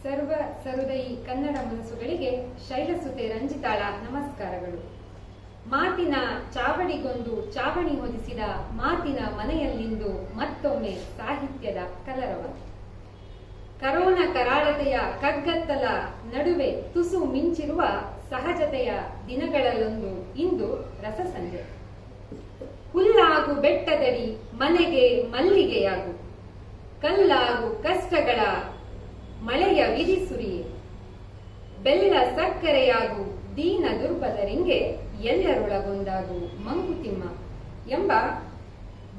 ಸರ್ವ ಸಹೃದಯಿ ಕನ್ನಡ ಮನಸ್ಸುಗಳಿಗೆ ಶೈಲಸುತೆ ರಂಜಿತಾಳ ನಮಸ್ಕಾರಗಳು. ಮಾತಿನ ಚಾವಡಿಗೊಂದು ಚಾವಣಿ ಹೊದಿಸಿದ ಮಾತಿನ ಮನೆಯಲ್ಲಿಂದು ಮತ್ತೊಮ್ಮೆ ಸಾಹಿತ್ಯದ ಕಲರವ. ಕರೋನಾ ಕರಾಳತೆಯ ಕಗ್ಗತ್ತಲ ನಡುವೆ ತುಸು ಮಿಂಚಿರುವ ಸಹಜತೆಯ ದಿನಗಳಲ್ಲೊಂದು ಇಂದು ರಸಸಂಜೆ. ಹುಲ್ಲಾಗು ಬೆಟ್ಟದಡಿ ಮನೆಗೆ ಮಲ್ಲಿಗೆಯಾಗು, ಕಲ್ಲಾಗು ಕಷ್ಟಗಳ ಮಳೆಯ ವಿಧಿಸುರಿಯೇ, ಬೆಲ್ಲ ಸಕ್ಕರೆಯಾಗು ದೀನ ದುರ್ಬಲರಿಂಗೆ ಎಲ್ಲರೊಳಗೊಂದಾಗು ಮಂಕುತಿಮ್ಮ ಎಂಬ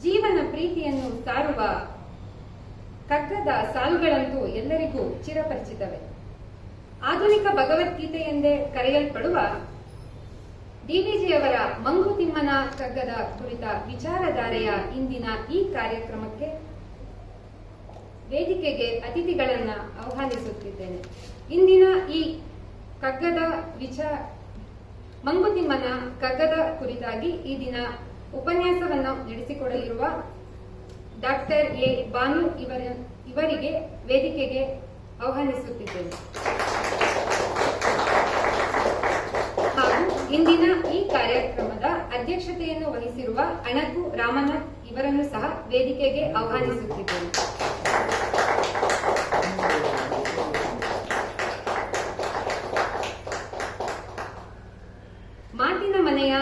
ಜೀವನ ಪ್ರೀತಿಯನ್ನು ಸಾರುವ ಕಗ್ಗದ ಸಾಲುಗಳಂತೂ ಎಲ್ಲರಿಗೂ ಚಿರಪರಿಚಿತವೇ. ಆಧುನಿಕ ಭಗವದ್ಗೀತೆ ಎಂದೇ ಕರೆಯಲ್ಪಡುವ ಡಿವಿಜಿಯವರ ಮಂಕುತಿಮ್ಮನ ಕಗ್ಗದ ಕುರಿತ ವಿಚಾರಧಾರೆಯ ಇಂದಿನ ಈ ಕಾರ್ಯಕ್ರಮಕ್ಕೆ ವೇದಿಕೆಗೆ ಅತಿಥಿಗಳನ್ನ ಆಹ್ವಾನಿಸುತ್ತಿದ್ದೇನೆ. ಇಂದಿನ ಈ ಕಗ್ಗದ ಮಂಕುತಿಮ್ಮನ ಕಗ್ಗದ ಕುರಿತಾಗಿ ಈ ದಿನ ಉಪನ್ಯಾಸವನ್ನು ನಡೆಸಿಕೊಡಲಿರುವ ಡಾಕ್ಟರ್ ಎ ಬಾನು ಇವರಿಗೆ ವೇದಿಕೆಗೆ ಆಹ್ವಾನಿಸುತ್ತಿದ್ದೇನೆ. ಹಾಗೂ ಇಂದಿನ ಈ ಕಾರ್ಯಕ್ರಮದ ಅಧ್ಯಕ್ಷತೆಯನ್ನು ವಹಿಸಿರುವ ಅಣಕು ರಾಮನಾಥ್ ಇವರನ್ನು ಸಹ ವೇದಿಕೆಗೆ ಆಹ್ವಾನಿಸುತ್ತಿದ್ದೇನೆ. ಮಾತಿನ ಮನೆಯ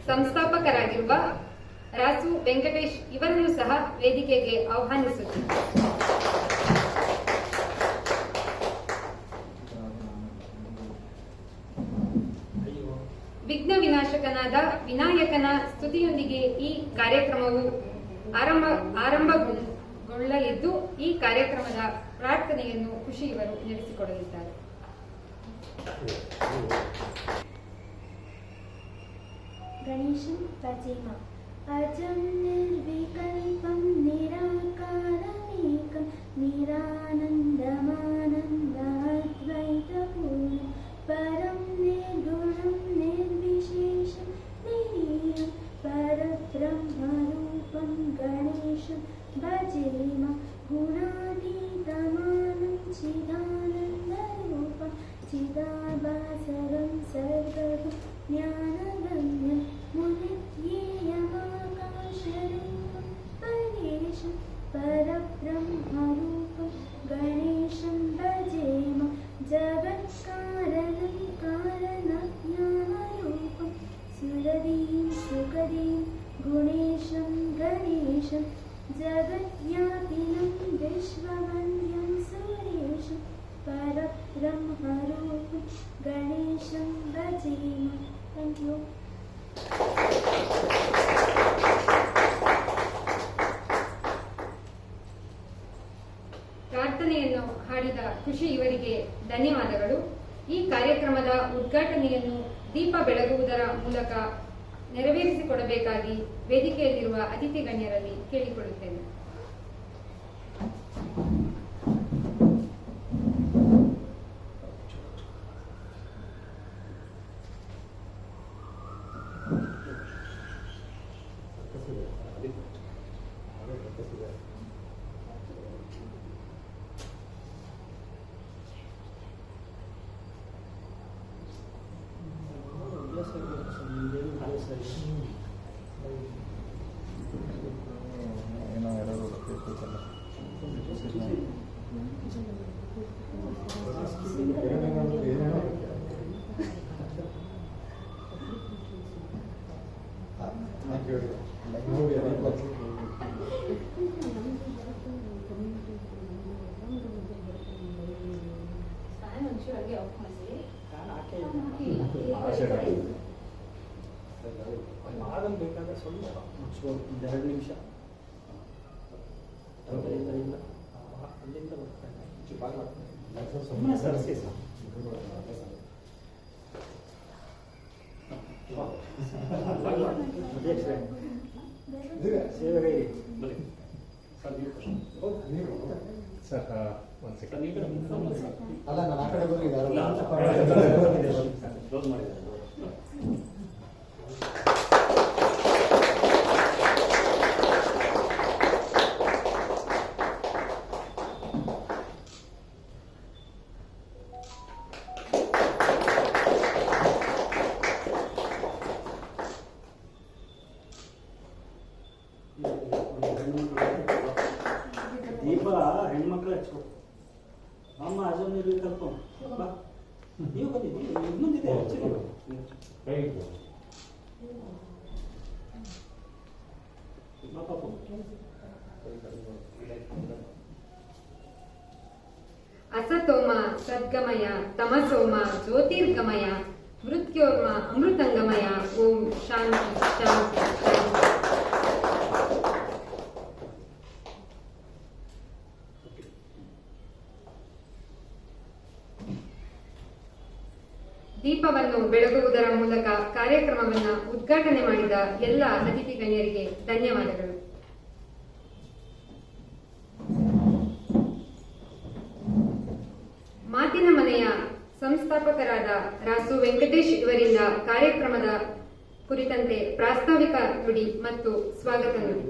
ಸಂಸ್ಥಾಪಕರಾಗಿರುವ ರಾಸು ವೆಂಕಟೇಶ್ ಇವರನ್ನು ಸಹ ವೇದಿಕೆಗೆ ಆಹ್ವಾನಿಸುತ್ತಿದ್ದೇನೆ. ವಿಘ್ನ ವಿನಾಶಕನಾದ ವಿನಾಯಕನ ಸ್ತುತಿಯೊಂದಿಗೆ ಈ ಕಾರ್ಯಕ್ರಮವು ಆರಂಭಗೊಳ್ಳಲಿದ್ದು, ಈ ಕಾರ್ಯಕ್ರಮದ ಪ್ರಾರ್ಥನೆಯನ್ನು ಖುಷಿ ಇವರು ನಡೆಸಿಕೊಡಲಿದ್ದಾರೆ. ಗಣೇಶಂ ಭಜೇಮ ಅಜಂ ನಿರ್ವಿಕಲ್ಪಂ ನಿರಾಕಾರಮೇಕಂ ನಿರಾನಂದಮಾನಂದಾದ್ವೈತಪೂರ್ಣಂ ಪರಂ ನಿರ್ಗುಣಂ ನಿರ್ವಿಶೇಷಂ ನಿರೀಯಂ ಪರಬ್ರಹ್ಮರೂಪಂ ಗಣೇಶಂ ಭಜೇಮ ಗುಣಾತೀತಮಾನಂ ಚಿದಾನಂದರೂಪಂ ಚಿದಾಭಾಸರಂ ಸರ್ವಗಂ ಜ್ಞಾನಗಮ್ಯಂ ಮುನಿತ್ಯೇಯಮಾಕಾಶರೂಪಂ ಪರೇಶಂ ಪರಬ್ರಹ್ಮರೂಪಂ ಗಣೇಶಂ ಭಜೇಮ ಜಗತ್ಕಾರಣಂ ಕಾರಣಜ್ಞಾನರೂಪಂ ಸುರದೀಂ ಸುಖದೀಂ ಗುಣೇಶಂ ಗಣೇಶಂ ಜಗದ್ವ್ಯಾಪಿನಂ ವಿಶ್ವವಂದ್ಯಂ ಸುರೇಶಂ ಪರಬ್ರಹ್ಮರೂಪಂ ಗಣೇಶಂ ಭಜೇಮ. Thank you. ಪ್ರಾರ್ಥನೆಯನ್ನು ಹಾಡಿದ ಖುಷಿ ಇವರಿಗೆ ಧನ್ಯವಾದಗಳು. ಈ ಕಾರ್ಯಕ್ರಮದ ಉದ್ಘಾಟನೆಯನ್ನು ದೀಪ ಬೆಳಗುವುದರ ಮೂಲಕ ನೆರವೇರಿಸಿಕೊಡಬೇಕಾಗಿ ವೇದಿಕೆಯಲ್ಲಿರುವ ಅತಿಥಿ ಗಣ್ಯರಲ್ಲಿ ಕೇಳಿಕೊಳ್ಳುತ್ತೇನೆ. ಬೇಕಾದ್ರೆ ಸ್ವಲ್ಪ ಮುಚ್ಬೋದು, 2 ನಿಮಿಷ ಅಲ್ಲಿಂದ ಸುಮ್ಮನೆ ಸರಿಸಿ ಸೇವೆ ಸರ್. ಒಂದು ಸೆಕೆಂಡ್ ಅಲ್ಲ, ನಾನು ಆ ಕಡೆ ಕ್ಲೋಸ್ ಮಾಡಿದ್ದಾರೆ. ದೀಪ ಹೆಣ್ಮಕ್ಳು ಹಚ್ಕೊ ಅಮ್ಮ ಅದನ್ನು ನೀವು ಕಲ್ತ್ಕೊಂಡು ಬಾ ನೀವು ಬಂದಿದ್ದೀವಿ ಇನ್ನೊಂದಿದೆ ಬಾ ಪಾಪು ಅಸತೋಮ ಸದ್ಗಮಯ ತಮಸೋಮ ಜ್ಯೋತಿರ್ಗಮಯ ಮೃತ್ಯೋರ್ಮ ಅಮೃತಂಗಮಯ. ಓಂ ಶಾಂತಿ ಶಾಂತಿ ಶಾಂತಿ. ದೀಪವನ್ನು ಬೆಳಗುವುದರ ಮೂಲಕ ಕಾರ್ಯಕ್ರಮವನ್ನು ಉದ್ಘಾಟನೆ ಮಾಡಿದ ಎಲ್ಲ ಅತಿಥಿ ಗಣ್ಯರಿಗೆ ಧನ್ಯವಾದಗಳು. ಮಾತಿನ ಮನೆಯ ಸಂಸ್ಥಾಪಕರಾದ ರಾಸು ವೆಂಕಟೇಶ್ ಇವರಿಂದ ಕಾರ್ಯಕ್ರಮದ ಕುರಿತಂತೆ ಪ್ರಾಸ್ತಾವಿಕ ನುಡಿ ಮತ್ತು ಸ್ವಾಗತ ನುಡಿ.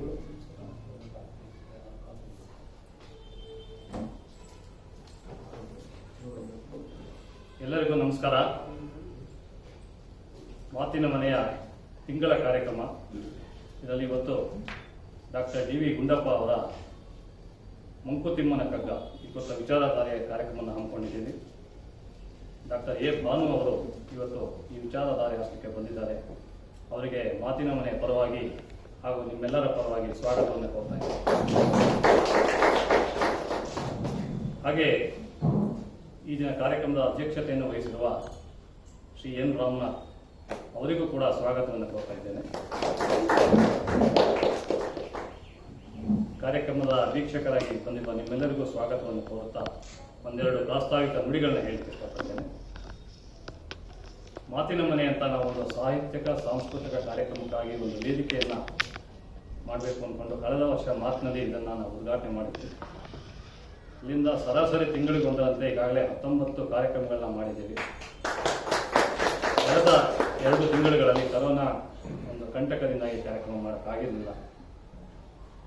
ಎಲ್ಲರಿಗೂ ನಮಸ್ಕಾರ. ಮಾತಿನ ಮನೆಯ ತಿಂಗಳ ಕಾರ್ಯಕ್ರಮ ಇದರಲ್ಲಿ ಇವತ್ತು ಡಾಕ್ಟರ್ ಡಿ ವಿ ಗುಂಡಪ್ಪ ಅವರ ಮಂಕುತಿಮ್ಮನ ಕಗ್ಗ ಇವತ್ತು ವಿಚಾರಧಾರೆಯ ಕಾರ್ಯಕ್ರಮವನ್ನು ಹಮ್ಮಿಕೊಂಡಿದ್ದೀನಿ. ಡಾಕ್ಟರ್ ಎ ಭಾನು ಅವರು ಇವತ್ತು ಈ ವಿಚಾರಧಾರೆ ಹಸ್ತಕ್ಕೆ ಬಂದಿದ್ದಾರೆ. ಅವರಿಗೆ ಮಾತಿನ ಮನೆಯ ಪರವಾಗಿ ಹಾಗೂ ನಿಮ್ಮೆಲ್ಲರ ಪರವಾಗಿ ಸ್ವಾಗತವನ್ನು ಕೋರ್ತಾ ಇದ್ದೀನಿ. ಹಾಗೆ ಈ ದಿನ ಕಾರ್ಯಕ್ರಮದ ಅಧ್ಯಕ್ಷತೆಯನ್ನು ವಹಿಸಿರುವ ಶ್ರೀ ಎನ್ ರಾಮನಾಥ್ ಅವರಿಗೂ ಕೂಡ ಸ್ವಾಗತವನ್ನು ಕೋರ್ತಾ ಇದ್ದೇನೆ. ಕಾರ್ಯಕ್ರಮದ ವೀಕ್ಷಕರಾಗಿ ಬಂದಿರುವ ನಿಮ್ಮೆಲ್ಲರಿಗೂ ಸ್ವಾಗತವನ್ನು ಕೋರುತ್ತಾ ಒಂದೆರಡು ಪ್ರಾಸ್ತಾವಿಕ ನುಡಿಗಳನ್ನ ಹೇಳಲಿಕ್ಕೆ ಇಷ್ಟಪಡ್ತೇನೆ. ಮಾತಿನ ಮನೆ ಅಂತ ನಾವು ಒಂದು ಸಾಹಿತ್ಯಿಕ ಸಾಂಸ್ಕೃತಿಕ ಕಾರ್ಯಕ್ರಮಕ್ಕಾಗಿ ಒಂದು ವೇದಿಕೆಯನ್ನು ಮಾಡಬೇಕು ಅಂದ್ಕೊಂಡು ಕಳೆದ ವರ್ಷ ಮಾರ್ಚ್ನಲ್ಲಿ ಇದನ್ನು ನಾವು ಉದ್ಘಾಟನೆ ಮಾಡಿದ್ವಿ. ಇಲ್ಲಿಂದ ಸರಾಸರಿ ತಿಂಗಳಿಗೊಂದರಂತೆ ಈಗಾಗಲೇ 19 ಕಾರ್ಯಕ್ರಮಗಳನ್ನ ಮಾಡಿದ್ದೀವಿ. ಕಳೆದ 2 ತಿಂಗಳುಗಳಲ್ಲಿ ಕರೋನಾ ಒಂದು ಕಂಟಕದಿಂದ ಈ ಕಾರ್ಯಕ್ರಮ ಮಾಡೋಕ್ಕಾಗಿರಲಿಲ್ಲ.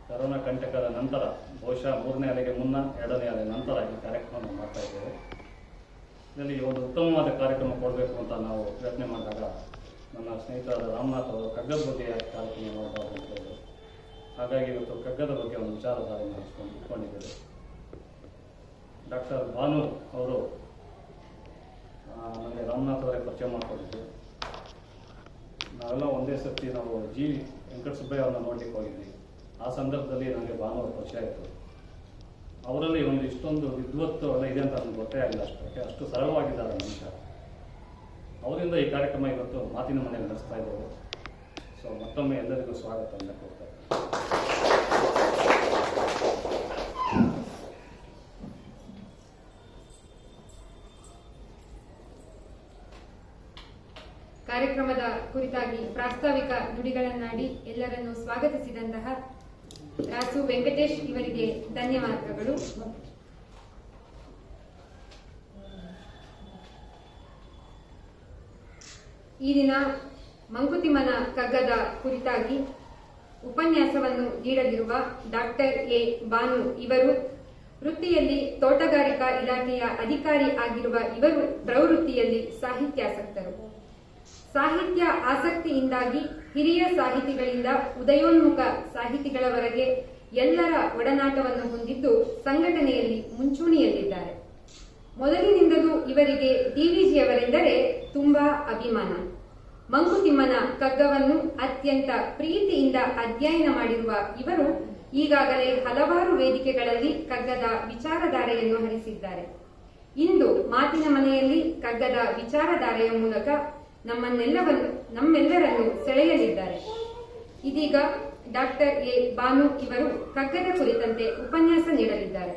ಕರೋನಾ ಕಂಟಕದ ನಂತರ ಬಹುಶಃ 3ನೇ ಅಲೆಗೆ ಮುನ್ನ 2ನೇ ಅಲೆ ನಂತರ ಈ ಕಾರ್ಯಕ್ರಮ ಮಾಡ್ತಾ ಇದ್ದೇವೆ. ಇದರಲ್ಲಿ ಒಂದು ಉತ್ತಮವಾದ ಕಾರ್ಯಕ್ರಮ ಕೊಡಬೇಕು ಅಂತ ನಾವು ಯೋಚನೆ ಮಾಡಿದಾಗ ನನ್ನ ಸ್ನೇಹಿತರಾದ ರಾಮನಾಥ್ ಅವರು ಕಗ್ಗದ ಬಗ್ಗೆ ಕಾರ್ಯಕ್ರಮ ಮಾಡಬಾರ್ದು ಅಂತ ಹೇಳಿದರು. ಹಾಗಾಗಿ ಇವತ್ತು ಕಗ್ಗದ ಬಗ್ಗೆ ಒಂದು ವಿಚಾರಧಾರೆಯನ್ನು ಇಟ್ಕೊಂಡಿದ್ದೇವೆ. ಡಾಕ್ಟರ್ ಭಾನು ಅವರು ನನಗೆ ರಾಮನಾಥ್ ಅವರೇ ಪರಿಚಯ ಮಾಡಿಕೊಟ್ಟಿದ್ದು. ನಾವೆಲ್ಲ ಒಂದೇ ಸರ್ತಿ ನಾವು ಜಿ ವೆಂಕಟಸುಬ್ಬಯ್ಯ ಅವ್ರನ್ನ ನೋಡ್ಲಿಕ್ಕೆ ಹೋಗಿದ್ವಿ. ಆ ಸಂದರ್ಭದಲ್ಲಿ ನನಗೆ ಭಾನು ಅವ್ರ ಪರಿಚಯ ಆಯಿತು. ಅವರಲ್ಲಿ ಒಂದು ಇಷ್ಟೊಂದು ವಿದ್ವತ್ತು ಎಲ್ಲ ಇದೆ ಅಂತ ನನಗೆ ಗೊತ್ತೇ ಆಗಿಲ್ಲ. ಅಷ್ಟು ಸರಳವಾಗಿದ್ದಾರೆ ಮನುಷ್ಯ. ಅವರಿಂದ ಈ ಕಾರ್ಯಕ್ರಮ ಇವತ್ತು ಮಾತಿನ ಮನೆಯಲ್ಲಿ ನಡೆಸ್ತಾ ಇದ್ದೇವೆ. ಸೊ ಮತ್ತೊಮ್ಮೆ ಎಲ್ಲರಿಗೂ ಸ್ವಾಗತವನ್ನು ಕೊಡ್ತಾರೆ. ಕಾರ್ಯಕ್ರಮದ ಕುರಿತಾಗಿ ಪ್ರಾಸ್ತಾವಿಕ ನುಡಿಗಳನ್ನಾಡಿ ಎಲ್ಲರನ್ನು ಸ್ವಾಗತಿಸಿದಂತಹ ರಾಸು ವೆಂಕಟೇಶ್ ಇವರಿಗೆ ಧನ್ಯವಾದಗಳು. ಈ ದಿನ ಮಂಕುತಿಮ್ಮನ ಕಗ್ಗದ ಕುರಿತಾಗಿ ಉಪನ್ಯಾಸವನ್ನು ನೀಡಲಿರುವ ಡಾಕ್ಟರ್ ಎ ಭಾನು ಇವರು ವೃತ್ತಿಯಲ್ಲಿ ತೋಟಗಾರಿಕಾ ಇಲಾಖೆಯ ಅಧಿಕಾರಿ ಆಗಿರುವ ಇವರು ಪ್ರವೃತ್ತಿಯಲ್ಲಿ ಸಾಹಿತ್ಯಾಸಕ್ತರು. ಸಾಹಿತ್ಯ ಆಸಕ್ತಿಯಿಂದಾಗಿ ಹಿರಿಯ ಸಾಹಿತಿಗಳಿಂದ ಉದಯೋನ್ಮುಖ ಸಾಹಿತಿಗಳವರೆಗೆ ಎಲ್ಲರ ಒಡನಾಟವನ್ನು ಹೊಂದಿದ್ದು ಸಂಘಟನೆಯಲ್ಲಿ ಮುಂಚೂಣಿಯಲ್ಲಿದ್ದಾರೆ. ಮೊದಲಿನಿಂದಲೂ ಇವರಿಗೆ ಡಿವಿಜಿಯವರೆಂದರೆ ತುಂಬಾ ಅಭಿಮಾನ. ಮಂಕುತಿಮ್ಮನ ಕಗ್ಗವನ್ನು ಅತ್ಯಂತ ಪ್ರೀತಿಯಿಂದ ಅಧ್ಯಯನ ಮಾಡಿರುವ ಇವರು ಈಗಾಗಲೇ ಹಲವಾರು ವೇದಿಕೆಗಳಲ್ಲಿ ಕಗ್ಗದ ವಿಚಾರಧಾರೆಯನ್ನು ಹರಿಸಿದ್ದಾರೆ. ಇಂದು ಮಾತಿನ ಮನೆಯಲ್ಲಿ ಕಗ್ಗದ ವಿಚಾರಧಾರೆಯ ಮೂಲಕ ನಮ್ಮೆಲ್ಲರನ್ನು ಸೆಳೆಯಲಿದ್ದಾರೆ. ಇದೀಗ ಡಾಕ್ಟರ್ ಎ ಭಾನು ಇವರು ಕಗ್ಗದ ಕುರಿತಂತೆ ಉಪನ್ಯಾಸ ನೀಡಲಿದ್ದಾರೆ.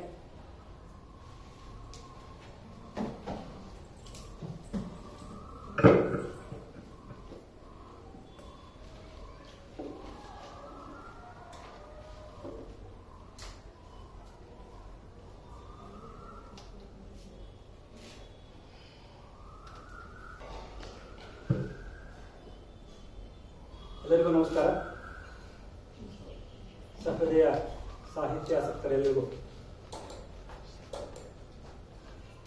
ಎಲ್ಲರಿಗೂ ನಮಸ್ಕಾರ. ಸಹೃದಯ ಸಾಹಿತ್ಯಾಸಕ್ತರೆಲ್ಲರಿಗೂ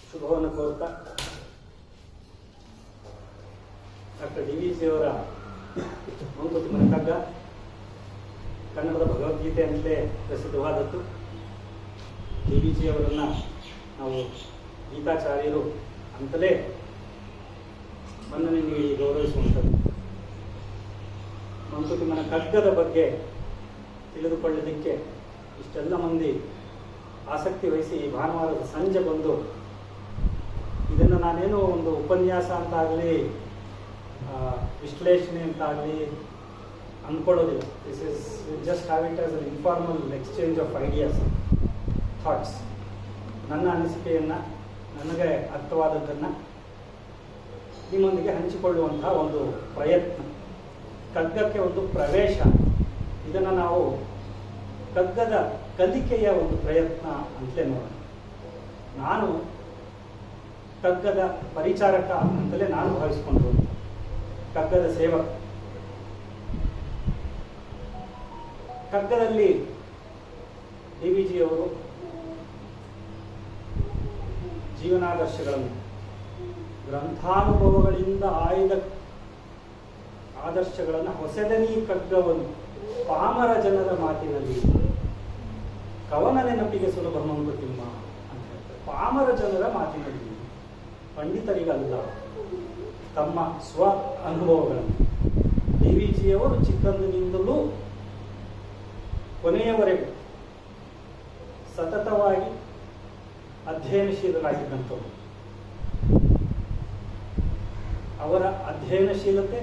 ಶುಭವನ್ನು ಕೋರುತ್ತಾ ಡಾಕ್ಟರ್ ಡಿ ವಿ ಜಿಯವರ ಮಂಕುತಿಮ್ಮನ ಕಗ್ಗ ಕನ್ನಡದ ಭಗವದ್ಗೀತೆ ಅಂತಲೇ ಪ್ರಸಿದ್ಧವಾದದ್ದು. ಡಿ ವಿ ಜಿ ಅವರನ್ನು ನಾವು ಗೀತಾಚಾರ್ಯರು ಅಂತಲೇ ಮನ್ನಣೆ ನೀಡಿ ಗೌರವಿಸುವಂಥದ್ದು. ಮಂಕುತಿಮ್ಮನ ಕಗ್ಗದ ಬಗ್ಗೆ ತಿಳಿದುಕೊಳ್ಳಲಿಕ್ಕೆ ಇಷ್ಟೆಲ್ಲ ಮಂದಿ ಆಸಕ್ತಿ ವಹಿಸಿ ಈ ಭಾನುವಾರದ ಸಂಜೆ ಬಂದು ಇದನ್ನು ನಾನೇನೋ ಒಂದು ಉಪನ್ಯಾಸ ಅಂತಾಗಲಿ ವಿಶ್ಲೇಷಣೆ ಅಂತಾಗಲಿ ಅಂದ್ಕೊಳ್ಳೋದಿಲ್ಲ. This is just have it as an informal exchange of ideas, thoughts. ನನ್ನ ಅನಿಸಿಕೆಯನ್ನು, ನನಗೆ ಅರ್ಥವಾದದ್ದನ್ನು ನಿಮ್ಮೊಂದಿಗೆ ಹಂಚಿಕೊಳ್ಳುವಂತಹ ಒಂದು ಪ್ರಯತ್ನ. ಕಗ್ಗಕ್ಕೆ ಒಂದು ಪ್ರವೇಶ, ಇದನ್ನು ನಾವು ಕಗ್ಗದ ಕಲಿಕೆಯ ಒಂದು ಪ್ರಯತ್ನ ಅಂತಲೇ ನೋಡೋಣ. ನಾನು ಕಗ್ಗದ ಪರಿಚಾರಕ ಅಂತಲೇ ನಾನು ಭಾವಿಸಿಕೊಂಡು ಕಗ್ಗದ ಸೇವಕ. ಕಗ್ಗದಲ್ಲಿ ಡಿ ವಿ ಜಿ ಅವರು ಜೀವನಾದರ್ಶಗಳನ್ನು, ಗ್ರಂಥಾನುಭವಗಳಿಂದ ಆಯ್ದ ಆದರ್ಶಗಳನ್ನು ಹೊಸದನಿ ಕಗ್ಗವನ್ನು ಪಾಮರ ಜನರ ಮಾತಿನಲ್ಲಿ, ಕವನ ನೆನಪಿಗೆ ಸುಲಭ ಮಂಕುತಿಮ್ಮ ಅಂತ ಹೇಳ್ತಾರೆ. ಪಾಮರ ಜನರ ಮಾತಿನಲ್ಲಿ, ಪಂಡಿತರಿಗಲ್ಲ, ತಮ್ಮ ಸ್ವ ಅನುಭವಗಳನ್ನು. ಡಿ ವಿ ಜಿಯವರು ಚಿಕ್ಕಂದಿನಿಂದಲೂ ಕೊನೆಯವರೆಗೂ ಸತತವಾಗಿ ಅಧ್ಯಯನಶೀಲರಾಗಿದ್ದಂಥವರು. ಅವರ ಅಧ್ಯಯನಶೀಲತೆ,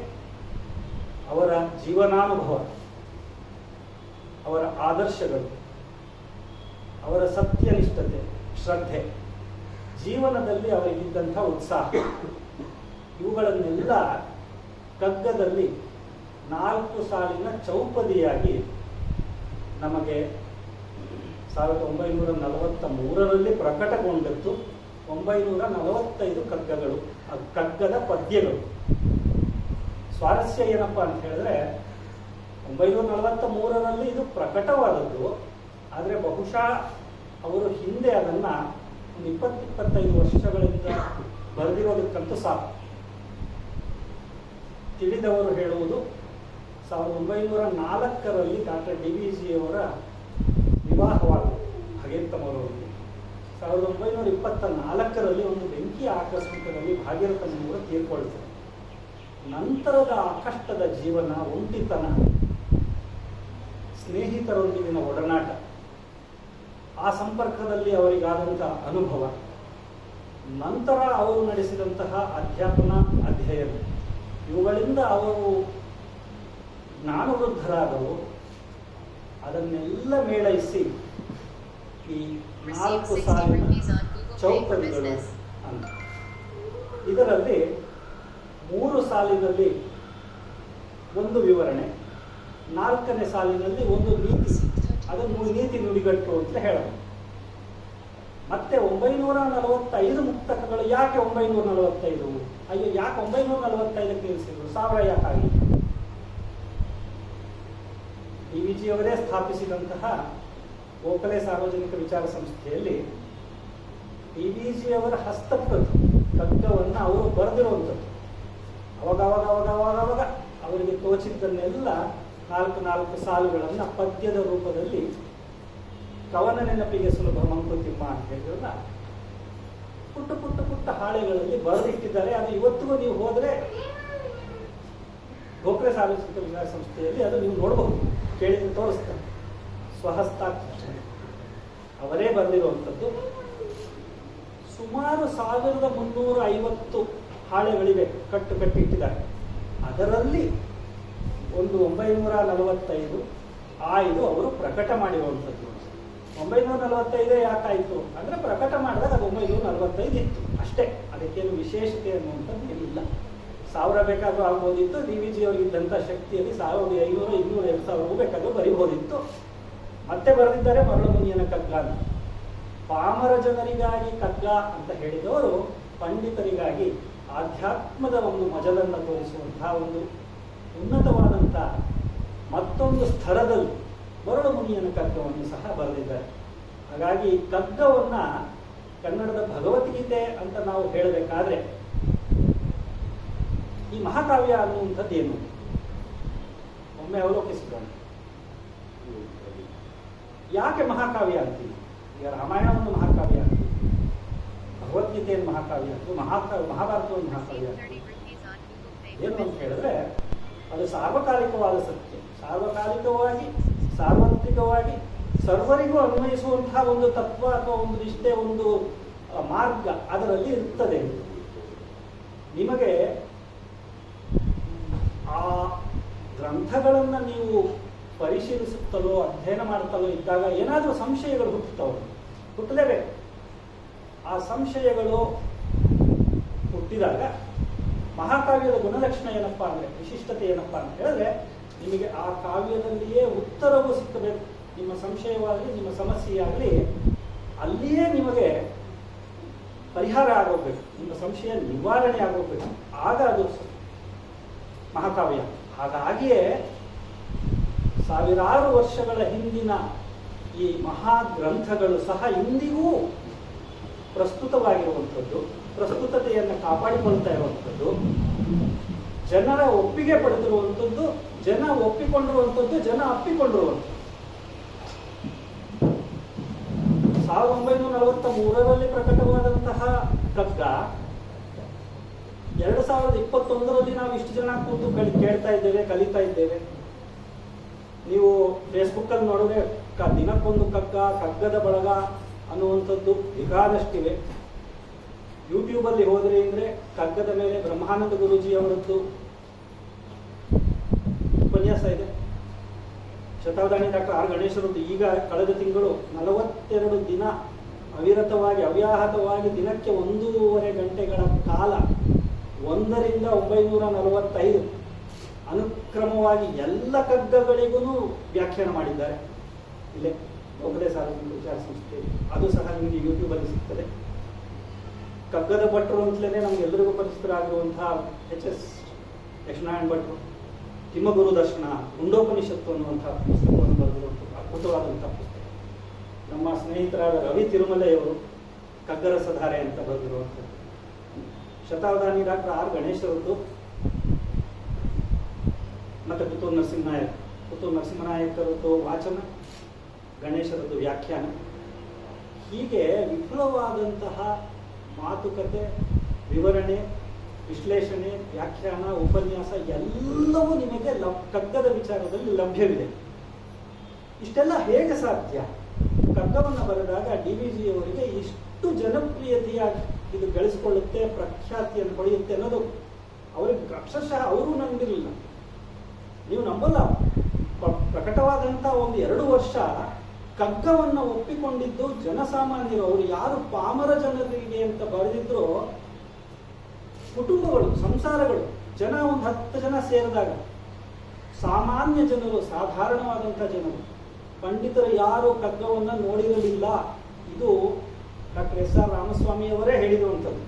ಅವರ ಜೀವನಾನುಭವ, ಅವರ ಆದರ್ಶಗಳು, ಅವರ ಸತ್ಯನಿಷ್ಠತೆ, ಶ್ರದ್ಧೆ, ಜೀವನದಲ್ಲಿ ಅವರಿಗಿದ್ದಂಥ ಉತ್ಸಾಹ, ಇವುಗಳನ್ನೆಲ್ಲ ಕಗ್ಗದಲ್ಲಿ 4 ಸಾಲಿನ ಚೌಪದಿಯಾಗಿ ನಮಗೆ 1943ರಲ್ಲಿ ಪ್ರಕಟಗೊಂಡದ್ದು 945 ಕಗ್ಗಗಳು, ಕಗ್ಗದ ಪದ್ಯಗಳು. ಸ್ವಾರಸ್ಯ ಏನಪ್ಪ ಅಂತ ಹೇಳಿದ್ರೆ 943ರಲ್ಲಿ ಇದು ಪ್ರಕಟವಾದದ್ದು, ಆದರೆ ಬಹುಶಃ ಅವರು ಹಿಂದೆ ಅದನ್ನು ಒಂದು 20-25 ವರ್ಷಗಳಿಂದ ಬರೆದಿರೋದಕ್ಕಂತೂ ಸಾಕು. ತಿಳಿದವರು ಹೇಳುವುದು 1904ರಲ್ಲಿ ಡಾಕ್ಟರ್ ಡಿ ವಿ ಜಿ ಅವರ ವಿವಾಹವಾಗಿದೆ ಭಾಗೀರಥಮ್ಮರವರಿಗೆ. 1924ರಲ್ಲಿ ಒಂದು ಬೆಂಕಿ ಆಕಸ್ಮಿಕದಲ್ಲಿ ಭಾಗೀರಥಮ್ಮನವರು ತೀರ್ಕೊಳ್ತಾರೆ. ನಂತರದ ಕಷ್ಟದ ಜೀವನ, ಒಂಟಿತನ, ಸ್ನೇಹಿತರೊಂದಿಗಿನ ಒಡನಾಟ, ಆ ಸಂಪರ್ಕದಲ್ಲಿ ಅವರಿಗಾದಂಥ ಅನುಭವ, ನಂತರ ಅವರು ನಡೆಸಿದಂತಹ ಅಧ್ಯಾಪನ, ಅಧ್ಯಯನ, ಇವುಗಳಿಂದ ಅವರು ಜ್ಞಾನವೃದ್ಧರಾದವು. ಅದನ್ನೆಲ್ಲ ಮೇಳೈಸಿ ಈ 4 ಸಾಲಿನ ಚೌಕದಿಗಳು ಅಂತ. ಇದರಲ್ಲಿ 3 ಸಾಲಿನಲ್ಲಿ ಒಂದು ವಿವರಣೆ, 4ನೇ ಸಾಲಿನಲ್ಲಿ ಒಂದು ನೀತಿ, ಅದನ್ನು ನೀತಿ ನುಡಿಗಟ್ಟು ಅಂತ ಹೇಳೋದು. ಮತ್ತೆ 945 ಮುಕ್ತಕಗಳು. ಯಾಕೆ 945? ಅಯ್ಯೋ, ಯಾಕೆ 945ಕ್ಕೆ ಇಳಿಸಿದ್ರು? 1000 ಯಾಕಾಗಿ? ಡಿ ವಿ ಜಿ ಅವರೇ ಸ್ಥಾಪಿಸಿದಂತಹ ಗೋಖಲೆ ಸಾರ್ವಜನಿಕ ವಿಚಾರ ಸಂಸ್ಥೆಯಲ್ಲಿ ಡಿ ವಿ ಜಿ ಅವರ ಹಸ್ತಪ್ರತಿ ಕಗ್ಗವನ್ನು ಅವರು ಬರೆದಿರುವಂಥದ್ದು. ಅವಾಗ ಅವರಿಗೆ ತೋಚಿದ್ದನ್ನೆಲ್ಲ 4 ಸಾಲುಗಳನ್ನು ಪದ್ಯದ ರೂಪದಲ್ಲಿ ಕವನ ನೆನಪಿಗೆ ಸುಲಭ ಮಂಕುತಿಮ್ಮ ಅಂತ ಹೇಳಿದ್ರಲ್ಲ, ಪುಟ್ಟ ಹಾಳೆಗಳಲ್ಲಿ ಬರೆದಿಟ್ಟಿದ್ದಾರೆ. ಅದು ಇವತ್ತಿಗೂ ನೀವು ಹೋದರೆ ಗೋಖಲೆ ಸಾರ್ವಜನಿಕ ವಿಚಾರ ಸಂಸ್ಥೆಯಲ್ಲಿ ಅದು ನೀವು ನೋಡಬಹುದು, ಕೇಳಿದ್ರೆ ತೋರಿಸ್ತಾರೆ. ಸ್ವಹಸ್ತಾಕ್ಷರ ಅವರೇ ಬರೆದಿರುವಂಥದ್ದು. ಸುಮಾರು 1350 ಹಾಳೆಗಳಿವೆ, ಕಟ್ಟಿಟ್ಟಿದ್ದಾರೆ. ಅದರಲ್ಲಿ ಒಂದು 945 ಆಯ್ದು ಅವರು ಪ್ರಕಟ ಮಾಡಿರುವಂಥದ್ದು. 945 ಯಾಕಾಯಿತು ಅಂದರೆ ಪ್ರಕಟ ಮಾಡಿದಾಗ ಅದು 945 ಇತ್ತು ಅಷ್ಟೇ. ಅದಕ್ಕೇನು ವಿಶೇಷತೆ ಅನ್ನುವಂಥದ್ದು ಏನಿಲ್ಲ. 1000 ಬೇಕಾದರೂ ಆಗ್ಬೋದಿತ್ತು. ಡಿ ವಿ ಜಿ ಅವರಿಗಿದ್ದಂಥ ಶಕ್ತಿಯಲ್ಲಿ 1500, 200, 2000 ಬೇಕಾದರೂ ಬರಿಬೋದಿತ್ತು. ಮತ್ತೆ ಬರೆದಿದ್ದಾರೆ ಮರಳು ಮುನಿಯನ ಕಗ್ಗ ಅಂತ. ಪಾಮರ ಜನರಿಗಾಗಿ ಕಗ್ಗ ಅಂತ ಹೇಳಿದವರು ಪಂಡಿತರಿಗಾಗಿ ಆಧ್ಯಾತ್ಮದ ಒಂದು ಮಜಲನ್ನು ತೋರಿಸುವಂತಹ ಒಂದು ಉನ್ನತವಾದಂಥ ಮತ್ತೊಂದು ಸ್ತರದಲ್ಲಿ ಮರಳು ಮುನಿಯನ ಕಗ್ಗವನ್ನು ಸಹ ಬರೆದಿದ್ದಾರೆ. ಹಾಗಾಗಿ ಕಗ್ಗವನ್ನು ಕನ್ನಡದ ಭಗವದ್ಗೀತೆ ಅಂತ ನಾವು ಹೇಳಬೇಕಾದ್ರೆ ಈ ಮಹಾಕಾವ್ಯ ಅನ್ನುವಂಥದ್ದೇನು ಒಮ್ಮೆ ಅವಲೋಕಿಸಿಕೊಂಡು ಯಾಕೆ ಮಹಾಕಾವ್ಯ ಅಂತೀವಿ? ಈಗ ರಾಮಾಯಣವನ್ನು ಮಹಾಕಾವ್ಯ ಅಂತೀವಿ, ಭಗವದ್ಗೀತೆಯನ್ನು ಮಹಾಕಾವ್ಯ ಅಂತೀವಿ, ಮಹಾಭಾರತವನ್ನು ಮಹಾಕಾವ್ಯ ಅಂತೀವಿ. ಏನು ಅಂತ ಹೇಳಿದ್ರೆ ಅದು ಸಾರ್ವಕಾಲಿಕವಾದ ಸತ್ಯ, ಸಾರ್ವಕಾಲಿಕವಾಗಿ ಸಾರ್ವತ್ರಿಕವಾಗಿ ಸರ್ವರಿಗೂ ಅನ್ವಯಿಸುವಂತಹ ಒಂದು ತತ್ವ ಅಥವಾ ಒಂದು ನಿಷ್ಠೆ, ಒಂದು ಮಾರ್ಗ ಅದರಲ್ಲಿ ಇರ್ತದೆ. ನಿಮಗೆ ಆ ಗ್ರಂಥಗಳನ್ನು ನೀವು ಪರಿಶೀಲಿಸುತ್ತಲೋ ಅಧ್ಯಯನ ಮಾಡುತ್ತಲೋ ಇದ್ದಾಗ ಏನಾದರೂ ಸಂಶಯಗಳು ಹುಟ್ಟಲೇಬೇಕು. ಆ ಸಂಶಯಗಳು ಹುಟ್ಟಿದಾಗ ಮಹಾಕಾವ್ಯದ ಗುಣಲಕ್ಷಣ ಏನಪ್ಪಾ ಅಂದರೆ, ವಿಶಿಷ್ಟತೆ ಏನಪ್ಪಾ ಅಂತ ಹೇಳಿದ್ರೆ, ನಿಮಗೆ ಆ ಕಾವ್ಯದಲ್ಲಿಯೇ ಉತ್ತರವೂ ಸಿಕ್ಕಬೇಕು. ನಿಮ್ಮ ಸಂಶಯವಾಗಲಿ ನಿಮ್ಮ ಸಮಸ್ಯೆಯಾಗಲಿ ಅಲ್ಲಿಯೇ ನಿಮಗೆ ಪರಿಹಾರ ಆಗೋಗ್ಬೇಕು, ನಿಮ್ಮ ಸಂಶಯ ನಿವಾರಣೆ ಆಗೋಗ್ಬೇಕು. ಆಗ ಅದು ಮಹಾಕಾವ್ಯ. ಹಾಗಾಗಿಯೇ ಸಾವಿರಾರು ವರ್ಷಗಳ ಹಿಂದಿನ ಈ ಮಹಾಗ್ರಂಥಗಳು ಸಹ ಇಂದಿಗೂ ಪ್ರಸ್ತುತವಾಗಿರುವಂಥದ್ದು, ಪ್ರಸ್ತುತತೆಯನ್ನು ಕಾಪಾಡಿಕೊಳ್ತಾ ಇರುವಂಥದ್ದು, ಜನರ ಒಪ್ಪಿಗೆ ಪಡೆದಿರುವಂಥದ್ದು, ಜನ ಒಪ್ಪಿಕೊಂಡಿರುವಂಥದ್ದು, ಜನ ಅಪ್ಪಿಕೊಂಡಿರುವಂಥದ್ದು. 1943ರಲ್ಲಿ ಪ್ರಕಟವಾದಂತಹ ಕಗ್ಗ 2021ರಲ್ಲಿ ನಾವು ಇಷ್ಟು ಜನ ಕೂತು ಕೇಳ್ತಾ ಇದ್ದೇವೆ, ಕಲಿತಾ ಇದ್ದೇವೆ. ನೀವು ಫೇಸ್ಬುಕ್ಕಲ್ಲಿ ನೋಡಿದ್ರೆ ದಿನಕ್ಕೊಂದು ಕಗ್ಗದ ಬಳಗ ಅನ್ನುವಂಥದ್ದು ಬೇಕಾದಷ್ಟಿವೆ. ಯೂಟ್ಯೂಬಲ್ಲಿ ಹೋದರೆ ಅಂದರೆ ಕಗ್ಗದ ಮೇಲೆ ಬ್ರಹ್ಮಾನಂದ ಗುರೂಜಿ ಅವರದ್ದು ಉಪನ್ಯಾಸ ಇದೆ. ಶತಾವಧಾನಿ ಡಾಕ್ಟರ್ ಆರ್ ಗಣೇಶರದ್ದು ಈಗ ಕಳೆದ ತಿಂಗಳು 42 ದಿನ ಅವಿರತವಾಗಿ ಅವ್ಯಾಹತವಾಗಿ ದಿನಕ್ಕೆ 1.5 ಗಂಟೆಗಳ ಕಾಲ 1 ರಿಂದ 945 ಅನುಕ್ರಮವಾಗಿ ಎಲ್ಲ ಕಗ್ಗಗಳಿಗೂ ವ್ಯಾಖ್ಯಾನ ಮಾಡಿದ್ದಾರೆ. ಇಲ್ಲೇ ಒಬ್ಬದೇ ಸಾರ್ವಜನಿಕ ವಿಚಾರ ಸಂಸ್ಥೆ, ಅದು ಸಹ ನಿಮಗೆ ಯೂಟ್ಯೂಬಲ್ಲಿ ಸಿಗ್ತದೆ. ಕಗ್ಗದ ಭಟ್ರು ಅಂತಲೇ ನಮಗೆಲ್ಲರಿಗೂ ಪರಿಚಿತರಾಗಿರುವಂತಹ HS ಲಕ್ಷ್ಮೀನಾರಾಯಣ ಭಟ್ರು ತಿಮ್ಮಗುರು ದರ್ಶನ ಮುಂಡೋಪನಿಷತ್ತು ಅನ್ನುವಂತಹ ಪುಸ್ತಕವನ್ನು ಬರೆದಿರುವಂತಹ ಅದ್ಭುತವಾದಂತಹ ಪುಸ್ತಕ. ನಮ್ಮ ಸ್ನೇಹಿತರಾದ ರವಿ ತಿರುಮಲೆಯವರು ಕಗ್ಗರಸಧಾರೆ ಅಂತ ಬರೆದಿರುವಂಥದ್ದು. ಶತಾವಧಾನಿ ಡಾಕ್ಟರ್ ಆರ್ ಗಣೇಶರದ್ದು, ಮತ್ತು ಪುತ್ತೂರು ನರಸಿಂಹನಾಯಕರದ್ದು ವಾಚನ, ಗಣೇಶರದ್ದು ವ್ಯಾಖ್ಯಾನ. ಹೀಗೆ ವಿಪುಲವಾದಂತಹ ಮಾತುಕತೆ, ವಿವರಣೆ, ವಿಶ್ಲೇಷಣೆ, ವ್ಯಾಖ್ಯಾನ, ಉಪನ್ಯಾಸ ಎಲ್ಲವೂ ನಿಮಗೆ ಕಗ್ಗದ ವಿಚಾರದಲ್ಲಿ ಲಭ್ಯವಿದೆ. ಇಷ್ಟೆಲ್ಲ ಹೇಗೆ ಸಾಧ್ಯ? ಕಗ್ಗವನ್ನು ಬರೆದಾಗ DVG ಅವರಿಗೆ ಇಷ್ಟು ಜನಪ್ರಿಯತೆಯಾಗಿ ಇದು ಗಳಿಸಿಕೊಳ್ಳುತ್ತೆ, ಪ್ರಖ್ಯಾತಿಯನ್ನು ಪಡೆಯುತ್ತೆ ಅನ್ನೋದು ಅವರಿಗೆ ಅಕ್ಷರಶಃ ಅವರು ನಂಬಿರಲಿಲ್ಲ. ನೀವು ನಂಬಲ್ಲ. ಪ್ರಕಟವಾದಂಥ 1-2 ವರ್ಷ ಕಗ್ಗವನ್ನು ಒಪ್ಪಿಕೊಂಡಿದ್ದು ಜನಸಾಮಾನ್ಯರು. ಅವರು ಯಾರು ಪಾಮರ ಜನರಿಗೆ ಅಂತ ಬರೆದಿದ್ರು, ಕುಟುಂಬಗಳು, ಸಂಸಾರಗಳು, ಜನ ಒಂದು 10 ಜನ ಸೇರಿದಾಗ ಸಾಮಾನ್ಯ ಜನರು, ಸಾಧಾರಣವಾದಂಥ ಜನರು, ಪಂಡಿತರು ಯಾರು ಕಗ್ಗವನ್ನು ನೋಡಿರಲಿಲ್ಲ. ಇದು ಡಾಕ್ಟರ್ SR ರಾಮಸ್ವಾಮಿಯವರೇ ಹೇಳಿರುವಂಥದ್ದು.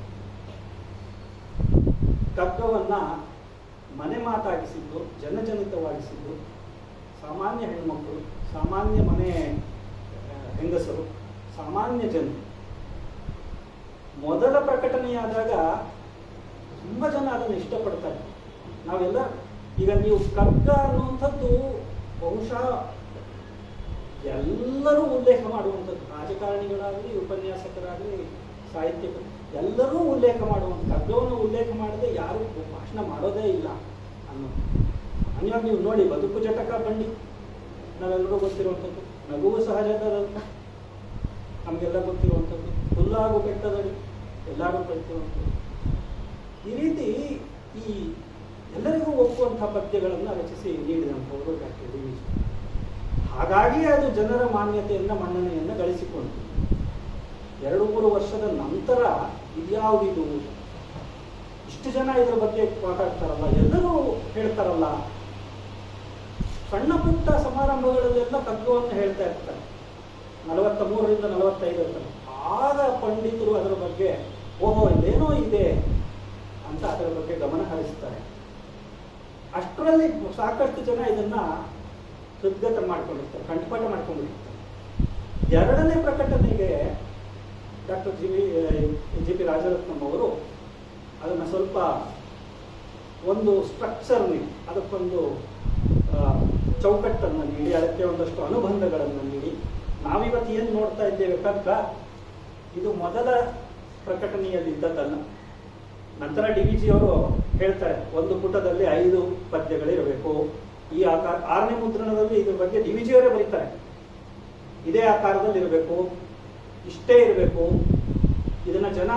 ಕಗ್ಗವನ್ನ ಮನೆ ಮಾತಾಗಿಸಿದ್ದು, ಜನಜನಿತವಾಗಿಸಿದ್ದು ಸಾಮಾನ್ಯ ಹೆಣ್ಮಕ್ಕಳು, ಸಾಮಾನ್ಯ ಮನೆ ಹೆಂಗಸರು, ಸಾಮಾನ್ಯ ಜನರು. ಮೊದಲ ಪ್ರಕಟಣೆಯಾದಾಗ ತುಂಬ ಜನ ಅದನ್ನು ಇಷ್ಟಪಡ್ತಾರೆ. ನಾವೆಲ್ಲ ಈಗ ನೀವು ಕಗ್ಗ ಅನ್ನುವಂಥದ್ದು ಬಹುಶಃ ಎಲ್ಲರೂ ಉಲ್ಲೇಖ ಮಾಡುವಂಥದ್ದು, ರಾಜಕಾರಣಿಗಳಾಗಲಿ, ಉಪನ್ಯಾಸಕರಾಗಲಿ, ಸಾಹಿತ್ಯಕರು ಎಲ್ಲರೂ ಉಲ್ಲೇಖ ಮಾಡುವಂಥ ಕಗ್ಗವನ್ನು ಉಲ್ಲೇಖ ಮಾಡದೆ ಯಾರು ಭಾಷಣ ಮಾಡೋದೇ ಇಲ್ಲ ಅನ್ನೋದು. ಅನ್ಯಾಗ ನೀವು ನೋಡಿ, ಬದುಕು ಜಟಕ ಬಂಡಿ ನಾವೆಲ್ಲರೂ ಗೊತ್ತಿರುವಂಥದ್ದು, ನಗುವು ಸಹಜದಂತ ನಮಗೆಲ್ಲ ಗೊತ್ತಿರುವಂಥದ್ದು, ಹುಲ್ಲಾಗು ಬೆಟ್ಟದಲ್ಲಿ ಎಲ್ಲರೂ ಗೊತ್ತಿರುವಂಥದ್ದು. ಈ ರೀತಿ ಈ ಎಲ್ಲರಿಗೂ ಒಪ್ಪುವಂಥ ಪದ್ಯಗಳನ್ನು ರಚಿಸಿ ನೀಡಿದಂಥವರು ಡಾಕ್ಟರ್ DVG. ಹಾಗಾಗಿ ಅದು ಜನರ ಮಾನ್ಯತೆಯನ್ನು, ಮನ್ನಣೆಯನ್ನು ಗಳಿಸಿಕೊಂಡು 2-3 ವರ್ಷದ ನಂತರ ಇದ್ಯಾವುದಿದು, ಇಷ್ಟು ಜನ ಇದರ ಬಗ್ಗೆ ಮಾತಾಡ್ತಾರಲ್ಲ, ಎಲ್ಲರೂ ಹೇಳ್ತಾರಲ್ಲ, ಸಣ್ಣ ಪುಟ್ಟ ಸಮಾರಂಭಗಳಲ್ಲೆಲ್ಲ ಕಗ್ಗವನ್ನು ಹೇಳ್ತಾ ಇರ್ತಾರೆ 43 ರಿಂದ 45 ಆಗ ಪಂಡಿತರು ಅದರ ಬಗ್ಗೆ ಓಹೋ ಇದೇನೋ ಇದೆ ಅಂತ ಅದರ ಬಗ್ಗೆ ಗಮನ ಹರಿಸ್ತಾರೆ. ಅಷ್ಟರಲ್ಲಿ ಸಾಕಷ್ಟು ಜನ ಇದನ್ನ ಹೃದ್ಗತ ಮಾಡ್ಕೊಂಡಿರ್ತಾರೆ, ಕಂಠಪಾಠ ಮಾಡ್ಕೊಂಡಿರ್ತಾರೆ. 2ನೇ ಪ್ರಕಟಣೆಗೆ ಡಾಕ್ಟರ್ GP ರಾಜರತ್ನಂ ಅವರು ಅದನ್ನು ಸ್ವಲ್ಪ ಒಂದು ಸ್ಟ್ರಕ್ಚರ್ನಿ, ಅದಕ್ಕೊಂದು ಚೌಕಟ್ಟನ್ನು ನೀಡಿ, ಅದಕ್ಕೆ ಒಂದಷ್ಟು ಅನುಬಂಧಗಳನ್ನು ನೀಡಿ ನಾವಿವತ್ತು ಏನು ನೋಡ್ತಾ ಇದ್ದೇವೆ ಕಗ್ಗ, ಇದು ಮೊದಲ ಪ್ರಕಟಣೆಯಲ್ಲಿದ್ದದ್ದಲ್ಲ. ನಂತರ DVG ಅವರು ಹೇಳ್ತಾರೆ ಒಂದು ಪುಟದಲ್ಲಿ 5 ಪದ್ಯಗಳಿರಬೇಕು. ಈ ಆಕಾರ 6ನೇ ಮುದ್ರಣದಲ್ಲಿ ಇದ್ರ ಬಗ್ಗೆ DVG ಅವರೇ ಬರೀತಾರೆ. ಇದೇ ಆಕಾರದಲ್ಲಿ ಇರಬೇಕು, ಇಷ್ಟೇ ಇರಬೇಕು, ಇದನ್ನ ಜನ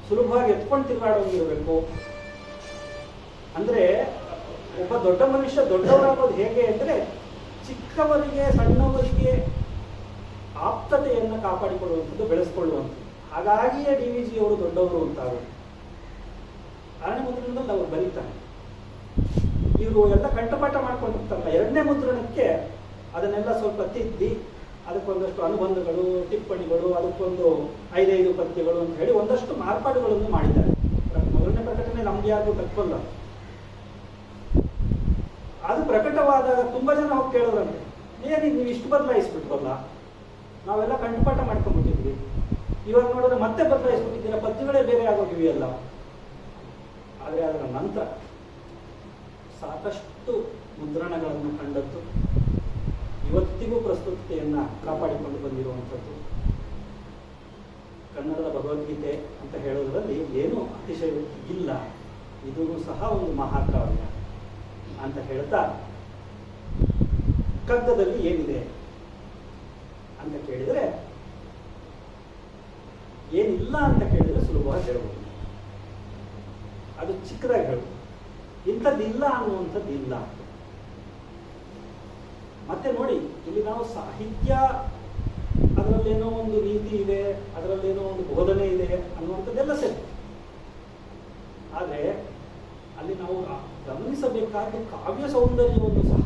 ಸುಲಭವಾಗಿ ಎತ್ಕೊಂಡು ತಿರುಗಾಡೋಂಗಿರಬೇಕು. ಅಂದ್ರೆ ಒಬ್ಬ ದೊಡ್ಡ ಮನುಷ್ಯ ದೊಡ್ಡವರಾಗೋದು ಹೇಗೆ ಅಂದ್ರೆ ಚಿಕ್ಕವರಿಗೆ ಸಣ್ಣವರಿಗೆ ಆಪ್ತತೆಯನ್ನು ಕಾಪಾಡಿಕೊಳ್ಳುವಂಥದ್ದು, ಬೆಳೆಸ್ಕೊಳ್ಳುವಂಥದ್ದು. ಹಾಗಾಗಿಯೇ DVG ಅವರು ದೊಡ್ಡವರು ಅಂತಾರೆ. 6ನೇ ಮುದ್ರಣದಲ್ಲಿ ಅವರು ಬರೀತಾರೆ. ಇವರು ಎಲ್ಲ ಕಂಠಪಾಠ ಮಾಡ್ಕೊಂಡಿರ್ತಾರಲ್ಲ, 2ನೇ ಮುದ್ರಣಕ್ಕೆ ಅದನ್ನೆಲ್ಲ ಸ್ವಲ್ಪ ತಿದ್ದಿ ಅದಕ್ಕೊಂದಷ್ಟು ಅನುಬಂಧಗಳು, ಟಿಪ್ಪಣಿಗಳು, ಅದಕ್ಕೊಂದು 5 ಪದ್ಯಗಳು ಅಂತ ಹೇಳಿ ಒಂದಷ್ಟು ಮಾರ್ಪಾಡುಗಳನ್ನು ಮಾಡಿದ್ದಾರೆ. ಮೊದಲನೇ ಪ್ರಕಟಣೆ ನಮ್ಗೆ ಯಾರಿಗೂ ತಪ್ಪಲ್ಲ. ಅದು ಪ್ರಕಟವಾದಾಗ ತುಂಬಾ ಜನ ಹೋಗಿ ಕೇಳೋರಂತೆ, ಏನಿಗೆ ನೀವು ಇಷ್ಟು ಬದಲಾಯಿಸ್ಬಿಟ್ರಲ್ಲ, ನಾವೆಲ್ಲ ಕಂಠಪಾಠ ಮಾಡ್ಕೊಂಡ್ಬಿಟ್ಟಿದ್ವಿ, ಇವಾಗ ನೋಡಿದ್ರೆ ಮತ್ತೆ ಬದಲಾಯಿಸ್ಬಿಟ್ಟಿದ್ದೀರಾ, ಪದ್ಯಗಳೇ ಬೇರೆ ಆಗೋಗಿವೆಯಲ್ಲ. ಆದರೆ ಅದರ ನಂತರ ಸಾಕಷ್ಟು ಮುದ್ರಣಗಳನ್ನು ಕಂಡದ್ದು, ಇವತ್ತಿಗೂ ಪ್ರಸ್ತುತತೆಯನ್ನ ಕಾಪಾಡಿಕೊಂಡು ಬಂದಿರುವಂಥದ್ದು. ಕನ್ನಡದ ಭಗವದ್ಗೀತೆ ಅಂತ ಹೇಳೋದ್ರಲ್ಲಿ ಏನೂ ಅತಿಶಯ ಇಲ್ಲ, ಇದೂ ಸಹ ಒಂದು ಮಹಾಕಾವ್ಯ ಅಂತ ಹೇಳ್ತಾ, ಕಗ್ಗದಲ್ಲಿ ಏನಿದೆ ಅಂತ ಕೇಳಿದರೆ, ಏನಿಲ್ಲ ಅಂತ ಕೇಳಿದರೆ ಸುಲಭವಾಗಿ ಹೇಳ್ಬೋದು. ಅದು ಚಿಕ್ಕದಾಗಿ ಹೇಳ್ಬೋದು, ಇಂಥದ್ದಿಲ್ಲ ಅನ್ನುವಂಥದ್ದು ಇಲ್ಲ. ಮತ್ತೆ ನೋಡಿ, ಇಲ್ಲಿ ನಾವು ಸಾಹಿತ್ಯ, ಅದರಲ್ಲೇನೋ ಒಂದು ನೀತಿ ಇದೆ, ಅದರಲ್ಲೇನೋ ಒಂದು ಬೋಧನೆ ಇದೆ ಅನ್ನುವಂಥದ್ದೆಲ್ಲ ಸರಿ. ಆದರೆ ಅಲ್ಲಿ ನಾವು ಗಮನಿಸಬೇಕಾದ ಕಾವ್ಯ ಸೌಂದರ್ಯವನ್ನು ಸಹ.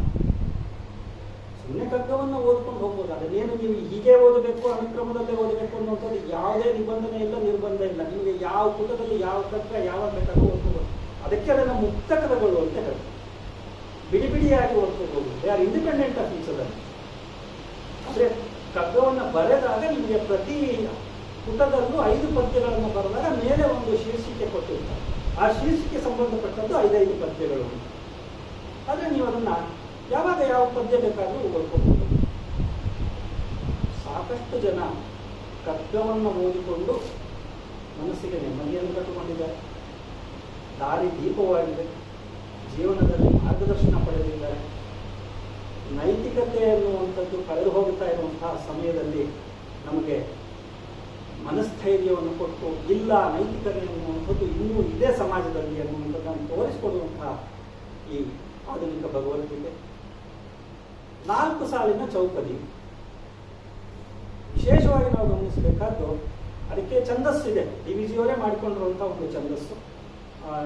ಸುಮ್ಮನೆ ಕಗ್ಗವನ್ನು ಓದ್ಕೊಂಡು ಹೋಗ್ಬೋದು, ಅದನ್ನೇನು ನೀವು ಹೀಗೆ ಓದಬೇಕು, ಅನುಕ್ರಮದಲ್ಲೇ ಓದಬೇಕು ಅನ್ನೋಂಥದ್ದು ಯಾವುದೇ ನಿಬಂಧನೆ ಇಲ್ಲ, ನಿರ್ಬಂಧ ಇಲ್ಲ. ನಿಮಗೆ ಯಾವ ಪುಟದಲ್ಲಿ ಯಾವ ಕಗ್ಗ ಯಾವಾಗ ಬೇಕಾದ್ರೂ ಓದ್ಕೋಬೋದು. ಅದಕ್ಕೆ ಅದನ್ನು ಮುಕ್ತಕಗಳು ಅಂತ ಹೇಳ್ತಾರೆ. ಬಿಡಿ ಬಿಡಿಯಾಗಿ ಓದ್ಕೋಬಹುದು, they are independent of each other. ಅಂದ್ರೆ ಕಗ್ಗವನ್ನು ಬರೆದಾಗ ನಿಮಗೆ ಪ್ರತಿ ಪುಟದಲ್ಲೂ 5 ಪದ್ಯಗಳನ್ನು ಬರೆದಾಗ ಮೇಲೆ ಒಂದು ಶೀರ್ಷಿಕೆ ಕೊಟ್ಟಿರ್ತಾರೆ. ಆ ಶೀರ್ಷಿಕೆ ಸಂಬಂಧಪಟ್ಟದ್ದು 5 ಪದ್ಯಗಳು. ಆದ್ರೆ ನೀವು ಅದನ್ನ ಯಾವಾಗ ಯಾವ ಪದ್ಯ ಬೇಕಾದ್ರೂ ಓದ್ಕೋಬಹುದು. ಸಾಕಷ್ಟು ಜನ ಕಗ್ಗವನ್ನು ಓದಿಕೊಂಡು ಮನಸ್ಸಿಗೆ ನೆಮ್ಮದಿಯನ್ನು ಕಟ್ಟಿಕೊಂಡಿದ್ದಾರೆ, ದಾರಿ ದೀಪವಾಗಿದೆ, ಜೀವನದಲ್ಲಿ ಮಾರ್ಗದರ್ಶನ ಪಡೆದಿದ್ದಾರೆ. ನೈತಿಕತೆ ಅನ್ನುವಂಥದ್ದು ಕಳೆದು ಹೋಗುತ್ತಾ ಇರುವಂತಹ ಸಮಯದಲ್ಲಿ ನಮಗೆ ಮನಸ್ಥೈರ್ಯವನ್ನು ಕೊಟ್ಟು, ಇಲ್ಲ ನೈತಿಕತೆ ಅನ್ನುವಂಥದ್ದು ಇನ್ನೂ ಇದೇ ಸಮಾಜದಲ್ಲಿ ಅನ್ನುವಂಥದ್ದನ್ನು ತೋರಿಸಿಕೊಡುವಂತಹ ಈ ಆಧುನಿಕ ಭಗವದ್ಗೀತೆ. 4 ಸಾಲಿನ ಚೌಕದಿ. ವಿಶೇಷವಾಗಿ ನಾವು ಗಮನಿಸಬೇಕಾದ್ದು ಅದಕ್ಕೆ ಛಂದಸ್ಸಿದೆ. DVG ಅವರೇ ಮಾಡಿಕೊಂಡಿರುವಂಥ ಒಂದು ಛಂದಸ್ಸು.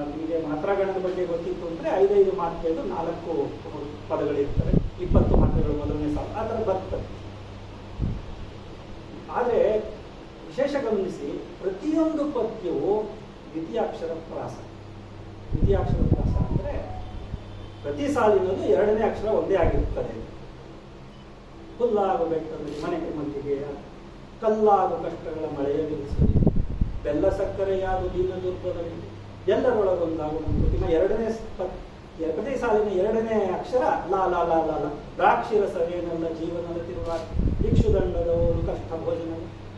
ನಿಮಗೆ ಮಾತ್ರಾಗಣದ ಬಗ್ಗೆ ಗೊತ್ತಿತ್ತು ಅಂದರೆ 5 ಮಾತ್ರೆಗಳು 4 ಪದಗಳಿರ್ತವೆ, 20 ಮಾತ್ರೆಗಳು ಮೊದಲನೇ ಸಾಲು, ಆ ಥರ ಬರ್ತದೆ. ಆದರೆ ವಿಶೇಷ ಗಮನಿಸಿ, ಪ್ರತಿಯೊಂದು ಪದ್ಯವು ದ್ವಿತೀಯಾಕ್ಷರ ಪ್ರಾಸ. ದ್ವಿತೀಯಾಕ್ಷರ ಪ್ರಾಸ ಅಂದರೆ ಪ್ರತಿ ಸಾಲಿನಲ್ಲೂ 2ನೇ ಅಕ್ಷರ ಒಂದೇ ಆಗಿರುತ್ತದೆ. ಹುಲ್ಲಾಗು ಬೆಟ್ಟದಲ್ಲಿ ಮನೆಗೆ ಮಲ್ಲಿಗೆ, ಕಲ್ಲಾಗು ಕಷ್ಟಗಳ ಮಳೆಯ ಬಿಡಿಸಿ, ಬೆಲ್ಲ ಸಕ್ಕರೆಯಾದು ದೀನ ದುರ್ಬಲರಿಗೆ, ಎಲ್ಲರೊಳಗೊಂದಾಗು ಮಂಕುತಿಮ್ಮ. ಪ್ರತಿ ಸಾಲಿನ 2ನೇ ಅಕ್ಷರ ಲಾ ಲಾ ಲಾ ಲಾ ಲಾ. ದ್ರಾಕ್ಷಿರಸವೇನಲ್ಲ ಜೀವನದ ತಿರುವ, ಭಿಕ್ಷುದಂಡದವರು ಕಷ್ಟ ಭೋಜನ,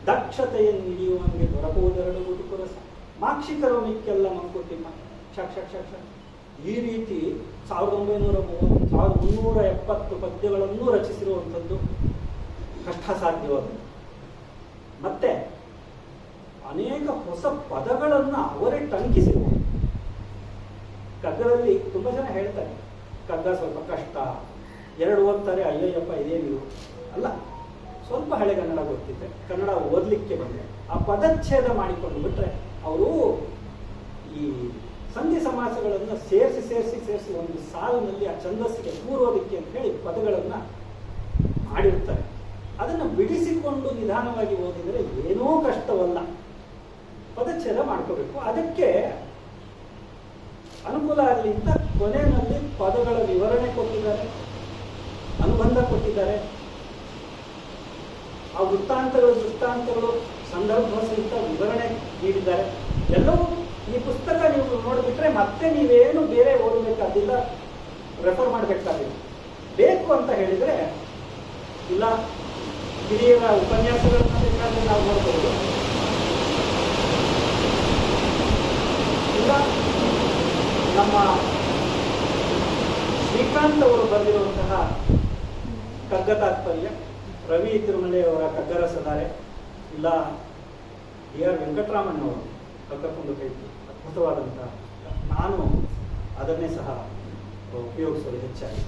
ದಕ್ಷತೆಯನ್ನು ಹಿಡಿಯುವಂಗೆ ದೊರಕುವುದೆರಡು ಗುಟುಕು ರಸ, ಮಾಕ್ಷಿಕರು ಮಿಕ್ಕೆಲ್ಲ ಮಂಕುತಿಮ್ಮ ಕ್ಷಕ್ ಕ್ಷಕ್ ಕ್ಷಕ್ ಕ್ಷಕ್. ಈ ರೀತಿ 1970 ಪದ್ಯಗಳನ್ನು ರಚಿಸಿರುವಂಥದ್ದು ಕಷ್ಟ ಸಾಧ್ಯವಾದ. ಮತ್ತೆ ಅನೇಕ ಹೊಸ ಪದಗಳನ್ನು ಅವರೇ ಟಂಕಿಸಿರುವ. ಕಗ್ಗದಲ್ಲಿ ತುಂಬ ಜನ ಹೇಳ್ತಾರೆ ಕಗ್ಗ ಸ್ವಲ್ಪ ಕಷ್ಟ, 2 ಓದ್ತಾರೆ, ಅಯ್ಯಯ್ಯಪ್ಪ ಇದೇನಿದು ಅಲ್ಲ. ಸ್ವಲ್ಪ ಹಳೆಗನ್ನಡ ಗೊತ್ತಿದೆ, ಕನ್ನಡ ಓದಲಿಕ್ಕೆ ಬಂದರೆ ಆ ಪದಚ್ಛೇದ ಮಾಡಿಕೊಂಡು ಬಿಟ್ರೆ ಅವರು ಈ ಸಂಧಿ ಸಮಾಸಗಳನ್ನು ಸೇರಿಸಿ ಒಂದು ಸಾಲಿನಲ್ಲಿ ಆ ಛಂದಸ್ಸಿಗೆ ಕೂರೋದಕ್ಕೆ ಅಂತ ಹೇಳಿ ಪದಗಳನ್ನು ಮಾಡಿರ್ತಾರೆ. ಅದನ್ನು ಬಿಡಿಸಿಕೊಂಡು ನಿಧಾನವಾಗಿ ಓದಿದರೆ ಏನೂ ಕಷ್ಟವಲ್ಲ, ಪದಚ್ಛೇದ ಮಾಡ್ಕೋಬೇಕು. ಅದಕ್ಕೆ ಅನುಕೂಲ ಆಗಲಿ ಅಂತ ಕೊನೆಯಲ್ಲಿ ಪದಗಳ ವಿವರಣೆ ಕೊಟ್ಟಿದ್ದಾರೆ, ಅನುಬಂಧ ಕೊಟ್ಟಿದ್ದಾರೆ. ಆ ದೃಷ್ಟಾಂತಗಳು ಸಂದರ್ಭ ಸಹಿತ ವಿವರಣೆ ನೀಡಿದ್ದಾರೆ. ಎಲ್ಲವೂ ಈ ಪುಸ್ತಕ ನೀವು ನೋಡಿಬಿಟ್ರೆ ಮತ್ತೆ ನೀವೇನು ಬೇರೆ ಓದಬೇಕಾದಿಲ್ಲ, ರೆಫರ್ ಮಾಡಬೇಕಾದಿಲ್ಲ. ಬೇಕು ಅಂತ ಹೇಳಿದರೆ ಇಲ್ಲ ಹಿರಿಯರ ಉಪನ್ಯಾಸಗಳನ್ನ ಬೇಕಾದ್ರೆ ನಾವು ನೋಡ್ಬೋದು, ಇಲ್ಲ ನಮ್ಮ ಶ್ರೀಕಾಂತ್ ಅವರು ಬರೆದಿರುವಂತಹ ಕಗ್ಗ ತಾತ್ಪರ್ಯ, ರವಿ ತಿರುಮಲೆಯವರ ಕಗ್ಗರಸಧಾರೆ, ಇಲ್ಲ AR ವೆಂಕಟರಾಮಣ್ಣವರು ಕಗ್ಗಕೊಂಡು ಕೈ ಅದ್ಭುತವಾದಂತಹ, ನಾನು ಅದನ್ನೇ ಸಹ ಉಪಯೋಗಿಸೋದು ಹೆಚ್ಚಾಗಿ.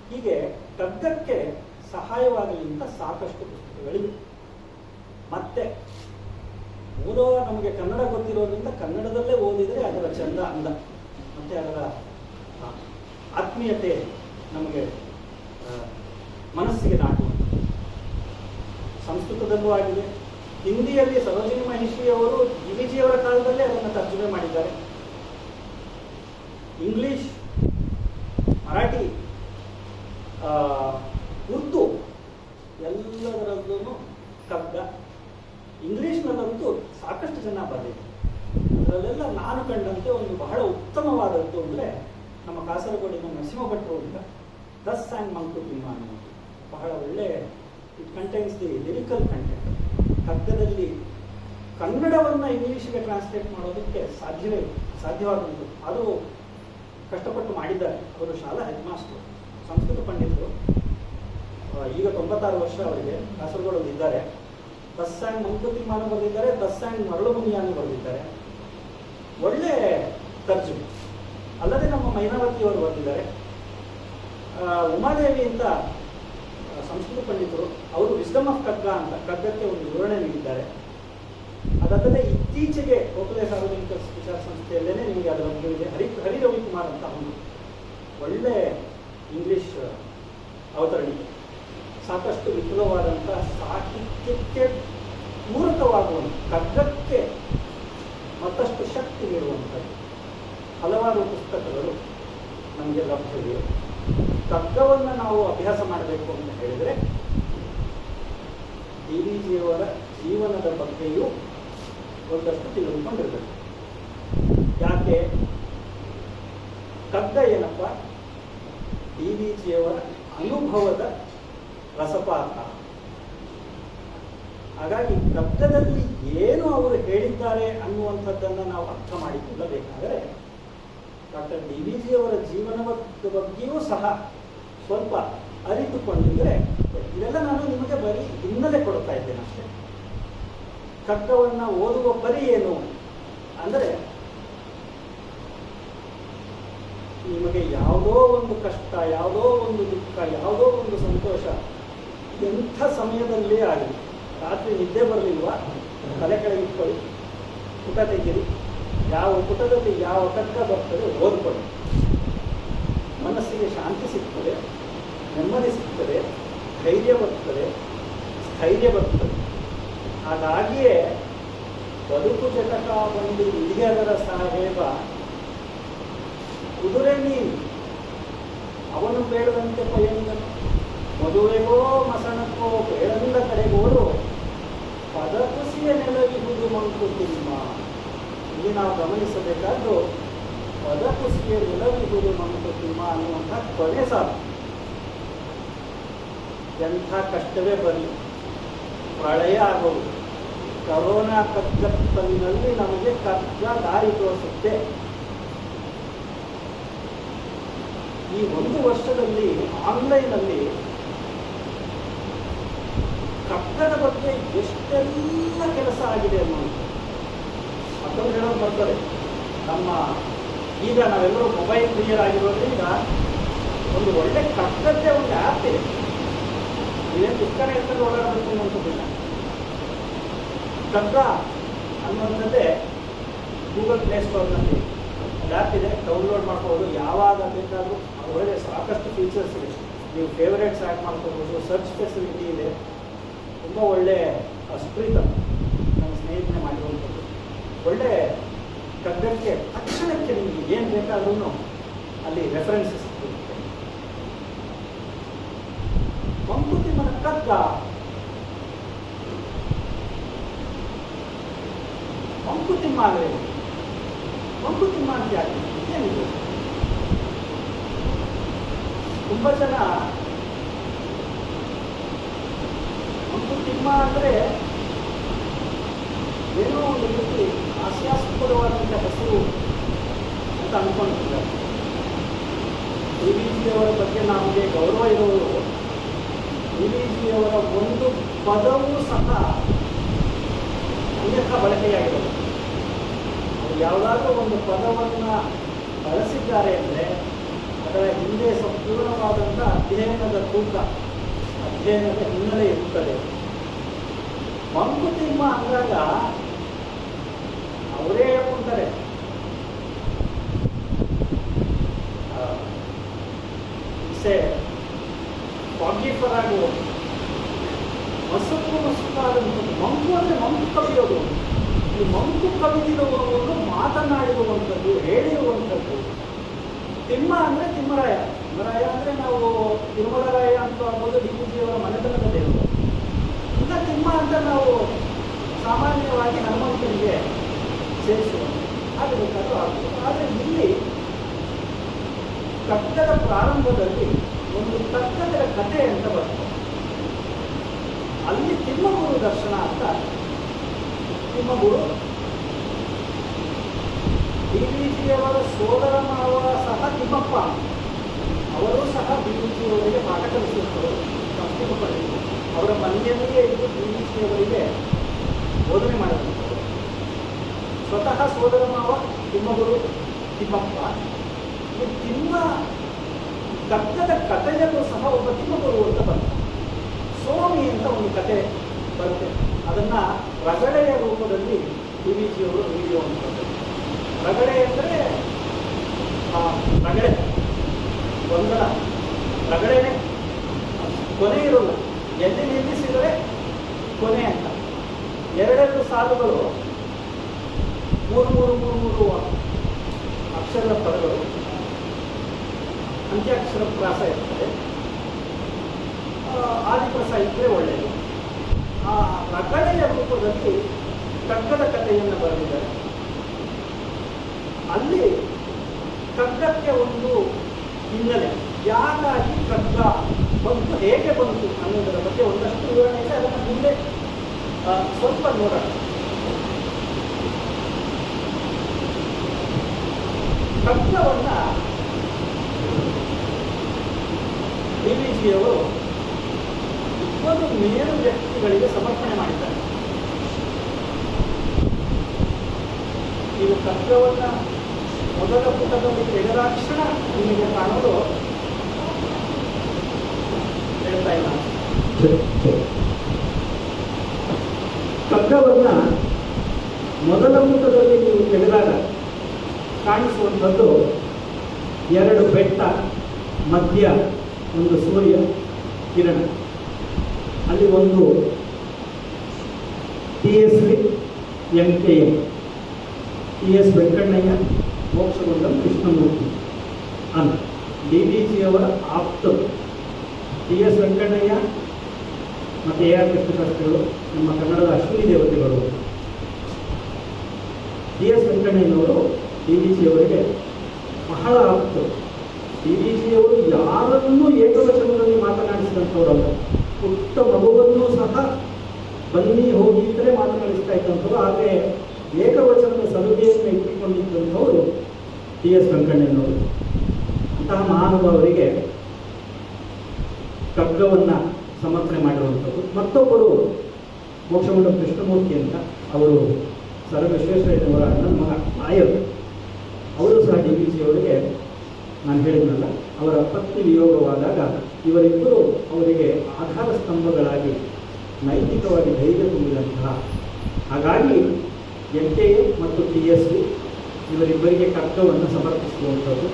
ಹೀಗೆ ಕಗ್ಗಕ್ಕೆ ಸಹಾಯವಾಗಲಿ ಅಂತ ಸಾಕಷ್ಟು ಪುಸ್ತಕಗಳಿವೆ. ಮತ್ತೆ ಮೂಲ ನಮಗೆ ಕನ್ನಡ ಗೊತ್ತಿರೋದ್ರಿಂದ ಕನ್ನಡದಲ್ಲೇ ಓದಿದರೆ ಅದರ ಚಂದ ಅಂದ, ಮತ್ತೆ ಅದರ ಆತ್ಮೀಯತೆ ನಮಗೆ ಮನಸ್ಸಿಗೆ ನಾಟುವುದು. ಸಂಸ್ಕೃತದಲ್ಲೂ ಆಗಿದೆ, ಹಿಂದಿಯಲ್ಲಿ ಸರೋಜಿನಿ ಮಹಿಷಿಯವರು ಡಿವಿಜಿಯವರ ಕಾಲದಲ್ಲೇ ಅದನ್ನು ತರ್ಜುಮೆ ಮಾಡಿದ್ದಾರೆ. ಇಂಗ್ಲಿಷ್, ಮರಾಠಿ, ಉರ್ದು ಎಲ್ಲದರಲ್ಲೂ ಕಗ್ಗ. ಇಂಗ್ಲಿಷ್ನಲ್ಲಂತೂ ಸಾಕಷ್ಟು ಜನ ಬರೆದಿದೆ. ಅದರಲ್ಲೆಲ್ಲ ನಾನು ಕಂಡಂತೆ ಒಂದು ಬಹಳ ಉತ್ತಮವಾದದ್ದು ಅಂದರೆ ನಮ್ಮ ಕಾಸರಗೋಡಿನ ನರಸಿಂಹ ಭಟ್ರು ಅಂತ ದಸ್ ಆ್ಯಂಡ್ ಮಂಕುತಿಮ್ಮ ಅನ್ನೋದು ಬಹಳ ಒಳ್ಳೆ. It contains the lyrical content. ಕಗ್ಗದಲ್ಲಿ ಕನ್ನಡವನ್ನು ಇಂಗ್ಲೀಷ್ಗೆ ಟ್ರಾನ್ಸ್ಲೇಟ್ ಮಾಡೋದಕ್ಕೆ ಸಾಧ್ಯವಾದಂಥದ್ದು. ಅದು ಕಷ್ಟಪಟ್ಟು ಮಾಡಿದ್ದಾರೆ. ಅವರು ಶಾಲಾ ಹೆಡ್ ಮಾಸ್ಟರ್, ಸಂಸ್ಕೃತ ಪಂಡಿತರು. ಈಗ 96 ವರ್ಷ ಅವರಿಗೆ. ಕಾಸರಗೋಡಲ್ಲಿ ಇದ್ದಾರೆ. ದಸ್ ಆ್ಯಂಡ್ ಮಂಕುತಿಮ್ಮನ ಬರೆದಿದ್ದಾರೆ, ದಸ್ ಆ್ಯಂಡ್ ಮರಳು ಮುನಿಯಾನು ಬರೆದಿದ್ದಾರೆ. ಒಳ್ಳೆ ತರ್ಜುಮೆ. ಅಲ್ಲದೆ ನಮ್ಮ ಮೈನಾವತಿಯವರು ಬರೆದಿದ್ದಾರೆ. ಉಮಾದೇವಿ ಅಂತ ಸಂಸ್ಕೃತ ಪಂಡಿತರು, ಅವರು ವಿಸ್ಡಮ್ ಆಫ್ ಕಗ್ಗ ಅಂತ ಕಗ್ಗಕ್ಕೆ ಒಂದು ವಿವರಣೆ ನೀಡಿದ್ದಾರೆ. ಅದಲ್ಲದೆ ಇತ್ತೀಚೆಗೆ ಗೋಖಲೆ ಸಾರ್ವಜನಿಕ ವಿಚಾರ ಸಂಸ್ಥೆಯಲ್ಲೇ ನಿಮಗೆ ಅದರ ಲಭ್ಯವಿದೆ. ಹರಿ ರವಿಕುಮಾರ್ ಅಂತ ಒಂದು ಒಳ್ಳೆ ಇಂಗ್ಲಿಷ್ ಅವತರಣಿಕೆ. ಸಾಕಷ್ಟು ವಿಪುಲವಾದಂಥ ಸಾಹಿತ್ಯಕ್ಕೆ ಪೂರಕವಾಗುವಂಥ, ಕಗ್ಗಕ್ಕೆ ಮತ್ತಷ್ಟು ಶಕ್ತಿ ನೀಡುವಂಥದ್ದು ಹಲವಾರು ಪುಸ್ತಕಗಳು ನಮಗೆ ಲಭ್ಯವಿವೆ. ಕಗ್ಗವನ್ನು ನಾವು ಅಭ್ಯಾಸ ಮಾಡಬೇಕು ಅಂತ ಹೇಳಿದರೆ ಡಿವಿಜಿಯವರ ಜೀವನದ ಬಗ್ಗೆಯೂ ಒಂದಷ್ಟು ತಿಳಿದುಕೊಂಡಿರಬೇಕು. ಯಾಕೆ? ಕಗ್ಗ ಏನಪ್ಪ? ಡಿವಿಜಿಯವರ ಅನುಭವದ ರಸಪಾತ. ಹಾಗಾಗಿ ಕಗ್ಗದಲ್ಲಿ ಏನು ಅವರು ಹೇಳಿದ್ದಾರೆ ಅನ್ನುವಂಥದ್ದನ್ನು ನಾವು ಅರ್ಥ ಮಾಡಿಕೊಳ್ಳಬೇಕಾದರೆ ಡಾಕ್ಟರ್ ಡಿವಿಜಿಯವರ ಜೀವನದ ಬಗ್ಗೆಯೂ ಸಹ ಸ್ವಲ್ಪ ಅರಿತುಕೊಂಡಿದ್ದರೆ, ಇದೆಲ್ಲ ನಾನು ನಿಮಗೆ ಬರೀ ಹಿನ್ನೆಲೆ ಕೊಡ್ತಾ ಇದ್ದೇನೆ ಅಷ್ಟೇ. ಕಗ್ಗವನ್ನು ಓದುವ ಬರೀ ಏನು ಅಂದರೆ, ನಿಮಗೆ ಯಾವುದೋ ಒಂದು ಕಷ್ಟ, ಯಾವುದೋ ಒಂದು ದುಃಖ, ಯಾವುದೋ ಒಂದು ಸಂತೋಷ ಎಂಥ ಸಮಯದಲ್ಲೇ ಆಗಲಿ, ರಾತ್ರಿ ನಿದ್ದೆ ಬರಲಿಲ್ವಾ, ತಲೆ ಕೆಳಗಿಟ್ಕೊಳ್ಳಿ, ಪುಟ ತೆಗೀರಿ, ಯಾವ ಪುಟದಲ್ಲಿ ಯಾವ ಕಗ್ಗ ಬರ್ತದೆ ಓದ್ಕೊಳ್ಳಿ. ಮನಸ್ಸಿಗೆ ಶಾಂತಿ ಸಿಗ್ತದೆ, ನೆಮ್ಮದಿ ಸಿಗ್ತದೆ, ಧೈರ್ಯ ಬರ್ತದೆ, ಸ್ಥೈರ್ಯ ಬರ್ತದೆ. ಹಾಗಾಗಿಯೇ ಬದುಕು ಜಟಕ ಬಂದು ಹಿರಿಯರ ಸಾಹೇಬ ಕುದುರೆ ನೀನು ಅವನು ಬೇಡದಂತೆ ಪಯಣಿದನು, ಮದುವೆಗೋ ಮಸಣಕ್ಕೋ ಬೇಡಂದ ಕಡೆಗೋಡು ಪದಕುಸಿಯ ನೆಲವಿಹುದು ಮಂಕುತಿಮ್ಮ. ಇಲ್ಲಿ ನಾವು ಗಮನಿಸಬೇಕಾದ್ದು ಪದಕುಸಿಯ ನೆಲವಿಹುದು ಮಂಕುತಿಮ್ಮ ಅನ್ನುವಂಥ ಕೊನೆ ಸಾಲು. ಎಂಥ ಕಷ್ಟವೇ ಬರಲಿ, ಪ್ರಳಯ ಆಗೋದು, ಕರೋನಾ ಕಗ್ಗತ್ತಲಿನಲ್ಲಿ ನಮಗೆ ಕಗ್ಗ ದಾರಿ ತೋರಿಸುತ್ತೆ. ಈ 1 ವರ್ಷದಲ್ಲಿ ಆನ್ಲೈನಲ್ಲಿ ಕಗ್ಗದ ಬಗ್ಗೆ ಎಷ್ಟೆಲ್ಲ ಕೆಲಸ ಆಗಿದೆ ಅನ್ನೋದು ಮತ್ತೊಂದು ಹೇಳೋದು ಬರ್ತದೆ. ನಮ್ಮ ಈಗ ನಾವೆಲ್ಲರೂ ಮೊಬೈಲ್ ಕ್ಲಿಯರ್ ಆಗಿರೋದ್ರಿಂದ ಒಂದು ಒಳ್ಳೆ ಕಗ್ಗದ್ದೇ ಒಂದು ಆ್ಯಪ್ ಇದೆ. ಇದೇನು ಪುಸ್ತಕ ಹೇಳ್ಕೊಂಡು ಓಡಾಡಬೇಕು ಅನ್ನೋಂಥದ್ದಿಲ್ಲ. ಕಗ್ಗ ಅನ್ನುವಂಥದ್ದೇ ಗೂಗಲ್ ಪ್ಲೇ ಸ್ಟೋರ್ನಲ್ಲಿ ಒಂದು ಆ್ಯಪ್ ಇದೆ, ಡೌನ್ಲೋಡ್ ಮಾಡ್ಕೋಬೋದು. ಯಾವಾಗ ಬೇಕಾದರೂ ಒಳ್ಳೆ ಸಾಕಷ್ಟು ಫೀಚರ್ಸ್ ಇದೆ. ನೀವು ಫೇವರೇಟ್ಸ್ ಆ್ಯಡ್ ಮಾಡ್ಕೋಬೋದು, ಸರ್ಚ್ ಫೆಸಿಲಿಟಿ ಇದೆ. ತುಂಬ ಒಳ್ಳೆ ಸ್ಪ್ರೀತ ನಮ್ಮ ಸ್ನೇಹಿತನೇ ಮಾಡಿರುವಂಥದ್ದು. ಒಳ್ಳೆ ಕಗ್ಗಕ್ಕೆ ತಕ್ಷಣಕ್ಕೆ ನಿಮಗೆ ಏನು ಬೇಕಾದ್ರೂ ಅಲ್ಲಿ ರೆಫರೆನ್ಸಸ್ ಇರುತ್ತೆ. ಮಂಕುತಿಮ್ಮನ ಕಗ್ಗ ಮಂಕುತಿಮ್ಮ ಅಂದರೆ ಮಂಕುತಿಮ್ಮ ಅಂತ ಯಾಕೆ ಏನಿದೆ? ತುಂಬ ಜನ ಮಂಕುತಿಮ್ಮ ಅಂದರೆ ಏನೋ ಒಂದು ರೀತಿ ಹಾಸ್ಯಾಸ್ಪದವಾದಂಥ ಹೆಸರು ಅಂತ ಅಂದ್ಕೊಂಡಿದ್ದಾರೆ. ಡಿವಿಜಿಯವರ ಬಗ್ಗೆ ನಮಗೆ ಗೌರವ ಇರೋರು ಡಿವಿಜಿಯವರ ಒಂದು ಪದವೂ ಸಹ ಅನ್ಯಥಾ ಬಳಕೆಯಾಗಿರೋದು. ಯಾವುದಾದ್ರೂ ಒಂದು ಪದವನ್ನು ಬಳಸಿದ್ದಾರೆ ಅಂದರೆ ಅದರ ಹಿಂದೆ ಸಂಪೂರ್ಣವಾದಂಥ ಅಧ್ಯಯನದ ತೂಕ, ಅಧ್ಯಯನದ ಹಿನ್ನೆಲೆ ಇರುತ್ತದೆ. ಮಂಕುತಿಮ್ಮ ಅಂದಾಗ ಅವರೇ ಹೇಳ್ಕೊಂತಾರೆ, ಫಾಗಿಫರ್ ಆಗುವ ಮಸುಕಾದಂಥದ್ದು. ಮಂಕು ಅಂದರೆ ಮಂಕು ಕವಿಯೋದು. ಈ ಮಂಕು ಕವಿದಿರುವವರು ಮಾತನಾಡಿರುವಂಥದ್ದು, ಹೇಳಿರುವಂಥದ್ದು. ತಿಮ್ಮ ಅಂದರೆ ತಿಮ್ಮರಾಯ. ತಿಮ್ಮರಾಯ ಅಂದರೆ ನಾವು ತಿರುಮಲರಾಯ ಅಂತ ಆಗ್ಬೋದು, ಡಿವಿಜಿಯವರ ಮನೆತನದ ದೇವರು. ಇನ್ನು ತಿಮ್ಮ ಅಂತ ನಾವು ಸಾಮಾನ್ಯವಾಗಿ ಹನುಮಂತನಿಗೆ ಸೇರಿಸುವ ಆಗಬೇಕಾದ್ರೂ ಆಗ್ಬೋದು. ಆದರೆ ಇಲ್ಲಿ ಕಗ್ಗದ ಪ್ರಾರಂಭದಲ್ಲಿ ಒಂದು ಕಗ್ಗದ ಕಥೆ ಅಂತ ಬರ್ತದೆ. ಅಲ್ಲಿ ತಿಮ್ಮಗುರು ದರ್ಶನ ಅಂತ. ತಿಮ್ಮಗುರು ಡಿವಿಜಿಯವರ ಸೋದರ ಮಾವ ಸಹ ತಿಮ್ಮಪ್ಪ, ಅವರು ಸಹ ಡಿವಿಜಿಯವರಿಗೆ ಪಾಠ ಕಲಿಸಿರುತ್ತಾರೆ, ಸಂಸ್ಕೃತ ಪಡೆದರು. ಅವರ ಮನೆಯಲ್ಲಿಯೇ ಇದ್ದು ಡಿವಿಜಿಯವರಿಗೆ ಬೋಧನೆ ಮಾಡಿರುತ್ತಾರೆ. ಸ್ವತಃ ಸೋದರ ಮಾವ ತಿಮ್ಮಗುರು ತಿಮ್ಮಪ್ಪ. ಈ ತಿಮ್ಮ ಕಗ್ಗದ ಕಥೆಯಲ್ಲೂ ಸಹ ಒಬ್ಬ ತಿಮ್ಮಗುರು ಅಂತ ಬರ್ತದೆ. ಸೋಮಿ ಅಂತ ಒಂದು ಕತೆ ಬರುತ್ತೆ. ಅದನ್ನ ರಗಳೆಯ ರೂಪದಲ್ಲಿ ಡಿವಿಜಿಯವರು ವಿಡಿಯೋ ಅಂತ. ರಗಳೆ ಅಂದರೆ ರಗಳೆ ಗೊಂದಲ, ರಗಳೆನೇ ಕೊನೆ ಇರೋಲ್ಲ. ಎಲ್ಲಿ ನಿಲ್ಲಿಸಿದರೆ ಕೊನೆ ಅಂತ. ಎರಡೆರಡು ಸಾಲುಗಳು, ಮೂರು ಅಕ್ಷರದ ಪದಗಳು, ಅಂತ್ಯಾಕ್ಷರ ಪ್ರಾಸ ಇರ್ತದೆ. ಆದಿಪ್ರಾಸ ಇದ್ದರೆ ಒಳ್ಳೆಯದು. ಆ ರಗಳೆಯ ರೂಪದಲ್ಲಿ ಕಗ್ಗದ ಕಥೆಯನ್ನು ಬರೆದಿದ್ದಾರೆ. ಅಲ್ಲಿ ಕಗ್ಗಕ್ಕೆ ಒಂದು ಹಿನ್ನೆಲೆ, ಯಾಕಾಗಿ ಕಗ್ಗ ಬಂತು, ಹೇಗೆ ಬಂತು ಅನ್ನೋದರ ಬಗ್ಗೆ ಒಂದಷ್ಟು ವಿವರಣೆ ಇದೆ. ಅದನ್ನು ಮುಂದೆ ಸ್ವಲ್ಪ ನೋಡೋಣ. ಕಗ್ಗವನ್ನು ಡಿವಿಜಿಯವರು 20 ಮೇರು ವ್ಯಕ್ತಿಗಳಿಗೆ ಸಮರ್ಪಣೆ ಮಾಡಿದ್ದಾರೆ. ನೀವು ಕಗ್ಗವನ್ನು ಮೊದಲ ಪುಟದಲ್ಲಿ ತೆಗೆದಾಕ್ಷಣ ನಿಮಗೆ ಕಾಣೋದು ಹೇಳ್ತಾ ಇಲ್ಲ. ಕಗ್ಗವನ್ನು ಮೊದಲ ಪುಟದಲ್ಲಿ ನೀವು ತೆಗೆದಾಗ ಕಾಣಿಸುವಂಥದ್ದು 2 ಬೆಟ್ಟ, ಮಧ್ಯ ಒಂದು ಸೂರ್ಯ ಕಿರಣ. ಅಲ್ಲಿ ಒಂದು TSV MKM, TS Venkannaiah, Mokshagundam Krishnamurthy ಅಂತ ಡಿವಿಜಿಯವರ ಆಪ್ತರು. TS ವೆಂಕಣ್ಣಯ್ಯ ಮತ್ತು AR ಕೃಷ್ಣಶಾಸ್ತ್ರಿಗಳು ನಮ್ಮ ಕನ್ನಡದ ಅಶ್ವಿನಿ ದೇವತೆಗಳು. TS ವೆಂಕಣ್ಣಯ್ಯನವರು ಡಿವಿಜಿಯವರಿಗೆ ಬಹಳ ಆಪ್ತರು. ಡಿವಿಜಿಯವರು ಯಾರನ್ನೂ ಏಕವಚನದಲ್ಲಿ ಮಾತನಾಡಿಸಿದಂಥವರಲ್ಲ. ಪುಟ್ಟ ಮಗುವನ್ನೂ ಸಹ ಬನ್ನಿ ಹೋಗಿ ಇದ್ದರೆ ಮಾತನಾಡಿಸ್ತಾ ಇದ್ದಂಥವ್ರು. ಆದರೆ ಏಕವಚನದ ಸಲುಗೆಯನ್ನು ಇಟ್ಟುಕೊಂಡಿದ್ದಂಥವರು TS ವೆಂಕಣ್ಣಯ್ಯನವರು. ಅಂತಹ ಮಹಾನುಭಾವರಿಗೆ ಕಗ್ಗವನ್ನು ಸಮರ್ಪಣೆ ಮಾಡಿರುವಂಥದ್ದು. ಮತ್ತೊಬ್ಬರು ಮೋಕ್ಷಗುಂಡಂ ಕೃಷ್ಣಮೂರ್ತಿ ಅಂತ, ಅವರು ಸರ್ ವಿಶ್ವೇಶ್ವರಯ್ಯನವರ ಅಣ್ಣನ ಮಗ ನಾಯರು. ಅವರು ಸಹ ಡಿವಿಜಿಯವರಿಗೆ, ನಾನು ಹೇಳಿದ್ನಲ್ಲ, ಅವರ ಪತ್ನಿ ವಿಯೋಗವಾದಾಗ ಇವರಿಬ್ಬರು ಅವರಿಗೆ ಆಧಾರ ಸ್ತಂಭಗಳಾಗಿ ನೈತಿಕವಾಗಿ ಧೈರ್ಯ ತುಂಬಿದಂತಹ. ಹಾಗಾಗಿ MKA ಮತ್ತು TSV ಇವರಿಬ್ಬರಿಗೆ ಕಗ್ಗವನ್ನು ಸಮರ್ಪಿಸುವಂಥದ್ದು.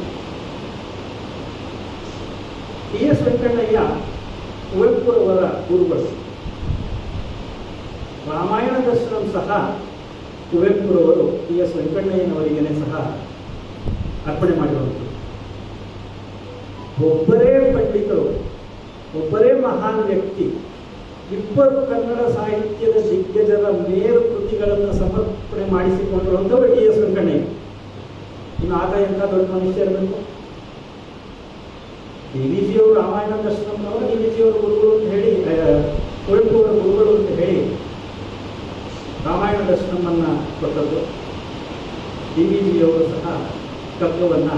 TS ವೆಂಕಣ್ಣಯ್ಯ ಕುವೆಂಪುರವರ ಗುರುಗಳು. ರಾಮಾಯಣ ದರ್ಶನಂ ಸಹ ಕುವೆಂಪುರವರು TS ವೆಂಕಣ್ಣಯ್ಯನವರಿಗೇ ಸಹ ಅರ್ಪಣೆ ಮಾಡಿರುವಂಥದ್ದು. ಒಬ್ಬರೇ ಪಂಡಿತರು, ಒಬ್ಬರೇ ಮಹಾನ್ ವ್ಯಕ್ತಿ, 2 ಕನ್ನಡ ಸಾಹಿತ್ಯದ ದಿಗ್ಗಜರ ಮೇರು ಕೃತಿಗಳನ್ನು ಸಮರ್ಪಣೆ ಮಾಡಿಸಿಕೊಂಡಿರುವಂಥವರು TS ವೆಂಕಣ್ಣಯ್ಯ. ಇನ್ನು ಆಗ ಎಂಥ ದೊಡ್ಡ ಮನುಷ್ಯ ಇರಬೇಕು. ಡಿ ವಿ ಜಿಯವರು ರಾಮಾಯಣ ದರ್ಶನಂನವರು ಡಿ ವಿ ಜಿಯವರು ಗುರುಗಳು ಅಂತ ಹೇಳಿ ಕುವೆಂಪು ಅವರ ಗುರುಗಳು ಅಂತ ಹೇಳಿ ರಾಮಾಯಣ ದರ್ಶನವನ್ನು ಕೊಟ್ಟದ್ದು. ಡಿ ವಿ ಜಿಯವರು ಸಹ ಕಗ್ಗವನ್ನು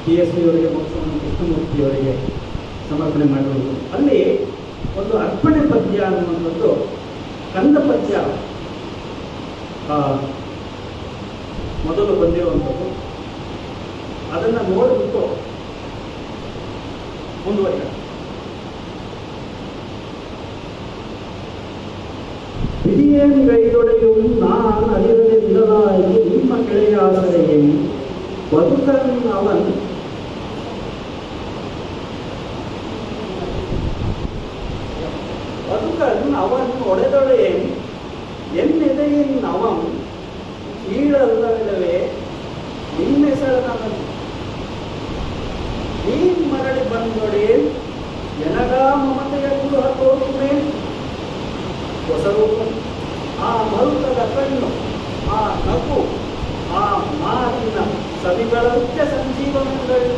ಟಿ ಎಸ್ ಪಿಯವರಿಗೆ ಮುಖ್ಯಮಂತ್ರಿ ಕೃಷ್ಣಮೂರ್ತಿಯವರಿಗೆ ಸಮರ್ಪಣೆ ಮಾಡಿರುವುದು. ಅಲ್ಲಿ ಒಂದು ಅರ್ಪಣೆ ಪದ್ಯ ಅನ್ನುವಂಥದ್ದು ಕಂದ ಪದ್ಯ ಮೊದಲು ಬಂದಿರುವಂಥದ್ದು. ಅದನ್ನು ನೋಡಿಬಿಟ್ಟು ಮುಂದುವರಿದ ಹಿರಿಯೇನುಗೈದೊಡೆಯು ನಾನು ಅರಿರದೆ ನಿಲ್ಲಲಾಯಿತು ನಿಮ್ಮ ಕೆಳೆಯ ಆಸರೆಯೇನು ಬದುಕನ್ನು ಅವನ್ ಬದುಕನ್ನು ಅವನು ಒಡೆದೊಡೆಯೇನು ಎನ್ನೆದೆಯಿನ್ ಅವಂ ಕೀಳಲ್ಲವೇ ನಿನ್ನೆಸಳನವನು ನೀನ್ ಮರಳಿ ಬಂದೊಡೇನ್ ಎನಗ ಮಮತೆಯ ಕುರುಹ ತೋರುಮೇ ಹೊಸರೂಪ ಆ ಮರುಕದ ಕಣ್ಣು ಆ ನಗು ಆ ಮಾತಿನ ಸವಿಗಳಂತೆ ಸಂಜೀವನಗಳು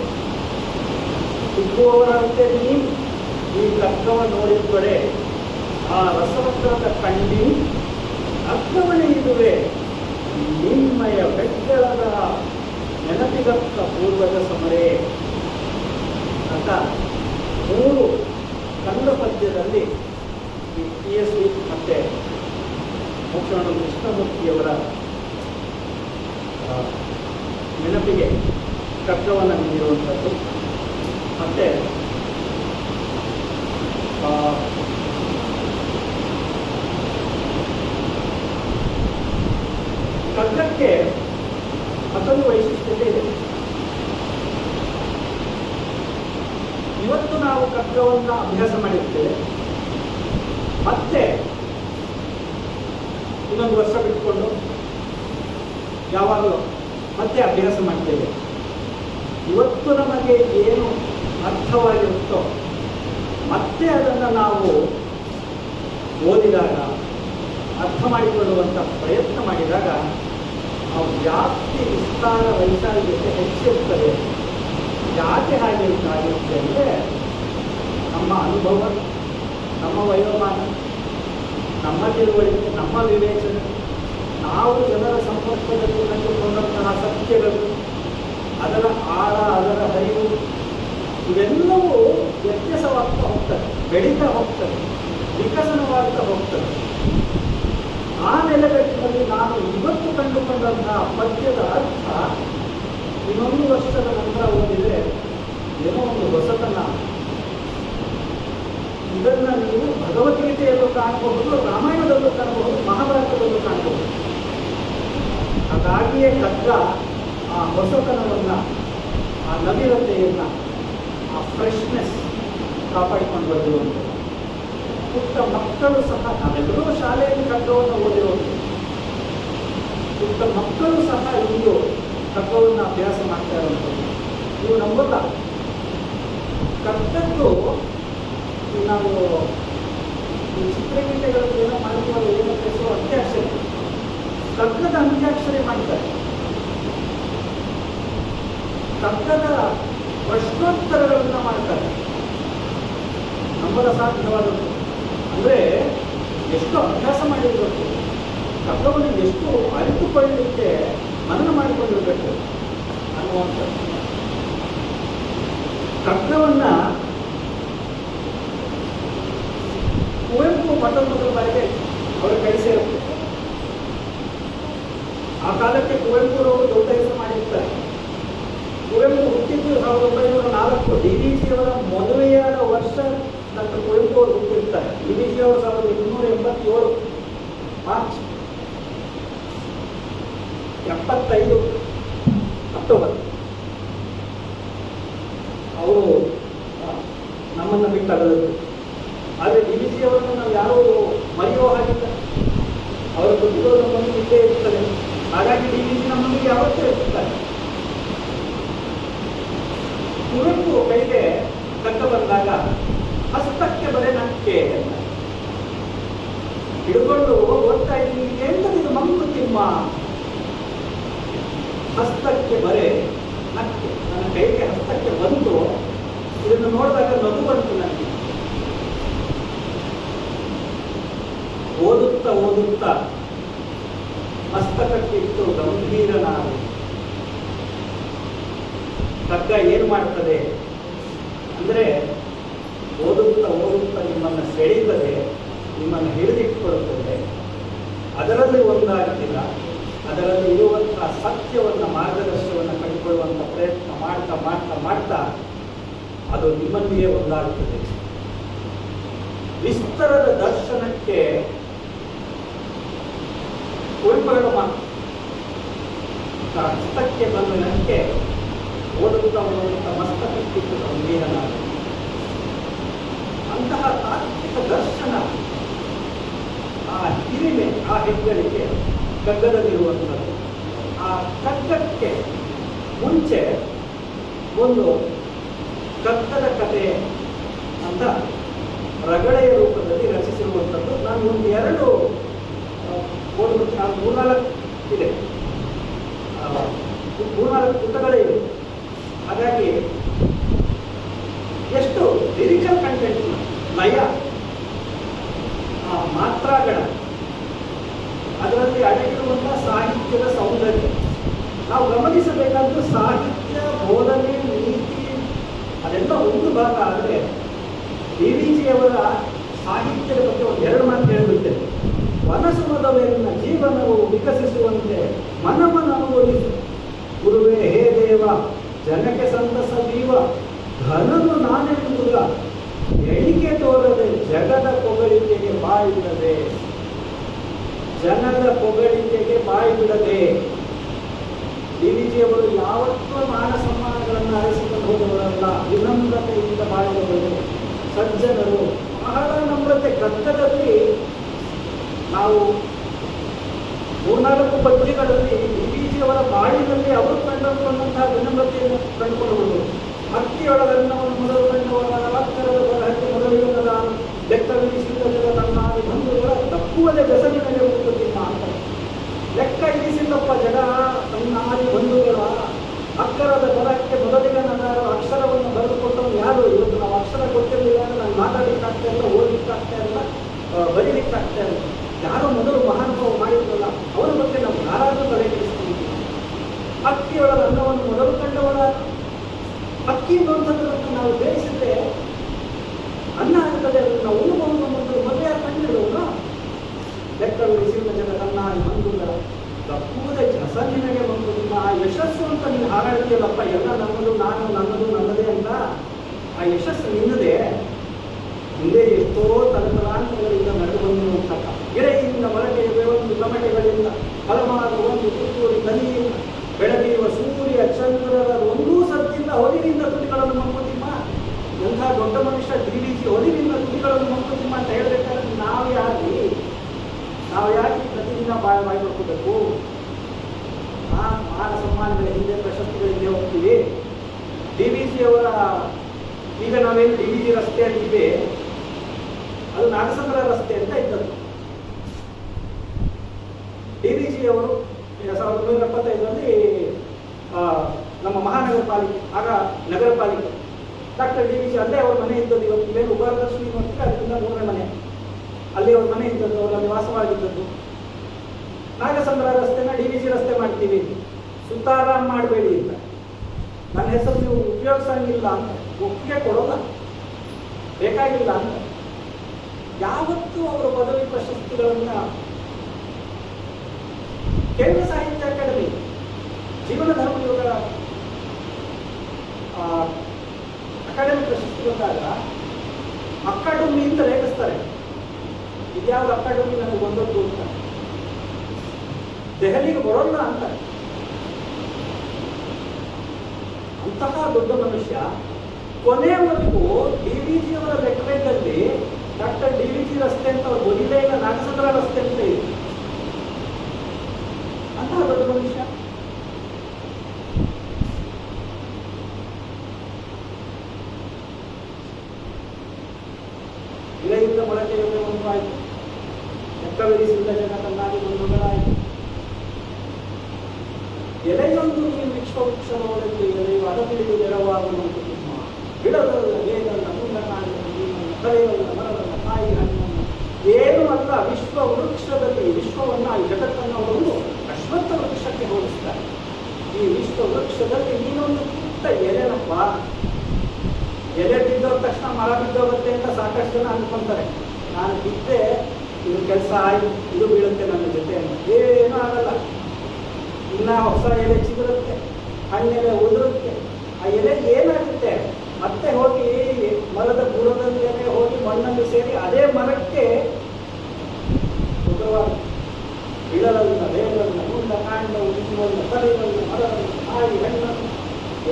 ಸಿಕ್ಕುವವರಂತೆ ನೀನು ಈ ಕಗ್ಗವ ನೋಡಿದ್ದರೆ ಆ ರಸವಕ್ರದ ಕಣ್ಣಿ ಅಗ್ಗವನೇ ಇದುವೆ ನಿಮ್ಮಯ ಬೆಟ್ಟದ ನೆನಪಿಗತ್ತ ಪೂರ್ವದ ಸಮರೇ ಅಂತ 3 ಕಂದ ಪದ್ಯದಲ್ಲಿ ಈ ಟಿ ಎಸ್ ವಿ ಮತ್ತು ಮುಖ್ಯಮಂತ್ರಿ ಕೃಷ್ಣಮೂರ್ತಿಯವರ ನೆನಪಿಗೆ ಕಗ್ಗವನ್ನು ನೀಡಿರುವಂಥದ್ದು. ಮತ್ತು ಕಗ್ಗಕ್ಕೆ ಮತ್ತೊಂದು ವೈಶಿಷ್ಟ್ಯತೆ ಇದೆ. ಇವತ್ತು ನಾವು ಕಗ್ಗವನ್ನು ಅಭ್ಯಾಸ ಮಾಡಿರ್ತೇವೆ, ಮತ್ತೆ ಇನ್ನೊಂದು ವರ್ಷ ಬಿಟ್ಕೊಂಡು ಯಾವಾಗಲೂ ಮತ್ತೆ ಅಭ್ಯಾಸ ಮಾಡ್ತೇವೆ. ಇವತ್ತು ನಮಗೆ ಏನು ಅರ್ಥವಾಗಿರುತ್ತೋ ಮತ್ತೆ ಅದನ್ನು ನಾವು ಓದಿದಾಗ ಅರ್ಥ ಮಾಡಿಕೊಳ್ಳುವಂಥ ಪ್ರಯತ್ನ ಮಾಡಿದಾಗ ಆ ವ್ಯಾಪ್ತಿ ವಿಸ್ತಾರ ವೈಶಾಲ್ಯತೆ ಹೆಚ್ಚಿರುತ್ತದೆ. ಯಾಕೆ ಆಗಿರುತ್ತೆ ಅಂದರೆ ನಮ್ಮ ಅನುಭವ, ನಮ್ಮ ವಯೋಮಾನ, ನಮ್ಮ ತಿಳುವಳಿಕೆ, ನಮ್ಮ ವಿವೇಚನೆ, ನಾವು ಜನರ ಸಂಪರ್ಕದಲ್ಲಿ ಕಂಡುಕೊಂಡಂತಹ ಸತ್ಯಗಳು, ಅದರ ಆಳ, ಅದರ ಹರಿವು, ಇವೆಲ್ಲವೂ ವ್ಯತ್ಯಾಸವಾಗ್ತಾ ಹೋಗ್ತದೆ, ಬೆಳೀತಾ ಹೋಗ್ತದೆ, ವಿಕಸನವಾಗ್ತಾ ಹೋಗ್ತದೆ. ಆ ನೆಲೆಗಟ್ಟಿನಲ್ಲಿ ನಾನು ಇವತ್ತು ಕಂಡುಕೊಂಡಂತಹ ಪದ್ಯದ ಅರ್ಥ ಇನ್ನೊಂದು ವರ್ಷದ ನಂತರ ಓದಿದರೆ ಏನೋ ಒಂದು ಹೊಸತನ. ಇದನ್ನು ನೀವು ಭಗವದ್ಗೀತೆಯಲ್ಲೂ ಕಾಣಬಹುದು, ರಾಮಾಯಣದಲ್ಲೂ ಕಾಣಬಹುದು, ಮಹಾಭಾರತದಲ್ಲೂ ಕಾಣಬಹುದು. ಹಾಗಾಗಿಯೇ ಕಗ್ಗ ಆ ಹೊಸತನವನ್ನು, ಆ ನವೀನತೆಯನ್ನು, ಆ ಫ್ರೆಶ್ನೆಸ್ ಕಾಪಾಡಿಕೊಂಡು ಬಂದಿರುವಂಥದ್ದು. ಪುಟ್ಟ ಮಕ್ಕಳು ಸಹ, ನಾವೆಲ್ಲರೂ ಶಾಲೆಯಲ್ಲಿ ಕಗ್ಗವನ್ನು ಓದಿರೋದು, ಪುಟ್ಟ ಮಕ್ಕಳು ಸಹ ಇಂದು ಕಗ್ಗವನ್ನು ಅಭ್ಯಾಸ ಮಾಡ್ತಾ ಇರುವಂಥದ್ದು. ನೀವು ನಂಬಲ್ಲ, ಕಗ್ಗದ್ದು ನಾವು ಈ ಚಿತ್ರಗೀತೆಗಳಲ್ಲಿ ಏನೋ ಮಾಡ್ತೀವಲ್ಲ, ಏನೋ ಕಲಿಸುವ ಅಂತ್ಯಾಕ್ಷರಿ, ಕಗ್ಗದ ಅಂತ್ಯಾಕ್ಷರಿ ಮಾಡ್ತಾರೆ. ಕಗ್ಗದ ಪ್ರಶ್ನೋತ್ತರಗಳನ್ನು ಮಾಡ್ತಾರೆ. ನಂಬಲ ಸಾಧ್ಯವಾದದ್ದು ಅಂದರೆ ಎಷ್ಟು ಅಭ್ಯಾಸ ಮಾಡಿರಬೇಕು, ಕಗ್ಗವನ್ನು ಎಷ್ಟು ಅರಿತುಕೊಳ್ಳಲಿಕ್ಕೆ ಮನನ ಮಾಡಿಕೊಂಡಿರಬೇಕು ಅನ್ನುವಂಥದ್ದು. ಕಗ್ಗವನ್ನು ಕುವೆಂಪು ಮೊದಲ ಬಾರಿಗೆ ಅವರ ಕೈ ಸೇರುತ್ತೆ. ಆ ಕಾಲಕ್ಕೆ ಕುವೆಂಪುರವರು ದೊಡ್ಡ ಹೆಸರು ಮಾಡಿರ್ತಾರೆ. ಕುವೆಂಪು ಹುಟ್ಟಿದ್ದು 1904. ಡಿ ವಿ ಜಿಯವರ ಮದುವೆಯಾದ ವರ್ಷ ಡಾಕ್ಟರ್ ಕುವೆಂಪು ಅವರು ಹುಟ್ಟಿರ್ತಾರೆ. ಡಿ ವಿ ಜಿಯವರು 1887 ಮಾರ್ಚ್, 75 ಅಕ್ಟೋಬರ್ ಅವರು ನಮ್ಮನ್ನು ಬಿಟ್ಟಾಗಲಿದ್ದು. ಆದರೆ ಡಿ ವಿ ಜಿಯವರನ್ನು ನಾವು ಯಾರೂ ಮರೆಯುವ ಹಾಗಿಲ್ಲ. ಅವರ ಕೃತಿಗಳು ನಮ್ಮೊಂದಿಗೆ ಇದ್ದೇ ಇರ್ತದೆ. ಹಾಗಾಗಿ ಡಿ ವಿ ಜಿ ನಮ್ಮೊಂದಿಗೆ ಯಾವತ್ತೂ ಇರ್ತಾರೆ. ಕುವೆಂಪು ಕೈಗೆ ಕಗ್ಗ ಬಂದಾಗ ಹಸ್ತಕ್ಕೆ ಬರೆ ನಕ್ಕೆ ಹಿಡ್ಕೊಂಡು ಓದ್ತಾ ಇದ್ದೀನಿ. ಎಂತದಿದು ಮಂಕುತಿಮ್ಮ, ಹಸ್ತಕ್ಕೆ ಬರೆ ನಕ್ಕೆ. ನನ್ನ ಕೈಗೆ ಹಸ್ತಕ್ಕೆ ಬಂದು ಇದನ್ನು ನೋಡಿದಾಗ ನಗು ಬಂತು ನನಗೆ. ಓದುತ್ತಾ ಓದುತ್ತಾ ಮಸ್ತಕಕ್ಕಿಟ್ಟು ಗಂಭೀರನಾದ ಕಗ್ಗ ಏನು ಮಾಡ್ತದೆ ಅಂದ್ರೆ, ಓದುತ್ತಾ ಓದುತ್ತಾ ನಿಮ್ಮನ್ನು ಸೆಳೀತದೆ, ನಿಮ್ಮನ್ನು ಹಿಡಿದಿಟ್ಟುಕೊಳ್ಳುತ್ತದೆ. ಅದರಲ್ಲಿ ಒಂದಾಗ್ತಿಲ್ಲ, ಅದರಲ್ಲಿ ಇರುವಂತಹ ಸತ್ಯವನ್ನು, ಮಾರ್ಗದರ್ಶನವನ್ನು ಕಂಡುಕೊಳ್ಳುವಂಥ ಪ್ರಯತ್ನ ಮಾಡ್ತಾ ಮಾಡ್ತಾ ಮಾಡ್ತಾ ಅದು ನಿಮ್ಮಲ್ಲಿಯೇ ಒಂದಾಗುತ್ತದೆ. ವಿಸ್ತರದ ದರ್ಶನಕ್ಕೆ ಕುವೆಂಪುಗಳ ಹಸ್ತಕ್ಕೆ ಬಂದ ನನಗೆ ಓದುತ್ತಾ ಓದುತ್ತಾ ಮಸ್ತಕಕ್ಕಿಟ್ಟು ಗಂಭೀರನಾದ ಅಂತಹ ತಾತ್ವಿಕ ದರ್ಶನ, ಆ ಹಿರಿಮೆ, ಆ ಹೆಗ್ಗಳಿಕೆ ಕಗ್ಗದಲ್ಲಿರುವಂಥದ್ದು. ಆ ಕಗ್ಗಕ್ಕೆ ಮುಂಚೆ ಒಂದು ಕಗ್ಗದ ಕಥೆ ಅಂತ ರಗಳೆಯ ರೂಪದಲ್ಲಿ ರಚಿಸಿರುವಂಥದ್ದು. ನಾನು ಒಂದು ಎರಡು ಓದ್ಬಿಟ್ಟು, ನಾನು 3-4 ಇದೆ, 3-4 ಪುಟಗಳೇ ಇವೆ. ಹಾಗಾಗಿ ಎಷ್ಟು ಲಿರಿಕಲ್ ಕಂಟೆಂಟ್, ಲಯ, ಮಾತ್ರಾಗಳ, ಅದರಲ್ಲಿ ಅಡಗಿರುವಂತಹ ಸಾಹಿತ್ಯದ ಸೌಂದರ್ಯ ನಾವು ಗಮನಿಸಬೇಕಾದ್ದು. ಸಾಹಿತ್ಯ, ಬೋಧನೆ, ನೀತಿ ಅದೆಲ್ಲ ಒಂದು ಭಾಗ. ಆದರೆ ಡಿವಿಜಿಯವರ ಸಾಹಿತ್ಯದ ಬಗ್ಗೆ ಒಂದು 2 ಮಾತು ಹೇಳಿಬಿಡ್ತೇನೆ. ವನಸುಮದವೆನ್ನ ಜೀವನವು ವಿಕಸಿಸುವಂತೆ ಮನವನ್ನು ಅನುಭವಿಸು ಗುರುವೇ ಹೇ ದೇವ, ಜನಕ್ಕೆ ಸಂತಸ ಜೀವ ಘನನು ನಾನೆಂಬುದ ಎಣಿಕೆ ತೋರದೆ ಜಗದ ಪೊಗಳಿಕೆಗೆ ಬಾಯಿ ಬಿಡದೆ, ಜನದ ಪೊಗಳಿಕೆಗೆ ಬಾಯಿ ಬಿಡದೆ. ಡಿವಿಜಿಯವರು ಯಾವತ್ತೂ ಮಾನ ಸಮ್ಮಾನಗಳನ್ನು ಅರಸಿಕೊಂಡು ಹೋದವರಲ್ಲ, ವಿನಮ್ರತೆಯಿಂದ ಬಾಳುವವರು, ಸಜ್ಜನರು, ಬಹಳ ನಮ್ರತೆ. ಕಗ್ಗದಲ್ಲಿ ನಾವು 3-4 ಪದ್ಯಗಳಲ್ಲಿ ಡಿವಿಜಿಯವರ ಬಾಳಿನಲ್ಲಿ ಅವರು ಕಂಡುಕೊಂಡಂತಹ ವಿನಮ್ರತೆಯನ್ನು ಕಂಡುಕೊಳ್ಳಬಹುದು. ಅಕ್ಕಿಯೊಳಗನ್ನವನ್ನು ಮೊದಲು ಕಂಡವರ ಅಕ್ಕರದ ಬರಹಕ್ಕೆ ಮೊದಲಿಲ್ಲದ ಲೆಕ್ಕವಿರಿಸಿದ ತನ್ನಾದಿ ಬಂಧುಗಳ ತಪ್ಪುವುದೇ ಬೆಸರಿನಲ್ಲಿ ಹೋಗುತ್ತಿಲ್ಲ ಅಂತ. ಲೆಕ್ಕ ಇರಿಸಿಲ್ಲಪ್ಪ ಜಗ ತನ್ನಾದಿ ಬಂಧುಗಳ ಅಕ್ಕರದ ಬರಹಕ್ಕೆ ಮೊದಲಿಗನಾದರೂ ಅಕ್ಷರವನ್ನು ಬರೆದುಕೊಟ್ಟವನು ಯಾರು? ಇವತ್ತು ನಾವು ಅಕ್ಷರ ಕೊಟ್ಟಿರಲಿಲ್ಲ ಅಂದ್ರೆ ನಾನು ಮಾತಾಡಲಿಕ್ಕಾಗ್ತಾ ಇಲ್ಲ, ಓದಲಿಕ್ಕಾಗ್ತಾ ಇಲ್ಲ, ಬರೀಲಿಕ್ಕಾಗ್ತಾ ಇಲ್ಲ. ಯಾರೋ ಮೊದಲು ಮಹಾನುಭಾವ ಮಾಡಿದ್ರಲ್ಲ ಅವರ ಬಗ್ಗೆ ನಾವು ಯಾರಾದರೂ ತಲೆ ಕೆಡಿಸ್ಕೊಂಡಿದ್ದೀವಿ. ಅಕ್ಕಿಯೊಳಗ ಅನ್ನವನ್ನು ಮೊದಲು ಕಂಡವರ ಅಕ್ಕಿ ಅನ್ನುವಂಥದ್ದನ್ನು ನಾವು ಬೇಯಿಸಿದ್ರೆ ಅನ್ನ ಆಗ್ತದೆ, ಅದನ್ನು ನಾವು ಉಣ್ಣಬಹುದು ಅನ್ನೋದು ಮೊದಲೇ ಯಾರು ಕಂಡಿರೋದು? ಲೆಕ್ಕವಿರಿಸಿದ ಜನ ತನ್ನಾದಿ ಬಂಧುಗಳ ತಪ್ಪುವುದೇ ಜಸ ನಿನಗೆ ಬಂದು ನಿಮ್ಮ ಆ ಯಶಸ್ಸು ಅಂತ ನೀನು ಹಾರಾಡ್ತೀಯಲ್ಲಪ್ಪ, ಎಲ್ಲ ನನ್ನದು, ನಾನು ನನ್ನದು, ನನ್ನದೇ ಅಂತ. ಆ ಯಶಸ್ಸು ನಿನ್ನದೇ. ಹಿಂದೆ ಎಷ್ಟೋ ತಲೆತಲಾಂತರಗಳಿಂದ ನಡೆದು ಬಂದಿರುವಂತಹ ಗಿರೆಯಿಂದ ಮೊಳಕೆಯ ಬೇವೊಂದು ತಮಟೆಗಳಿಂದ ಹಲವಾರು ಒಂದು ತುತ್ತೂರಿ ನದಿಯಿಂದ ಬೆಳಗಿರುವ ಸೂರ್ಯ ಚಂದ್ರರ ಒಂದೂ ಸತ್ತಿಲ್ಲ ಹೊಲಿನಿಂದ ತುಟಿಗಳನ್ನು ಮಂಕುತಿಮ್ಮ. ಎಂಥ ದೊಡ್ಡ ಮನುಷ್ಯ ಡಿವಿಜಿ, ಹೊಲಿನಿಂದ ತುಟಿಗಳನ್ನು ಮಂಕುತಿಮ್ಮ ಅಂತ ಹೇಳ್ಬೇಕಾದ್ರೆ ನಾವು ಯಾಕೆ ಪ್ರತಿದಿನ ಬಾಯಿ ಮಾಡ್ಕೋಬೇಕು? ಮಾನ ಸಮ್ಮಾನಗಳ ಹಿಂದೆ, ಪ್ರಶಸ್ತಿಗಳ ಹಿಂದೆ ಹೋಗ್ತೀವಿ. ಡಿವಿಜಿಯವರ ಈಗ ನಾವೇನು ಡಿವಿಜಿ ರಸ್ತೆ ಅಂತೀವಿ, ಅದು ನಾಗಸಂದ್ರ ರಸ್ತೆ ಅಂತ ಇದ್ದದ್ದು. ಡಿವಿಜಿಯವರು 1975ರಲ್ಲಿ ನಮ್ಮ ಮಹಾನಗರ ಪಾಲಿಕೆ, ಆಗ ನಗರ ಪಾಲಿಕೆ, ಡಾಕ್ಟರ್ ಡಿವಿಜಿ ಅಲ್ಲೇ ಅವ್ರ ಮನೆ ಇದ್ದದ್ದು. ಇವತ್ತು ಬೇರೆ ಉಪಾರದರ್ಶಿನಿ ನೋಡ್ತೀವಿ, ಅದರಿಂದ 3ನೇ ಮನೆ ಅಲ್ಲಿ ಅವ್ರ ಮನೆ ಇದ್ದದ್ದು, ಅವರಲ್ಲಿ ವಾಸವಾಗಿದ್ದದ್ದು. ನಾಗಸಂದ್ರ ರಸ್ತೆನ ಡಿವಿಜಿ ರಸ್ತೆ ಮಾಡ್ತೀವಿ, ಸುತಾರಾಮ್ ಮಾಡಬೇಡಿ ಅಂತ. ನನ್ನ ಹೆಸರು ನೀವು ಉಪಯೋಗಿಸಂಗಿಲ್ಲ ಅಂತ, ಒಪ್ಪಿಗೆ ಕೊಡೋಲ್ಲ, ಬೇಕಾಗಿಲ್ಲ ಅಂತ. ಯಾವತ್ತೂ ಅವರ ಪದವಿ ಪ್ರಶಸ್ತಿಗಳನ್ನ ಕೇಂದ್ರ ಸಾಹಿತ್ಯ ಅಕಾಡೆಮಿ, ಜೀವನ ಧರ್ಮಯೋಗ ಅಕಾಡೆಮಿ ಪ್ರಶಸ್ತಿ ಬಂದಾಗ ಅಕಾಡೆಮಿ ಅಂತ ರೇಗಿಸ್ತಾರೆ. ಇದ್ಯಾವ್ದು ಅಕಾಡೆಮಿ ನನಗೆ ಬಂದದ್ದು ಅಂತ, ದೆಹಲಿಗೆ ಬರೋಲ್ಲ ಅಂತ. ಅಂತಹ ದೊಡ್ಡ ಮನುಷ್ಯ ಕೊನೆಯವರೆಗೂ ಡಿವಿಜಿಯವರ ಲೆಕ್ಕದಲ್ಲಿ ಡಾಕ್ಟರ್ ಡಿವಿಜಿ ರಸ್ತೆ ಅಂತ ಅವ್ರು ಬರೀಲೇ ಇಲ್ಲ, ನಾಗಸಂದ್ರ ರಸ್ತೆ ಅಂತ ಇದೆ. ಅಂತಹ ದೊಡ್ಡ ಮನುಷ್ಯ. ಇಲೆಯಿಂದ ಮೊಳಕೆಯಲ್ಲಿ ಒಂದು ಆಯಿತು, ಲೆಕ್ಕವಿರಿಸಿದ ಜನ ತನ್ನಾಗಿ ಬಂಧುಗಳಾಯಿತು. ಎಲೆಯೊಂದು ನೀವು ವಿಶ್ವವೃಕ್ಷ ನೋಡೆಂದು ಎಲೆಯು ಅದರಲ್ಲಿ ನೆರವಾಗುವಂತ ನಿಮ್ಮ ಬಿಡದಲ್ಲ ವೇದಲ್ಲ ಮುಂದಕಾಂಡ ಕಲೆಯಲ್ಲ ಮರವಲ್ಲ ಕಾಯಿ ಹಣ್ಣನ್ನು ಏನೂ ಅಲ್ಲ ವಿಶ್ವ ವೃಕ್ಷದಲ್ಲಿ ವಿಶ್ವವನ್ನು ಈ ಜಗತ್ತನ್ನು ಅವರು ಅಶ್ವತ್ಥ ವೃಕ್ಷಕ್ಕೆ ಹೋಲಿಸ್ತಾರೆ. ಈ ವಿಶ್ವ ವೃಕ್ಷದಲ್ಲಿ ನೀನೊಂದು ಪುಟ್ಟ ಎಲೆನಪ್ಪ. ಎಲೆ ಬಿದ್ದೋದ ತಕ್ಷಣ ಮರ ಬಿದ್ದೋಗುತ್ತೆ ಅಂತ ಸಾಕಷ್ಟು ಜನ ಅನ್ಕೊಂತಾರೆ. ನಾನು ಬಿದ್ದೆ, ಇದು ಕೆಲಸ ಆಯ್ತು, ಇದು ಬೀಳುತ್ತೆ ನನ್ನ ಜೊತೆ ಅಂತ. ಏನೂ ಆಗಲ್ಲ. ಇನ್ನ ಹೊಸ ಎಲೆ ಚಿಗುರುತ್ತೆ, ಹಣ್ಣೆಲೆ ಉದುರುತ್ತೆ. ಆ ಎಲೆ ಏನಾಗುತ್ತೆ, ಮತ್ತೆ ಹೋಗಿ ಮರದ ಬುಡದಲ್ಲೇನೆ ಹೋಗಿ ಮಣ್ಣಲ್ಲಿ ಸೇರಿ ಅದೇ ಮರಕ್ಕೆ ಬೀಳಲಲ್ಲ ಬೇಡಲ್ಲ ಮುಂದ ಕಾಂಡ ಉಳಿಸುವಲ್ಲ ಕಲೆಯಲ್ಲ ಮರವಲ್ಲ ಕಾಯಿ ಹಣ್ಣನ್ನು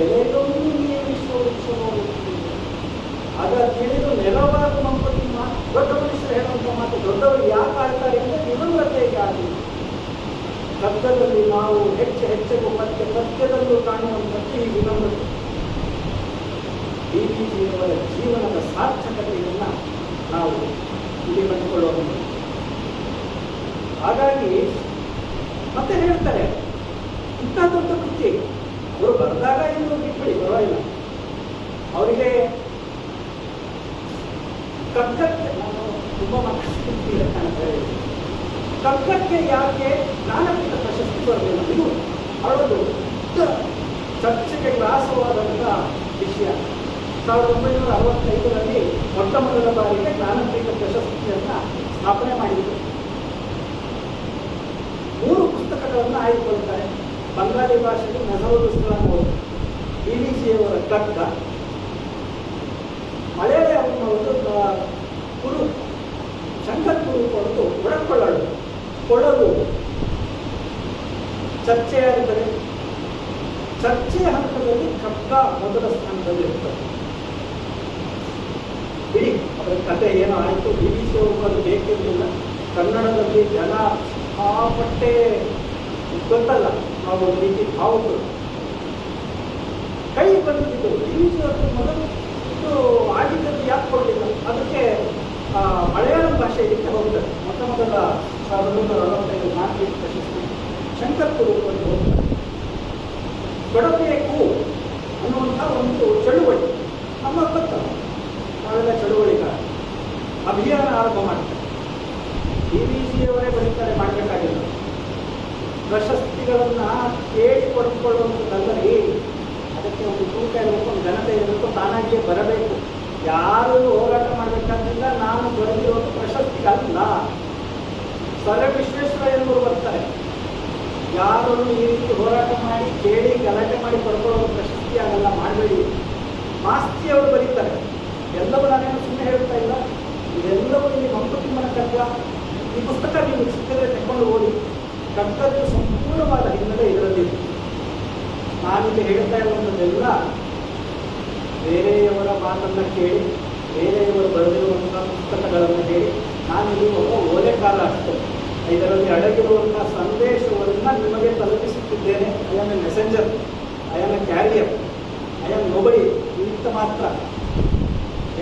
ಎಲೆಯೊಂದು ನೀ ವಿಶ್ವ ವೃಕ್ಷ ನೋಡುತ್ತೀವಿ. ಅದರ ತಿಳಿದು ನೆಲವಾದ ಮಂಪತಿ ಮಾತು ದೊಡ್ಡ ಮನುಷ್ಯರು ಹೇಳುವಂಥ ಮಾತು ದೊಡ್ಡವರು ಯಾಕೆ ಆಡ್ತಾರೆ ಅಂದರೆ ವಿನಮ್ರತೆಗೆ ಆಗಲಿ. ಕಗ್ಗದಲ್ಲಿ ನಾವು ಹೆಚ್ಚೆಗೂ ಪದ್ಯದಲ್ಲೂ ಕಾಣುವಂಥದ್ದು ಈ ವಿನಮ್ರತೆ. ಡಿವಿಜಿಯವರ ಜೀವನದ ಸಾರ್ಥಕತೆಯನ್ನು ನಾವು ಇಲ್ಲಿ ಕಂಡುಕೊಳ್ಳೋದು. ಹಾಗಾಗಿ ಮತ್ತೆ ಹೇಳ್ತಾರೆ, ಇಂಥ ದೊಡ್ಡ ಕೃತಿ ಅವರು ಬರೆದಾಗ ಇನ್ನು ಬಿಟ್ಬಿಡಿ ಪರವಾಗಿಲ್ಲ. ಅವರಿಗೆ ಕಗ್ಗಕ್ಕೆ ನಾನು ತುಂಬ ಮಾತಾಡ್ತಿಲ್ಲ ಕಾಣ್ತಾರೆ. ಕಗ್ಗಕ್ಕೆ ಯಾಕೆ ಜ್ಞಾನಪೀಠ ಪ್ರಶಸ್ತಿ ಬರಲಿಲ್ಲ? ಇದು ಅವರದು ಚರ್ಚೆಗೆ ಗ್ರಾಸವಾದಂಥ ವಿಷಯ. 1965ರಲ್ಲಿ ಮೊಟ್ಟ ಮೊದಲ ಬಾರಿಗೆ ಜ್ಞಾನಪೀಠ ಪ್ರಶಸ್ತಿಯನ್ನು ಸ್ಥಾಪನೆ ಮಾಡಿದರು. 3 ಪುಸ್ತಕಗಳನ್ನು ಆಯ್ದುಕೊಳ್ತಾರೆ. ಬಂಗಾಳಿ ಭಾಷೆಗೆ ನಜರುಲ್ ಇಸ್ಲಾಂ ಅವರು, ಡಿವಿಜಿಯವರ ಕಗ್ಗ, ಮಲಯಾಳಂನವರು ಕುರು ಶಂಕರ್ ಕುರುಪ್ ಅವರದು ಒಳಕೊಳ್ಳಲು ಕೊಳ್ಳಲು. ಚರ್ಚೆಯಾಗಿದ್ದರೆ ಚರ್ಚೆಯ ಹಂತದಲ್ಲಿ ಕಗ್ಗ ಮೊದಲ ಸ್ಥಾನದಲ್ಲಿ ಇರ್ತದೆ. ಬಿಡಿ ಅದರ ಕಥೆ ಏನೋ ಆಯಿತು. ಡಿವಿಜಿಯವರು ಅದು ಬೇಕಿರಲಿಲ್ಲ. ಕನ್ನಡದಲ್ಲಿ ಜನ ಸಿಕ್ಕಾಪಟ್ಟೆ ಗೊತ್ತಲ್ಲ, ನಾವು ಒಂದು ರೀತಿ ಭಾವುಕರು ಕೈ ಬಂದಿದ್ದು. ಡಿವಿಜಿಯವರು ಮೊದಲು ಇದು ಆಗಿದ್ದದ್ದು ಯಾಕೆ ಕೊಡಲಿಲ್ಲ? ಅದಕ್ಕೆ ಮಲಯಾಳಂ ಭಾಷೆ ಇದಕ್ಕೆ ಹೋಗ್ತದೆ. ಮೊಟ್ಟ ಮೊದಲ 1945 ಜ್ಞಾನಪೀಠ ಪ್ರಶಸ್ತಿ ಶಂಕರ್ ಕುರುಪ್ ಅವರು ಹೋಗ್ತಾರೆ. ಕೊಡಬೇಕು ಅನ್ನುವಂಥ ಒಂದು ಚಳುವಳಿ ನಮ್ಮ ಗೊತ್ತಲ್ಲ, ನಾವೆಲ್ಲ ಚಳುವಳಿಗಾರ. ಅಭಿಯಾನ ಆರಂಭ ಮಾಡ್ತಾರೆ. ಡಿವಿಜಿಯವರೇ ಬರೀತಾರೆ, ಮಾಡಬೇಕಾಗಿಲ್ಲ. ಪ್ರಶಸ್ತಿಗಳನ್ನು ಕೇಳಿ ಪಡೆದುಕೊಳ್ಳುವಂಥದ್ದಲ್ಲರಿ. ಅದಕ್ಕೆ ಒಂದು ತೂಕ ಇರಬೇಕು, ಒಂದು ಘನತೆ ಇರಬೇಕು, ತಾನಾಗಿಯೇ ಬರಬೇಕು. ಯಾರು ಹೋರಾಟ ಮಾಡಬೇಕಾದ್ರಿಂದ ನಾನು ಬರೆದಿರೋದು ಪ್ರಶಸ್ತಿಗಲ್ಲ. ಸರ್ ವಿಶ್ವೇಶ್ವರಯ್ಯನವರು ಬರ್ತಾರೆ. ಯಾರು ಈ ರೀತಿ ಹೋರಾಟ ಮಾಡಿ ಕೇಳಿ ಗಲಾಟೆ ಮಾಡಿ ಪಡ್ಕೊಳ್ಳೋದು ಪ್ರಶಸ್ತಿ ಆಗಲ್ಲ, ಮಾಡಬೇಡಿ. ಮಾಸ್ತಿ ಅವರು ಬರೀತಾರೆ. ಎಲ್ಲವೂ ನಾನೇನು ಸುಮ್ಮನೆ ಹೇಳ್ತಾ ಇಲ್ಲ, ಇದೆಲ್ಲವೂ ಇಲ್ಲಿ ಮಂಕುತಿಮ್ಮನ ಕಗ್ಗ. ಈ ಪುಸ್ತಕ ನೀವು ಸಿಕ್ಕಿದ್ರೆ ತೆಕ್ಕೊಂಡು ಓದಿ. ಕಗ್ಗದ್ದು ಸಂಪೂರ್ಣವಾದ ಹಿನ್ನೆಲೆ ಇದರಲ್ಲಿದೆ. ನಾನಿಲ್ಲಿ ಹೇಳ್ತಾ ಇರುವಂಥದ್ದೆಲ್ಲ ಬೇರೆಯವರ ಮಾತನ್ನು ಕೇಳಿ, ಬೇರೆಯವರು ಬರೆದಿರುವಂಥ ಪುಸ್ತಕಗಳನ್ನು ಹೇಳಿ, ನಾನಿಲ್ಲಿ ಒಬ್ಬ ಓಲೆಕಾರ ಅಷ್ಟೇ. ಇದರಲ್ಲಿ ಅಡಗಿರುವಂಥ ಸಂದೇಶವನ್ನು ನಿಮಗೆ ತಲುಪಿಸುತ್ತಿದ್ದೇನೆ. I am a messenger, I am a carrier, I am nobody ಇಂಥ ಮಾತ್ರ.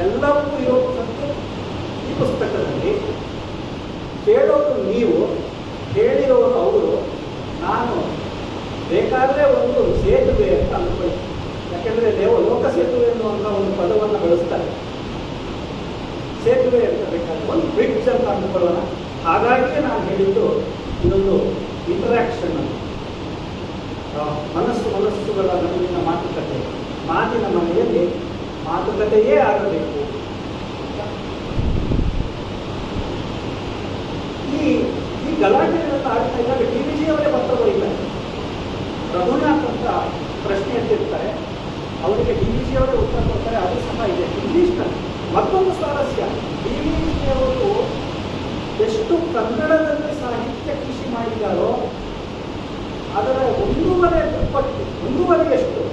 ಎಲ್ಲವೂ ಇರುವಂಥದ್ದು ಈ ಪುಸ್ತಕದಲ್ಲಿ. ಕೇಳೋದು ನೀವು, ಹೇಳಿರೋರು ಅವರು. ನಾನು ಬೇಕಾದರೆ ಒಂದು ಸೇತುವೆ ಅಂತ ಅಂದ್ಕೊಳ್ಳಿ. ಯಾಕೆಂದರೆ ಲೋಕ ಸೇತುವೆ ಅನ್ನುವಂಥ ಒಂದು ಪದವನ್ನು ಬಳಸ್ತಾರೆ. ಸೇತುವೆ ಅಂತ ಬೇಕಾದ್ರೆ ಒಂದು ಬ್ರಿಡ್ಜ್ ಅಂತ ಅಂದುಕೊಳ್ಳೋಣ. ಹಾಗಾಗಿ ನಾನು ಹೇಳಿದ್ದು ಇದೊಂದು ಇಂಟರಾಕ್ಷನ್, ಮನಸ್ಸುಗಳ ನಡುವಿನ ಮಾತುಕತೆ. ಮಾತಿನ ಮನೆಯಲ್ಲಿ ಮಾತುಕತೆಯೇ ಆಗಬೇಕು. ಈ ಗಲಾಟೆಗಳನ್ನು ಆಡ್ತಾ ಇದ್ದಾಗ ಡಿವಿಜಿಯವರೇ ಪತ್ರ ಬರೀತಾರೆ. ರಘುನಾಥ್ ಅಂತ ಪ್ರಶ್ನೆ ಎತ್ತಿರ್ತಾರೆ, ಅವರಿಗೆ ಡಿವಿಜಿಯವರೇ ಉತ್ತರ ಕೊಡ್ತಾರೆ. ಅದು ಸಹ ಇದೆ ಇಂಗ್ಲೀಷ್ನಲ್ಲಿ. ಮತ್ತೊಂದು ಸ್ವಾರಸ್ಯ, ಡಿವಿಜಿಯವರು ಎಷ್ಟು ಕನ್ನಡದಲ್ಲಿ ಸಾಹಿತ್ಯ ಕೃಷಿ ಮಾಡಿದ್ದಾರೋ ಅದರ 1.5 ಪಟ್ಟು, 1.5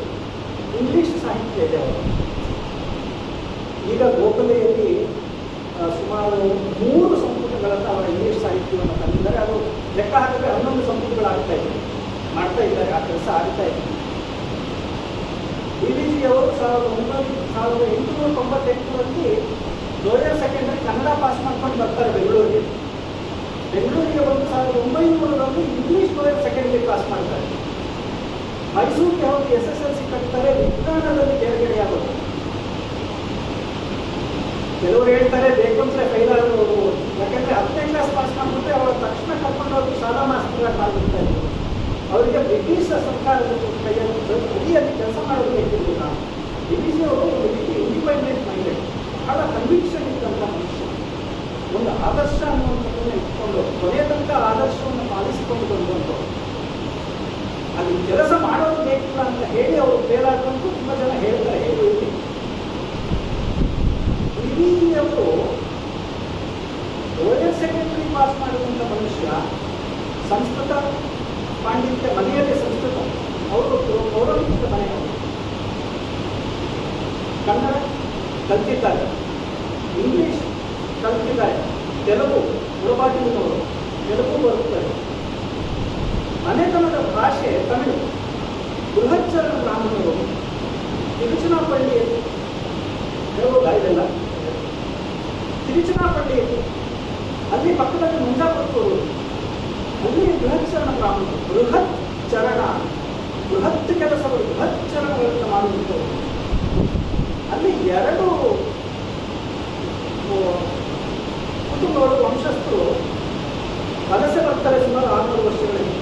ಇಂಗ್ಲೀಷ್ ಸಾಹಿತ್ಯ ಇದೆ ಅವರು. ಈಗ ಗೋಖಲೆಯಲ್ಲಿ ಸುಮಾರು 3 ಸಂಪುಟಗಳನ್ನು ಅವರ ಇಂಗ್ಲೀಷ್ ಸಾಹಿತ್ಯವನ್ನು ತಂದಿದ್ದಾರೆ. ಅದು ಲೆಕ್ಕ ಹಾಕಿದ್ರೆ 11 ಸಂಪುಟಗಳಾಗ್ತಾ ಇದೆ, ಮಾಡ್ತಾ ಇದ್ದಾರೆ. ಆ ಕೆಲಸ ಆಗ್ತಾ ಇದೆ. ಡಿವಿಜಿಯವರು 1898ರಲ್ಲಿ ಲೋಯರ್ ಸೆಕೆಂಡರಿ ಕನ್ನಡ ಪಾಸ್ ಮಾಡ್ಕೊಂಡು ಬರ್ತಾರೆ ಬೆಂಗಳೂರಿಗೆ. ಬೆಂಗಳೂರಿಗೆ ಬಂದು 1900ರಲ್ಲಿ ಇಂಗ್ಲೀಷ್ ಲೋಯರ್ ಸೆಕೆಂಡರಿ ಪಾಸ್ ಮಾಡ್ತಾರೆ. ಮೈಸೂರಿಗೆ ಹೋಗಿ SSLC ಕಟ್ತಾರೆ. ವಿಜ್ಞಾನದಲ್ಲಿ ತೇರ್ಗಡೆಯಾಗೋದು. ಕೆಲವರು ಹೇಳ್ತಾರೆ ಬೇಕು ಅಂತಲೇ ಫೈಲ್ ಆಗೋರು, ಯಾಕಂದ್ರೆ 10ನೇ ಕ್ಲಾಸ್ ಪಾಸ್ ಮಾಡ್ಬಿಟ್ರೆ ಅವರ ತಕ್ಷಣ ಕರ್ಕೊಂಡು ಹೋಗಿ ಶಾಲಾ ಮಾಸ್ತರಾಗಿ ಮಾಡ್ಬಿಡ್ತಾ ಇದ್ರು. ಅವರಿಗೆ ಬ್ರಿಟಿಷ್ ಸರ್ಕಾರದ ಕೈಯಲ್ಲಿ ಅಡಿಯಲ್ಲಿ ಕೆಲಸ ಮಾಡೋದು ಬೇಕಿರಲಿಲ್ಲ. ಡಿವಿಜಿ ಅವರು ಒಂದು ರೀತಿ ಇಂಡಿಪೆಂಡೆಂಟ್ ಮೈಂಡೆಡ್, ಬಹಳ ಕನ್ವಿಕ್ಷನ್ ಇದ್ದಂಥ ಮನುಷ್ಯ. ಒಂದು ಆದರ್ಶ ಅನ್ನುವಂಥದ್ದನ್ನು ಇಟ್ಕೊಂಡು ಕೊನೆಯ ತನಕ ಆದರ್ಶವನ್ನು ಪಾಲಿಸಿಕೊಂಡು ಬಂದಂಥವ್ರು. ಅಲ್ಲಿ ಕೆಲಸ ಮಾಡೋದು ಬೇಕಿಲ್ಲ ಅಂತ ಹೇಳಿ ಅವರು ಫೇಲ್ ಆಗುವಂತೂ ತುಂಬ ಜನ ಹೇಳ್ತಾರೆ, ಹೇಳಿ ಅವರು ಲೋಯರ್ ಸೆಕೆಂಡರಿ ಪಾಸ್ ಮಾಡಿದಂಥ ಮನುಷ್ಯ. ಸಂಸ್ಕೃತ ಪಾಂಡಿತ್ಯ, ಮನೆಯಲ್ಲಿ ಸಂಸ್ಕೃತ, ಅವರು ಪೌರಾಣಿಕ ಮನೆಯವರು. ಕನ್ನಡ ಕಲ್ತಿದ್ದಾರೆ, ಇಂಗ್ಲಿಷ್ ಕಲ್ತಿದ್ದಾರೆ, ತೆಲುಗು ಮುಳಬಾಗಿಲಿನವರು, ತೆಲುಗು ಬರುತ್ತಾರೆ. ಮನೆತನದ ಭಾಷೆ ತಮಿಳು. ಬೃಹಚ್ಚರ ಬ್ರಾಹ್ಮಣರು ತಿರುಚನಾಪಳ್ಳಿಯಲ್ಲಿ ಹೇಳ್ಬೋದಾ ಇದೆಲ್ಲ? ತಿರುಚನಾಪಳ್ಳಿಯಲ್ಲಿ ಅಲ್ಲಿ ಪಕ್ಕದಲ್ಲಿ ಮುಂಜಾಪುತ್ತೂರು, ಅಲ್ಲಿ ಬೃಹಚ್ಚರಣ ಬ್ರಾಹ್ಮಣರು. ಬೃಹತ್ ಚರಣ, ಬೃಹತ್ ಕೆಲಸಗಳು, ಬೃಹತ್ ಚರಣಗಳನ್ನು ಮಾಡುವಂಥವರು. ಅಲ್ಲಿ 2 ಕುಟುಂಬಗಳು, ವಂಶಸ್ಥರು ವಲಸೆ ಬರ್ತಾರೆ ಸುಮಾರು 600 ವರ್ಷಗಳ ಹಿಂದೆ.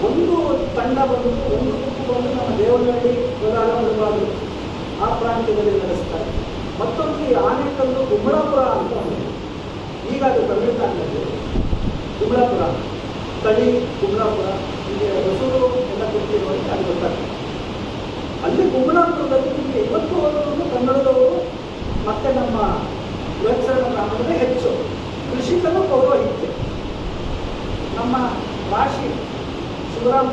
ಒಂದು ತಂಡ ಬಂದು, ಒಂದು ಗುಂಪು ಬಂದು ನಮ್ಮ ದೇವನಹಳ್ಳಿ, ಕೋಲಾರ, ಮುಳಬಾಗಿಲು ಆ ಪ್ರಾಂತ್ಯದಲ್ಲಿ ನಡೆಸ್ತಾರೆ. ಮತ್ತೊಂದು ಈ ಆನೇಕಲ್ಲು, ಕುಂಬಳಾಪುರ ಅಂತ ಒಂದು, ಈಗ ಅದು ತಮಿಳುನಾಡಿನಲ್ಲಿ ಕುಂಬಳಾಪುರ, ತಳಿ ಕುಂಬಳಾಪುರ, ಹೀಗೆ ಹೊಸೂರು ಎಲ್ಲ ಗೊತ್ತಿರುವಂತೆ ಅಲ್ಲಿ ಗೊತ್ತಾಗ್ತದೆ. ಅಲ್ಲಿ ಕುಂಬಳಾಪುರದಲ್ಲಿ ನಿಮಗೆ ಇವತ್ತು ಹೋದವರು ಕನ್ನಡದವರು ಮತ್ತೆ ನಮ್ಮ ಬೃಹಚ್ಚರಣ ಬ್ರಾಹ್ಮಣರೇ ಹೆಚ್ಚು. ಕೃಷಿಕರು ಪೌರೋಹಿತ್ಯ. ನಮ್ಮ ರಾಶಿ ಶಿವರಾಮ್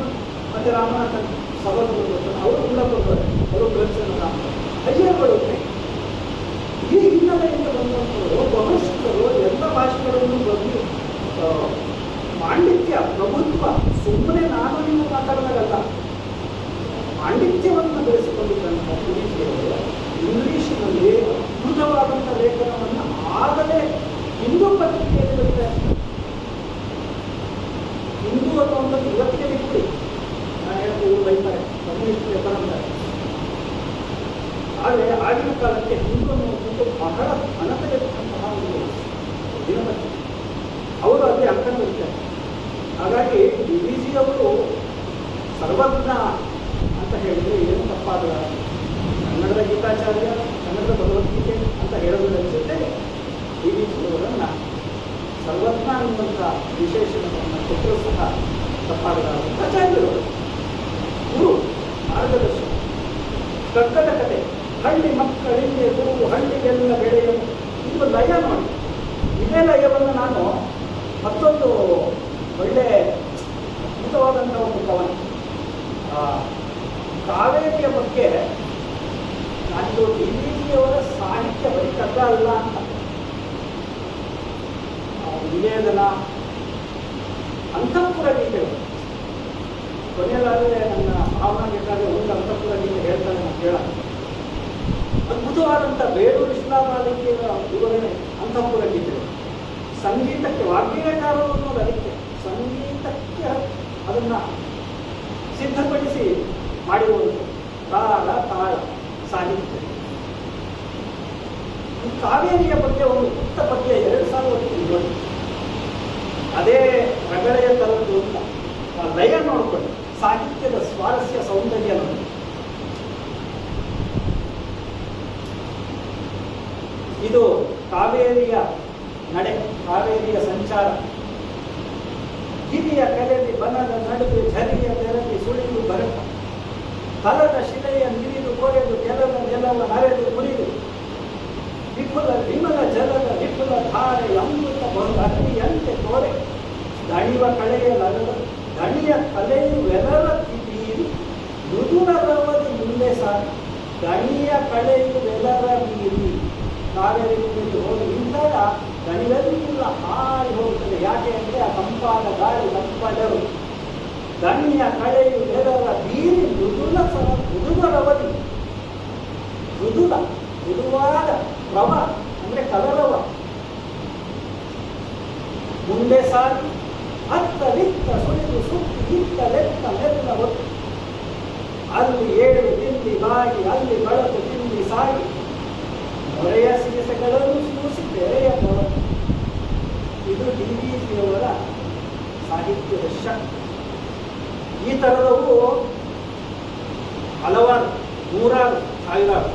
ಮತ್ತು ರಾಮನಾಥನ್ ಸಹೋದರರು ಅವರು ಕುಂಬಳಾಪುರದವರೇ, ಅವರು ಬೃಹಚ್ಚರಣ ಬ್ರಾಹ್ಮಣರು. ಅಯ್ಯರ್ಗಳು ಈ ಹಿನ್ನೆಲೆಯಿಂದ ಬಂದಂಥವರು ಬಹುಶಃ ಎಲ್ಲ ಭಾಷೆಗಳನ್ನು ಬಗ್ಗೆ ಪಾಂಡಿತ್ಯ, ಪ್ರಭುತ್ವ, ಸುಮ್ಮನೆ ನಾನು ನೀವು ಮಾತಾಡಿದಾಗಲ್ಲ, ಪಾಂಡಿತ್ಯವನ್ನು ಬೆಳೆಸಿಕೊಂಡಿದ್ದಂಥ ಪುರುಷರು ಇಂಗ್ಲಿಷಿನಲ್ಲಿ ಅದ್ಭುತವಾದಂಥ ಲೇಖನವನ್ನು ಆಗಲೇ ಹಿಂದೂ ಪತ್ರಿಕೆಯಲ್ಲಿ ಬರೀತಾರೆ. ಹಿಂದೂ ಅನ್ನುವಂಥದ್ದು ಇವತ್ತಿಗೆ ಬಿಟ್ಟು ನಾನು ಹೇಳ್ತೀನಿ, ಇವರು ಬೈತಾರೆ, ಕಮ್ಯುನಿಸ್ಟ್ ಪೇಪರ್ ಅಂತಾರೆ. ಆದರೆ ಆಗಿನ ಕಾಲಕ್ಕೆ ಹಿಂದೂ ಅನ್ನುವಂಥದ್ದು ಬಹಳ ಘನತೆಗೆಟ್ಟಂತಹ ಒಂದು ದಿನಪತ್ರಿಕೆ. ಅವರು ಅಲ್ಲಿ ಅಂಕಣಿರ್ತಾರೆ. ಹಾಗಾಗಿ ಡಿ.ವಿ.ಜಿ. ಅವರು ಸರ್ವಜ್ಞ ಅಂತ ಹೇಳಿದರೆ ಏನು ತಪ್ಪಾದ, ಕನ್ನಡದ ಗೀತಾಚಾರ್ಯ, ಕನ್ನಡದ ಭಗವದ್ಗೀತೆ ಅಂತ ಹೇಳೋದ್ರ ಜೊತೆಗೆ ಡಿ.ವಿ.ಜಿ. ಅವರನ್ನು ಸರ್ವಜ್ಞ ಅನ್ನುವಂಥ ವಿಶೇಷಣವನ್ನು ಕೊಟ್ಟರೂ ಸಹ ತಪ್ಪಾದ. ಆಚಾರ್ಯರು ಗುರು, ಮಾರ್ಗದರ್ಶನ. ಕಗ್ಗದ ಕತೆ, ಹಳ್ಳಿ ಮಕ್ಕಳಿಗೆ ಗುರು, ಹಳ್ಳಿಗೆಲ್ಲ ಬೆಳೆಯಲು, ಇದು ಲಯ ನೋಡಿ. ಇದೇ ಲಯವನ್ನು ನಾನು ಮತ್ತೊಂದು ಒಳ್ಳೆ ಅದ್ಭುತವಾದಂಥ ಒಂದು ಕವನ, ಕಾವೇರಿಯ ಬಗ್ಗೆ. ನಾನಿದು ಡಿ.ವಿ.ಜಿ. ಸಾಹಿತ್ಯ ಬರೀ ಕಗ್ಗ ಅಲ್ಲ ಅಂತ, ನಿವೇದನ, ಅಂತಃಪುರ ಗೀತೆಗಳು. ಕೊನೆಯಲ್ಲಾದರೆ ನನ್ನ ಭಾವನಾ ಬೇಕಾದರೆ ಒಂದು ಅಂತಃಪುರ ಗೀತೆ ಹೇಳ್ತಾನೆ, ನಾನು ಕೇಳ. ಅದ್ಭುತವಾದಂಥ ಬೇಡೂರು ಶಿಲಾಮಾಲಿಕೆಯ ವಿವರಣೆ ಅಂತಃಪುರ ಗೀತೆಗಳು. ಸಂಗೀತಕ್ಕೆ ವಾಗ್ಗೇಯಕಾರರು ಅನ್ನೋದು ಅದಕ್ಕೆ, ಸಂಗೀತಕ್ಕೆ ಅದನ್ನು ಸಿದ್ಧಪಡಿಸಿ ಮಾಡಿರುವುದು ತಾಳ ತಾಳ ಸಾಹಿತ್ಯ. ಈ ಕಾವೇರಿಯ ಬಗ್ಗೆ ಒಂದು ಪುಟ್ಟ ಪದ್ಯ 2007 ಅದೇ ರಗಳೆಯ ತರದ್ದು ಅಂತ ಲಯ ನೋಡಿಕೊಂಡು ಸಾಹಿತ್ಯದ ಸ್ವಾರಸ್ಯ, ಸೌಂದರ್ಯ ನೋಡಿ. ಇದು ಕಾವೇರಿಯ ನಡೆ, ಕಾವೇರಿಯ ಸಂಚಾರ. ಗಿರಿಯ ಕಲೆಯಲ್ಲಿ ಬನದ ನಡುವೆ ಝರಿಯ ತೆರದಿ ಸುಳಿದು ಬರಟ, ಕಲದ ಶಿಲೆಯ ನಿರಿದು ಕೊರೆದು ಕೆಲದ ನೆಲವ ನರೆದು ಮುರಿದು, ವಿಪುಲ ವಿಮಲ ಜಲದ ವಿಪುಲ ಧಾರೆ ಅಮೃತ ಬಹುಅಗ್ನಿಯಂತೆ ತೋರೆ, ದಣಿವ ಕಳೆಯ ಲಗದ ದಣಿಯ ಕಲೆಯು ವೆಲರ ಬೀರಿ ಮೃದುರ ರವದಿ ಮುಂದೆ ಸಾಗಿ, ದಣಿಯ ಕಳೆಯು ವೆಲರ ಬೀರಿ. ಕಾವೇರಿ ಮುಂದೆ ಹೋಗಿ ನಿಂತಾಗ ದಣಿವೆಲ್ಲ ಹಾರಿ ಹೋಗುತ್ತದೆ. ಯಾಕೆ ಅಂದರೆ ಆ ತಂಪಾದ ಗಾಳಿ, ತಂಪಾದರು. ದಣಿಯ ಕಳೆಯು ವೆಲರ ಬೀರಿ ಮೃದುರವದಿ, ಮೃದುಲ ಮೃದುವಾದ ರವ ಅಂದರೆ ಕಲರವ ಮುಂದೆ ಸಾಗಿ, ಅತ್ತ ಬಿತ್ತ ಸುಳಿದು ಸುತ್ತಿ ಇತ್ತ ಲೆತ್ತ ಮೆಲ್ಲ ಒತ್ತು, ಅಲ್ಲಿ ಏಳು ತಿಂಡಿ ಬಾಗಿ ಅಲ್ಲಿ ಬಳಕು ತಿಂಡಿ ಸಾಗಿ, ನೊರೆಯ ಸೀಸೆಗಳನ್ನು ಸೂಸಿ ತೆರೆಯ ಇದು DVಜಿಯವರ ಸಾಹಿತ್ಯದ ಶಕ್ತಿ. ಈ ಥರದವು ಹಲವಾರು ನೂರಾರು ಸಾವಿರಾರು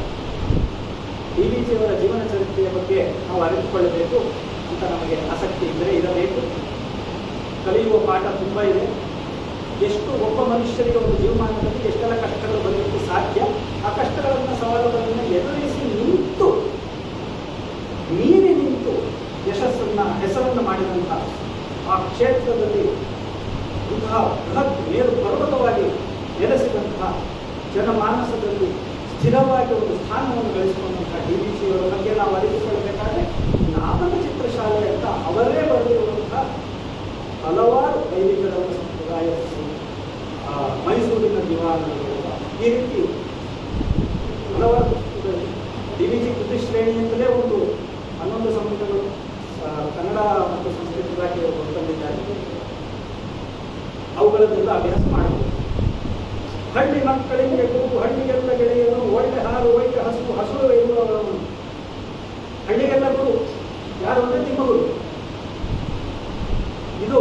DVಜಿಯವರ ಜೀವನ ಚರಿತ್ರೆಯ ಬಗ್ಗೆ ನಾವು ಅರಿತುಕೊಳ್ಳಬೇಕು ಅಂತ ನಮಗೆ ಆಸಕ್ತಿ ಇದ್ದರೆ ಇರಬೇಕು. ಕಲಿಯುವ ಪಾಠ ತುಂಬ ಇದೆ. ಎಷ್ಟು ಒಬ್ಬ ಮನುಷ್ಯರಿಗೆ ಒಂದು ಜೀವಮಾನದಲ್ಲಿ ಎಷ್ಟೆಲ್ಲ ಕಷ್ಟಗಳು ಬರಲಿಕ್ಕೆ ಸಾಧ್ಯ, ಆ ಕಷ್ಟಗಳನ್ನು ಸವಾಲುಗಳನ್ನು ಎದುರಿಸಿ ನಿಂತು ಮೀರಿ ನಿಂತು ಹೆಸರನ್ನು ಮಾಡಿದಂಥ ಆ ಕ್ಷೇತ್ರದಲ್ಲಿ ಇಂತಹ ಬೃಹತ್ ಮೇರು ಪರ್ವತವಾಗಿ ನೆಲೆಸಿದಂತಹ ಜನಮಾನಸದಲ್ಲಿ ಸ್ಥಿರವಾಗಿ ಒಂದು ಸ್ಥಾನವನ್ನು ಗಳಿಸಿಕೊಂಡಂತಹ DVಜಿಯವರ ಬಗ್ಗೆ ನಾವು ಅರಿತುಕೊಳ್ಳಬೇಕಾದ್ರೆ ನಾಮಕ ಚಿತ್ರಶಾಲೆ ಅಂತ ಅವರೇ ಬರೆದಿರುವಂತಹ ಹಲವಾರು ವೈದಿಕ ಧರ್ಮ ಸಂಪ್ರದಾಯ, ಮೈಸೂರಿನ ದಿವಾನಗಳು, ಈ ರೀತಿ ಹಲವಾರು DVಜಿ ಕೃತಿ ಶ್ರೇಣಿ ಅಂತಲೇ ಒಂದು 11 ಸಂಪುಟಗಳು ಕನ್ನಡ ಮತ್ತು ಸಂಸ್ಕೃತಿ ಇಲಾಖೆಯವರು ಹೊರತಂದಿದ್ದಾರೆ. ಅವುಗಳನ್ನೆಲ್ಲ ಅಭ್ಯಾಸ ಮಾಡಬಹುದು. ಹಳ್ಳಿ ಮಕ್ಕಳಿಗೆ ಕೂಗು ಹಳ್ಳಿಗೆಲ್ಲ ಗೆಳೆಯನು, ಒಳ್ಳೆ ಹಾರು ಒಳ್ಳೆ ಹಸು ಹಸು ಎನ್ನುವವನು. ಹಳ್ಳಿಗೆಲ್ಲ ಗುರು ಯಾರು ಅಂದರೆ ತಿಮ್ಮಗುರು. ಇದು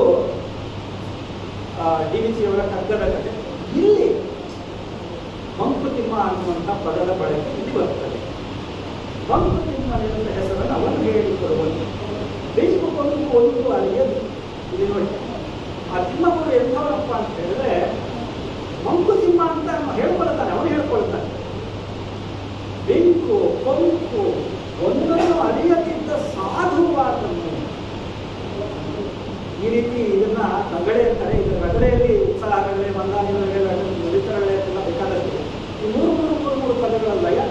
DVಜಿಯವರ ಕಗ್ಗದ ಕಥೆ. ಇಲ್ಲಿ ಮಂಕುತಿಮ್ಮ ಅನ್ನುವಂಥ ಪದದ ಬಳಕೆ ಇಲ್ಲಿ ಬರುತ್ತದೆ. ಮಂಕುತಿಮ್ಮನೆಂಬ ಹೆಸರನ್ನು ಅವನು ಹೇಳಿಕೊಡುವನು. ಬೆಂಕು ಕೊಂದು ಒಂದು ಅರಿಯದು. ಇಲ್ಲಿ ನೋಡಿ, ಆ ತಿಮ್ಮಗುರು ಎಂಥವರಪ್ಪ ಅಂತ ಹೇಳಿದ್ರೆ ಮಂಕುತಿಮ್ಮ ಅಂತ ಹೇಳ್ಕೊಳ್ತಾನೆ, ಅವನು ಹೇಳ್ಕೊಳ್ತಾನೆ. ಬೆಂಕು ಕೊಂಕು ಒಂದನ್ನು ಅರಿಯದಿದ್ದ ಸಾಧುವಾದನು. ಈ ರೀತಿ ಇದನ್ನ ರಗಳೆ ಅಂತಾರೆ. ಇದರ ರಗಳೆಯಲ್ಲಿ ಉತ್ಸಾಹ ರಗಳೆ, ಮಂದಾನಿಗಳ ನುಡಿತ ರಗಳೆ ಎಲ್ಲ ಬೇಕಾದಷ್ಟಿದೆ. ಈ ಮೂರು ಪದಗಳಲ್ಲಯ್ಯ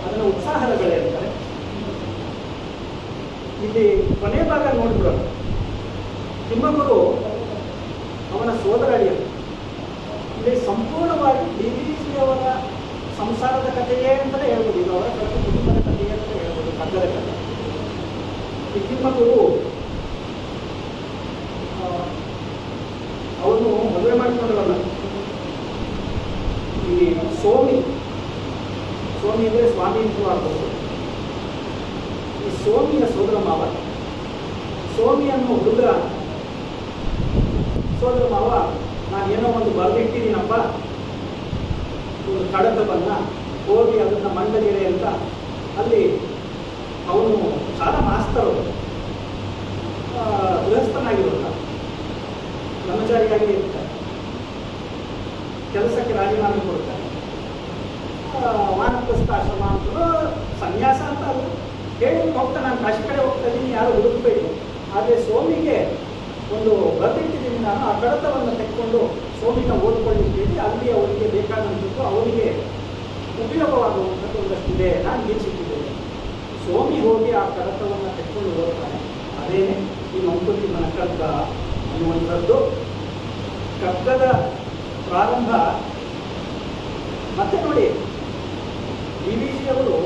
ಅದನ್ನು ಉತ್ಸಾಹ ರಗಳೆ ಅಂತಾರೆ. ಇಲ್ಲಿ ಕೊನೆ ಭಾಗ ನೋಡ್ಬಿಡೋಣ. ತಿಮ್ಮಗುರು ಅವನ ಸೋದರ ಅಳಿಯ. ಇಲ್ಲಿ ಸಂಪೂರ್ಣವಾಗಿ DVಜಿಯವರ ಸಂಸಾರದ ಕಥೆಯೇ ಅಂತಲೇ ಹೇಳ್ಬೋದು. ಇದು ಅವರ ಕುಟುಂಬದ ಕಥೆಯೇ ಅಂತ ಹೇಳ್ಬೋದು, ಕಗ್ಗದ ಕಥೆ. ಈ ತಿಮ್ಮಗುರು ಅವನು ಮದುವೆ ಮಾಡಿಕೊಂಡವಲ್ಲ. ಈ ಸೋಮಿ ಅಂದರೆ ಸ್ವಾಮಿ ಅಂತ ಆಗ್ಬೋದು. ಈ ಸೋಮಿಯ ಸೋದರ ಮಾವ, ಸೋಮಿ ಅನ್ನೋ ಹುಡುಗ ಸೋದರ ಮಾವ, ನಾನೇನೋ ಒಂದು ಬರೆದಿಟ್ಟಿದ್ದೀನಪ್ಪ, ಒಂದು ಕಡತವನ್ನ ಹೋಗಿ ಅದನ್ನ ಮಂಡಗೆರೆ ಅಂತ. ಅಲ್ಲಿ ಅವನು ಶಾಲಾ ಮಾಸ್ತರು, ಗೃಹಸ್ಥನಾಗಿರುತ್ತ, ಬ್ರಹ್ಮಚಾರಿಯಾಗಿ ಇರ್ತಾರೆ. ಕೆಲಸಕ್ಕೆ ರಾಜೀನಾಮೆ ಕೊಡ್ತಾರೆ. ವಾನಪ್ರಸ್ಥ ಆಶ್ರಮ ಅಂತ ಸನ್ಯಾಸ ಅಂತ ಅದು ಹೇಳಿ ಹೋಗ್ತಾ, ನಾನು ಕಾಶಿ ಕಡೆ ಹೋಗ್ತಾ ಇದ್ದೀನಿ, ಯಾರು ಹುಡುಕಬೇಡಿ. ಆದರೆ ಸೋಮಿಗೆ ಒಂದು ಬರೆದಿಟ್ಟಿದ್ದೀನಿ ನಾನು, ಆ ಕಡತವನ್ನು ತೆಕ್ಕೊಂಡು ಸೋಮಿನ ಓದ್ಕೊಳ್ಳಿಕ್ಕೆ ಅಲ್ಲಿ ಅವರಿಗೆ ಬೇಕಾದಂಥದ್ದು ಅವರಿಗೆ ಉಪಯೋಗವಾಗುವಂಥದ್ದು ಒಂದಷ್ಟಿದೆ, ನಾನು ಗೀಚಿಟ್ಟಿದ್ದೇನೆ. ಸೋಮಿ ಹೋಗಿ ಆ ಕಡತವನ್ನು ತೆಕ್ಕೊಂಡು ಓದ್ತಾನೆ. ಅದೇನೆ ಈ ಮಂಕುತಿಮ್ಮನ ಕಗ್ಗ ಅನ್ನುವಂಥದ್ದು. ಕಗ್ಗದ ಪ್ರಾರಂಭ ಮತ್ತೆ ನೋಡಿ, DVಜಿಯವರು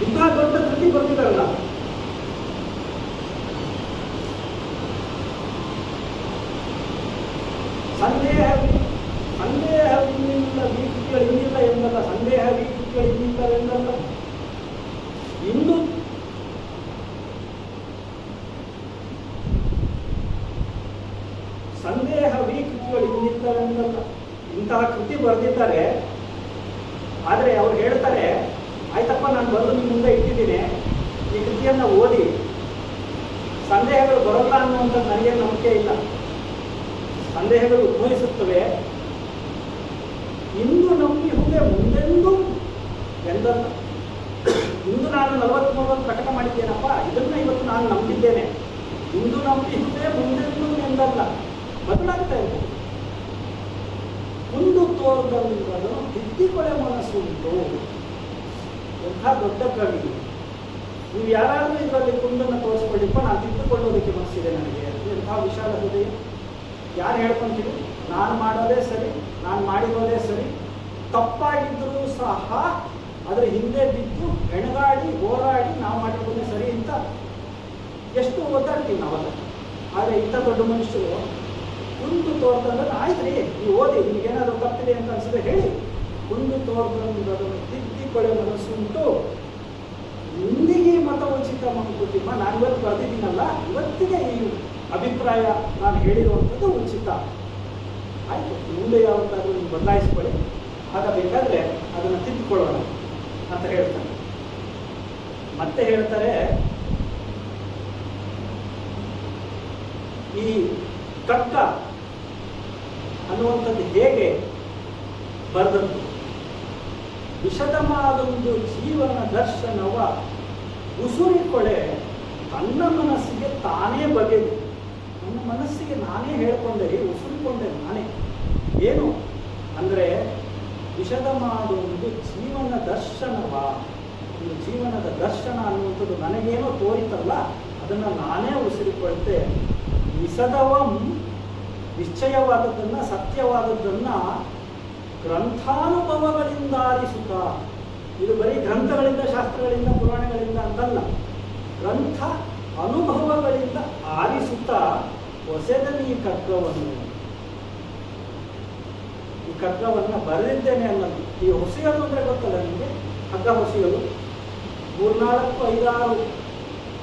ಇಂತಹ ದೊಡ್ಡ ಕೃತಿ ಬರೆದಿದ್ದಾರಲ್ಲ, ಸಂದೇಹವಿಲ್ಲ ವೀಕ್ಷಿಗಳು ಇನ್ನಿಲ್ಲ ಎಂದಲ್ಲ, ಸಂದೇಹ ವೀಕ್ಷಿಗಳು ಇನ್ನಿಲ್ಲವೆಂದಲ್ಲ. ಇಂದು ಸಂದೇಹ ವೀಕ್ಷಿಗಳು ಇನ್ನಿಲ್ಲವೆಂದಲ್ಲ. ಇಂತಹ ಕೃತಿ ಬರೆದಿದ್ದಾರೆ. ಆದರೆ ಅವರು ಹೇಳ್ತಾರೆ, ಆಯ್ತಪ್ಪ, ನಾನು ಬರೆದು ನಿಮ್ಮ ಮುಂದೆ ಇಟ್ಟಿದ್ದೀನಿ, ಈ ಕೃತಿಯನ್ನು ಓದಿ. ಸಂದೇಹಗಳು ಬರೋಲ್ಲ ಅನ್ನುವಂಥದ್ದು ನನಗೇನು ನಂಬಿಕೆ ಇಲ್ಲ. ಸಂದೇಹಗಳು ಉದ್ಭವಿಸುತ್ತವೆ. ಇಂದು ನಂಬಿಹುದೇ ಮುಂದೆಂದೂ ಎಂದಲ್ಲ. ಇಂದು ನಾನು 43 ಪ್ರಕಟ ಮಾಡಿದ್ದೇನಪ್ಪ, ಇದನ್ನ ಇವತ್ತು ನಾನು ನಂಬಿದ್ದೇನೆ. ಇಂದು ನಂಬಿಹುದೇ ಮುಂದೆಂದೂ ಎಂದಲ್ಲ. ಬದಲಾಗ್ತಾ ಇದೆ. ಕುಂದು ತೋರದನ್ನು ತಿದ್ದಿಕೊಳ್ಳೆ ಮನಸ್ಸುಂಟು. ಎಂಥ ದೊಡ್ಡ ಕವಿ. ನೀವು ಯಾರಾದರೂ ಇದರಲ್ಲಿ ಕುಂದನ್ನು ತೋರಿಸ್ಕೊಳ್ಳಿಪ್ಪ, ನಾನು ತಿದ್ದುಕೊಳ್ಳೋದಕ್ಕೆ ಮನಸ್ಸಿದೆ ನನಗೆ. ಎಂಥ ವಿಶಾಲ ಹೃದಯ. ಯಾರು ಹೇಳ್ಕೊಂತೀವಿ, ನಾನು ಮಾಡೋದೇ ಸರಿ, ನಾನು ಮಾಡಿರೋದೇ ಸರಿ, ತಪ್ಪಾಗಿದ್ದರೂ ಸಹ ಅದರ ಹಿಂದೆ ಬಿದ್ದು ಹೆಣಗಾಡಿ ಹೋರಾಡಿ ನಾವು ಮಾಡಿರೋದೇ ಸರಿ ಅಂತ ಎಷ್ಟು ಒದ್ದಾಡ್ತೀವಿ ನಾವಲ್ಲ. ಆದರೆ ಇಂಥ ದೊಡ್ಡ ಮನುಷ್ಯರು ಕುಂದು ತೋರ್ದಂದ್ರೆ, ಆಯ್ತು ರೀ, ನೀವು ಓದಿ, ನಿಮಗೇನಾದರೂ ತಪ್ಪಿದೆ ಅಂತ ಅನ್ಸಿದ್ರೆ ಹೇಳಿ, ಕುಂದು ತೋರ್ಬಂದು ಅದನ್ನು ತಿದ್ದಿಕೊಳ್ಳೆ ಮನಸ್ಸುಂಟು ಇಂದಿಗೆ ಮತ ಉಚಿತ ಮಂಕುತಿಮ್ಮ. ನಾನು ಇವತ್ತು ಬರೆದಿದ್ದೀನಲ್ಲ, ಇವತ್ತಿಗೆ ಈ ಅಭಿಪ್ರಾಯ ನಾನು ಹೇಳಿರುವಂಥದ್ದು ಉಚಿತ. ಆಯಿತು, ಮುಂದೆ ಯಾವತ್ತಾದ್ರೂ ನೀವು ಬದಲಾಯಿಸ್ಕೊಳ್ಳಿ, ಆಗ ಬೇಕಾದರೆ ಅದನ್ನು ತಿದ್ದುಕೊಳ್ಳೋಣ ಅಂತ ಹೇಳ್ತಾರೆ. ಮತ್ತೆ ಹೇಳ್ತಾರೆ, ಈ ಕಕ್ಕ ಅನ್ನುವಂಥದ್ದು ಹೇಗೆ ಬರೆದದ್ದು? ವಿಷದಮಾದೊಂದು ಜೀವನ ದರ್ಶನವ ಉಸುರಿಕೊಳೆ ತನ್ನ ಮನಸ್ಸಿಗೆ ತಾನೇ ಬಗೆದು. ನನ್ನ ಮನಸ್ಸಿಗೆ ನಾನೇ ಹೇಳ್ಕೊಂಡೆ, ಉಸುರಿಕೊಂಡೆ ನಾನೇ. ಏನು ಅಂದರೆ ವಿಷದಮಾದೊಂದು ಜೀವನ ದರ್ಶನವ, ಒಂದು ಜೀವನದ ದರ್ಶನ ಅನ್ನುವಂಥದ್ದು ನನಗೇನೋ ತೋರಿತಲ್ಲ, ಅದನ್ನು ನಾನೇ ಉಸಿರಿಕೊಳ್ತೆ. ವಿಸದವಂ ನಿಶ್ಚಯವಾದದ್ದನ್ನು, ಸತ್ಯವಾದದ್ದನ್ನು ಗ್ರಂಥಾನುಭವಗಳಿಂದ ಆರಿಸುತ್ತ. ಇದು ಬರೀ ಗ್ರಂಥಗಳಿಂದ, ಶಾಸ್ತ್ರಗಳಿಂದ, ಪುರಾಣಗಳಿಂದ ಅಂತಲ್ಲ, ಗ್ರಂಥ ಅನುಭವಗಳಿಂದ ಆರಿಸುತ್ತಾ ಹೊಸದನ್ನು ಈ ಕಗ್ಗವನ್ನು ಬರೆದಿದ್ದೇನೆ ಅನ್ನೋದು. ಈ ಹೊಸೆಯೋದು ಅಂದರೆ ಗೊತ್ತಲ್ಲ ನಿಮಗೆ, ಹಗ್ಗ ಹೊಸೆಯೋದು. 3-4-5-6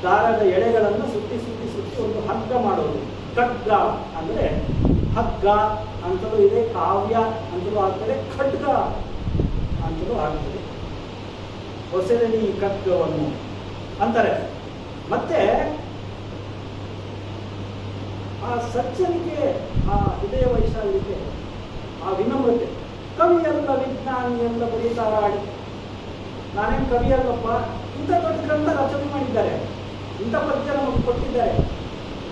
ದಾರದ ಎಳೆಗಳನ್ನು ಸುತ್ತಿ ಸುತ್ತಿ ಸುತ್ತಿ ಒಂದು ಹಗ್ಗ ಮಾಡೋದು. ಕಗ್ಗ ಅಂದರೆ ಹಗ್ಗ ಅಂತಲೂ ಇದೆ, ಕಾವ್ಯ ಅಂತಲೂ ಆಗ್ತದೆ, ಖಡ್ಗ ಅಂತಲೂ ಆಗ್ತದೆ. ಹೊಸದನಿ ಈ ಕಗ್ಗವನ್ನು ಅಂತಾರೆ. ಮತ್ತೆ ಆ ಸಜ್ಜನಿಗೆ, ಆ ಹೃದಯ ವೈಶಾಲ್ಯತೆ, ಆ ವಿನಮ್ರತೆ. ಕವಿಯಲ್ಲ ವಿಜ್ಞಾನಿಯಲ್ಲ ಬರೀತಾರಾಡಿ. ನಾನೇನು ಕವಿಯಲ್ಲಪ್ಪ, ಇಂಥ ದೊಡ್ಡ ಗ್ರಂಥ ರಚನೆ ಮಾಡಿದ್ದಾರೆ, ಇಂಥ ಪದ್ಯ ನಮಗೆ ಕೊಟ್ಟಿದ್ದಾರೆ.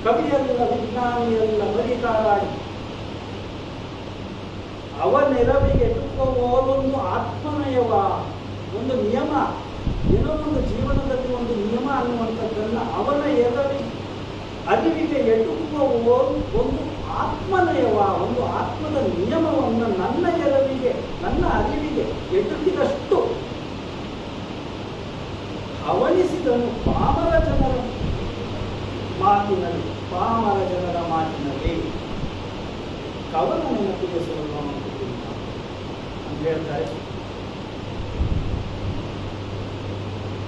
ಕವಿಯಲ್ಲ ವಿಜ್ಞಾನಿಯಲ್ಲ ಬರೀತಾರಾಡಿ, ಅವನೆರವಿಗೆ ತುಪ್ಪುವುದೊಂದು ಆತ್ಮನಯವ. ಒಂದು ನಿಯಮ, ಏನೋ ಒಂದು ಜೀವನದಲ್ಲಿ ಒಂದು ನಿಯಮ ಅನ್ನುವಂಥದ್ದನ್ನು ಅವನ ಅರಿವಿಗೆ ಎಟುಕುವ ಒಂದು ಆತ್ಮನಯವ, ಒಂದು ಆತ್ಮದ ನಿಯಮವನ್ನು ನನ್ನ ಎರವಿಗೆ, ನನ್ನ ಅರಿವಿಗೆ ಎಟುಕಿದಷ್ಟು ಅವನಿಸಿದನು ಪಾಮರ ಜನರ ಮಾತಿನಲ್ಲಿ. ಪಾಮರ ಜನರ ಮಾತಿನಲ್ಲಿ ಕವನ ನೆನಪಿಗೆ ಸುಲಭ ಅಂತ ಹೇಳ್ತಾರೆ.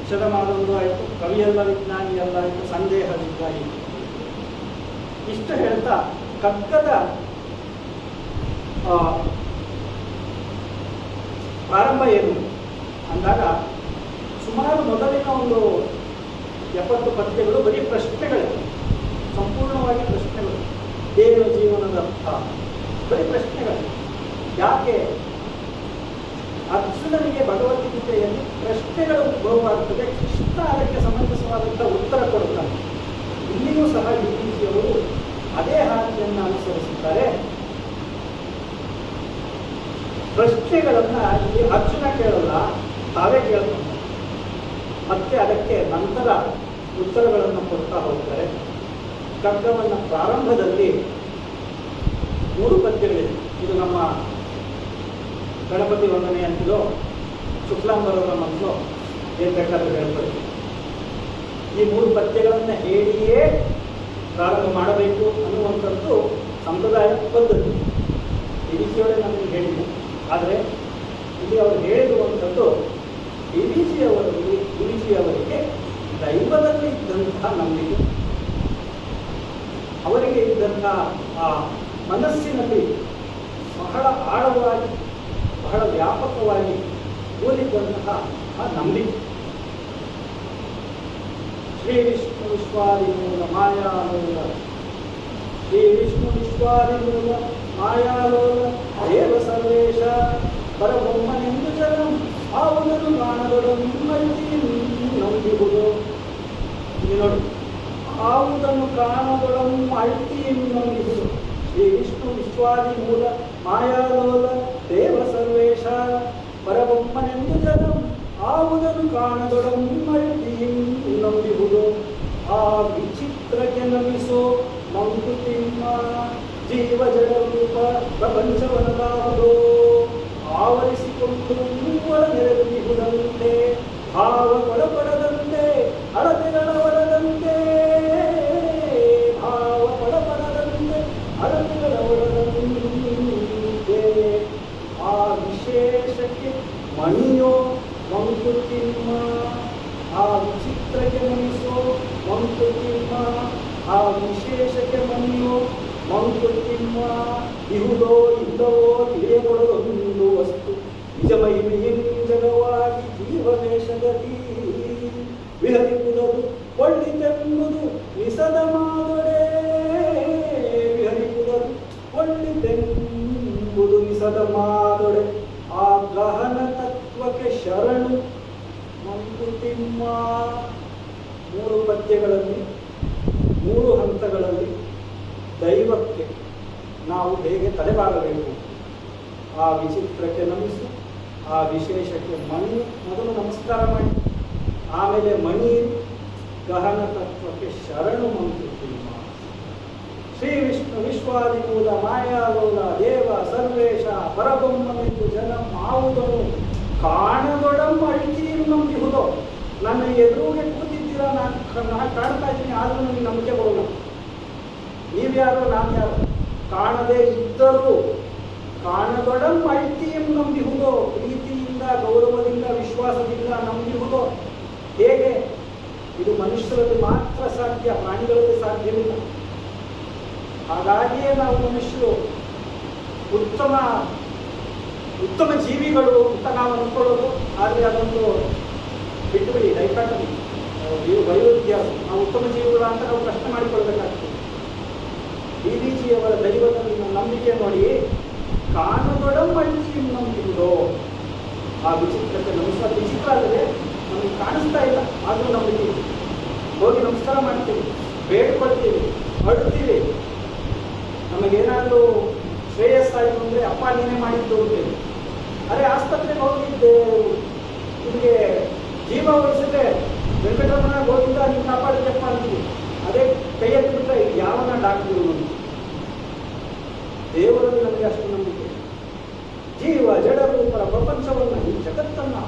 ವಿಷದಮಾದೊಂದು ಆಯಿತು, ಕವಿಯಲ್ಲ ವಿಜ್ಞಾನಿಯಲ್ಲ ಆಯಿತು, ಸಂದೇಹದಿಂದ ಆಯಿತು. ಇಷ್ಟು ಹೇಳ್ತಾ ಕಗ್ಗದ ಪ್ರಾರಂಭ ಏನು ಅಂದಾಗ, ಸುಮಾರು ಮೊದಲಿನ ಒಂದು 70 ಪದ್ಯಗಳು ಬರೀ ಪ್ರಶ್ನೆಗಳೇ, ಸಂಪೂರ್ಣವಾಗಿ ಪ್ರಶ್ನೆಗಳು. ಏನು ಜೀವನದ ಅರ್ಥ? ಬರೀ ಪ್ರಶ್ನೆಗಳು. ಯಾಕೆ ಅರ್ಜುನನಿಗೆ ಭಗವದ್ಗೀತೆಯಲ್ಲಿ ಪ್ರಶ್ನೆಗಳು ಉದ್ಭವವಾಗುತ್ತದೆ, ಕೃಷ್ಣ ಅದಕ್ಕೆ ಸಮಂಜಸವಾದಂಥ ಉತ್ತರ ಕೊಡುತ್ತಾರೆ. ಇಲ್ಲಿಯೂ ಸಹ ಡಿಪಿಜಿಯವರು ಅದೇ ಹಾದಿಯನ್ನು ಅನುಸರಿಸುತ್ತಾರೆ. ಪ್ರಶ್ನೆಗಳನ್ನ ಇಲ್ಲಿ ಅರ್ಜುನ ಕೇಳಲ್ಲ, ತಾವೇ ಕೇಳ್ತಾರೆ. ಮತ್ತೆ ಅದಕ್ಕೆ ನಂತರ ಉತ್ತರಗಳನ್ನು ಕೊಡ್ತಾ ಹೋಗ್ತಾರೆ. ಕಗ್ಗವನ್ನು ಪ್ರಾರಂಭದಲ್ಲಿ 3 ಪದ್ಯಗಳಿದೆ. ಇದು ನಮ್ಮ ಗಣಪತಿ ವಂದನೆ ಅಂತಿಲೋ, ಶುಕ್ಲಾಂಬರವರ ಮಂತಲೋ ಏನು ಬೇಕಾದರೂ ಹೇಳ್ಬೋದು. ಈ 3 ಪದ್ಯಗಳನ್ನು ಹೇಳಿಯೇ ಪ್ರಾರಂಭ ಮಾಡಬೇಕು ಅನ್ನುವಂಥದ್ದು ಸಂಪ್ರದಾಯ ಪದ್ಧತಿ. ಡಿವಿಜಿಯವರೇ ನಮಗೆ ಹೇಳಿದೆ. ಆದರೆ ಇಲ್ಲಿ ಅವರು ಹೇಳಿರುವಂಥದ್ದು ಡಿವಿಜಿಯವರಿಗೆ ದೈವದಲ್ಲಿ ಇದ್ದಂತಹ ನಂಬಿಕೆ, ಅವರಿಗೆ ಇದ್ದಂತಹ ಆ ಮನಸ್ಸಿನಲ್ಲಿ ಬಹಳ ಆಳವಾಗಿ, ಬಹಳ ವ್ಯಾಪಕವಾಗಿ ಕೂಲಿದ್ದಂತಹ ಆ ನಂಬಿಕೆ. ಶ್ರೀ ವಿಷ್ಣು ವಿಶ್ವಾದಿಮೂಲ ಮಾಯಾಲೋಲ, ಶ್ರೀ ವಿಷ್ಣು ವಿಶ್ವಾದಿಮೂಲ ಮಾಯಾಲೋಲ ದೇವ ಸರ್ವೇಶ ಪರಬ್ರಹ್ಮನೆಂದು ಜನಂ ಆವುದನ್ನು ಕಾಣದೊಡನು ನಂಬಿಹುದು. ಇಲ್ಲಿ ನೋಡಿ, ಆವುದನ್ನು ಕಾಣದೊಡನು ಅಳ್ತಿಯನ್ನು ನಂಬಿಹುದು. ಶ್ರೀ ವಿಷ್ಣು ವಿಶ್ವಾದಿಮೂಲ ಮಾಯಾಲೋಲ ದೇವ ಸರ್ವೇಶ ಪರಬ್ರಹ್ಮನೆಂದು ಜನಂ ಆವುದನ್ನು ಕಾಣದೊಡನು ನಂಬಿಹುದು. ಆ ವಿಚಿತ್ರಕ್ಕೆ ನಮಿಸೋ ಮಂಕುತಿಮ್ಮ ಜೀವ ಜಡ ರೂಪ ಪ್ರಪಂಚವನದಾಹುದು. ಆವರಿಸಿಕೊಂಡು ಒಳ ನೆರವೇರಿಹುದಂತೆ ಭಾವ ಒಳಪಡದಂತೆ ಅಳತೆಗಳ ಒಳದಂತೆ, ಭಾವ ಒಳಪಡದಂತೆ ಅಳತೆಗಳ ಒಳದಂತೆ. ಆ ವಿಶೇಷ ಆ ವಿಶೇಷಕ್ಕೆ ಮಣ್ಣು ಮಂಕುತಿಮ್ಮ ಇಹುದೋ ಇಲ್ಲವೋ ತಿಳಿಯಬಡದೊಂದು ವಸ್ತು ನಿಜ ಮಹಿಮೆಯಿಂ ಜಗವಾಗಿ ಜೀವವೇಷದಲ್ಲಿ ವಿಹರಿಪುದದು ಒಳ್ಳಿತೆಂಬುದು ವಿಸದ ಮಾದೊಡೆ ವಿಹರಿಪುದದು ಒಳ್ಳಿತೆಂಬುದು ವಿಸದ ಮಾದೊಡೆ ಆ ಗಹನ ತತ್ವಕ್ಕೆ ಶರಣು ಮಂಕುತಿಮ್ಮ. 3 ಪದ್ಯಗಳಲ್ಲಿ 3 ಹಂತಗಳಲ್ಲಿ ದೈವಕ್ಕೆ ನಾವು ಹೇಗೆ ತಲೆಬಾಗಬೇಕು, ಆ ವಿಚಿತ್ರಕ್ಕೆ ನಮಿಸು, ಆ ವಿಶೇಷಕ್ಕೆ ಮಣಿ ಮೊದಲು ನಮಸ್ಕಾರ ಮಾಡಿ, ಆಮೇಲೆ ಮಣಿ ಗಹನ ತತ್ವಕ್ಕೆ ಶರಣು ಮಂಕುತಿಮ್ಮ. ಶ್ರೀ ವಿಷ್ಣು ವಿಶ್ವಾದಿಮೂಲ ಮಾಯಾಲೋಲ ದೇವ ಸರ್ವೇಶ ಪರಬ್ರಹ್ಮವೆಂದು ಜನ ಮಾವುದನು ಕಾಣದೊಡಂ ಅಳ್ತೀರು ನಂಬಿಹುದೋ. ನನ್ನ ಎದುರುಗೆ ಕೂತಿದ್ದೀರಾ, ನಾನು ಕಾಣ್ತಾ ಇದ್ದೀನಿ, ಆದರೂ ನನಗೆ ನಂಬಿಕೆ ಬರೋಲ್ಲ. ನೀವ್ಯಾರು ನಾನು ಯಾರು ಕಾಣದೇ ಇದ್ದರೂ ಕಾಣದೊಡಂ ಅಳ್ತೀಂ ನಂಬಿಹುದೋ. ಪ್ರೀತಿಯಿಂದ ಗೌರವದಿಂದ ವಿಶ್ವಾಸದಿಂದ ನಂಬಿಹುದೋ. ಹೇಗೆ? ಇದು ಮನುಷ್ಯರಲ್ಲಿ ಮಾತ್ರ ಸಾಧ್ಯ, ಪ್ರಾಣಿಗಳಲ್ಲಿ ಸಾಧ್ಯವಿಲ್ಲ. ಹಾಗಾಗಿಯೇ ನಾವು ಮನುಷ್ಯರು ಉತ್ತಮ ಜೀವಿಗಳು ಅಂತ ನಾವು ಅಂದ್ಕೊಳ್ಳೋದು. ಆದರೆ ಅದೊಂದು ಬಿಟ್ಟುಬಿಡಿ, ಡೈಕಾಟಮಿ, ವೈರುಧ್ಯಾಸ. ನಾವು ಉತ್ತಮ ಜೀವಿಗಳು ಅಂತ ನಾವು ಪ್ರಶ್ನೆ ಮಾಡಿಕೊಳ್ಬೇಕಾಗ್ತದೆ. DVGಯವರ ದೈವದಲ್ಲಿ ನಂಬಿಕೆ ನೋಡಿ, ಕಾಣದೊಡಂ ಅಳ್ತೀಂ ನಂಬಿಹುದೋ. ಆ ವಿಚಿತ್ರಕ್ಕೆ ನಮಸ್ಕಾರ. ವಿಚಿತ್ರ ಆದರೆ ನಮಗೆ ಕಾಣಿಸ್ತಾ ಇಲ್ಲ, ಆದರೂ ನಂಬಿದ್ದೀವಿ. ಹೋಗಿ ನಮಸ್ಕಾರ ಮಾಡ್ತೀವಿ, ಬೇಡ್ಕೊಳ್ತೀವಿ, ಅಳ್ತೀವಿ. ನಮಗೇನಾದರೂ ಶ್ರೇಯಸ್ಸಾಯಿತು ಅಂದರೆ ಅಪ್ಪ ನೀನೇ ಮಾಡಿದ್ದು ಅಂತೇಳಿ. ಅರೆ ಆಸ್ಪತ್ರೆಗೆ ಹೋಗಿದ್ದೆ, ನಿಮಗೆ ಜೀವ ಉಳಿಸಿದ್ರೆ ವೆಂಕಟರಮಣ ಗೋವಿಂದ ನೀವು ಕಾಪಾಡಿದೆಪ್ಪ ಅಂತೀವಿ. ಅದೇ ಕೈ ಎತ್ತಿಬಿಟ್ರೆ ಯಾವನ ಡಾಕ್ಟರ್ ನಮಗೆ. ದೇವರಲ್ಲಿ ನಮಗೆ ಅಷ್ಟು ನಂಬಿಕೆ. ಜೀವ ಜಡರೂಪರ ಪ್ರಪಂಚವನ್ನು, ಈ ಜಗತ್ತನ್ನು,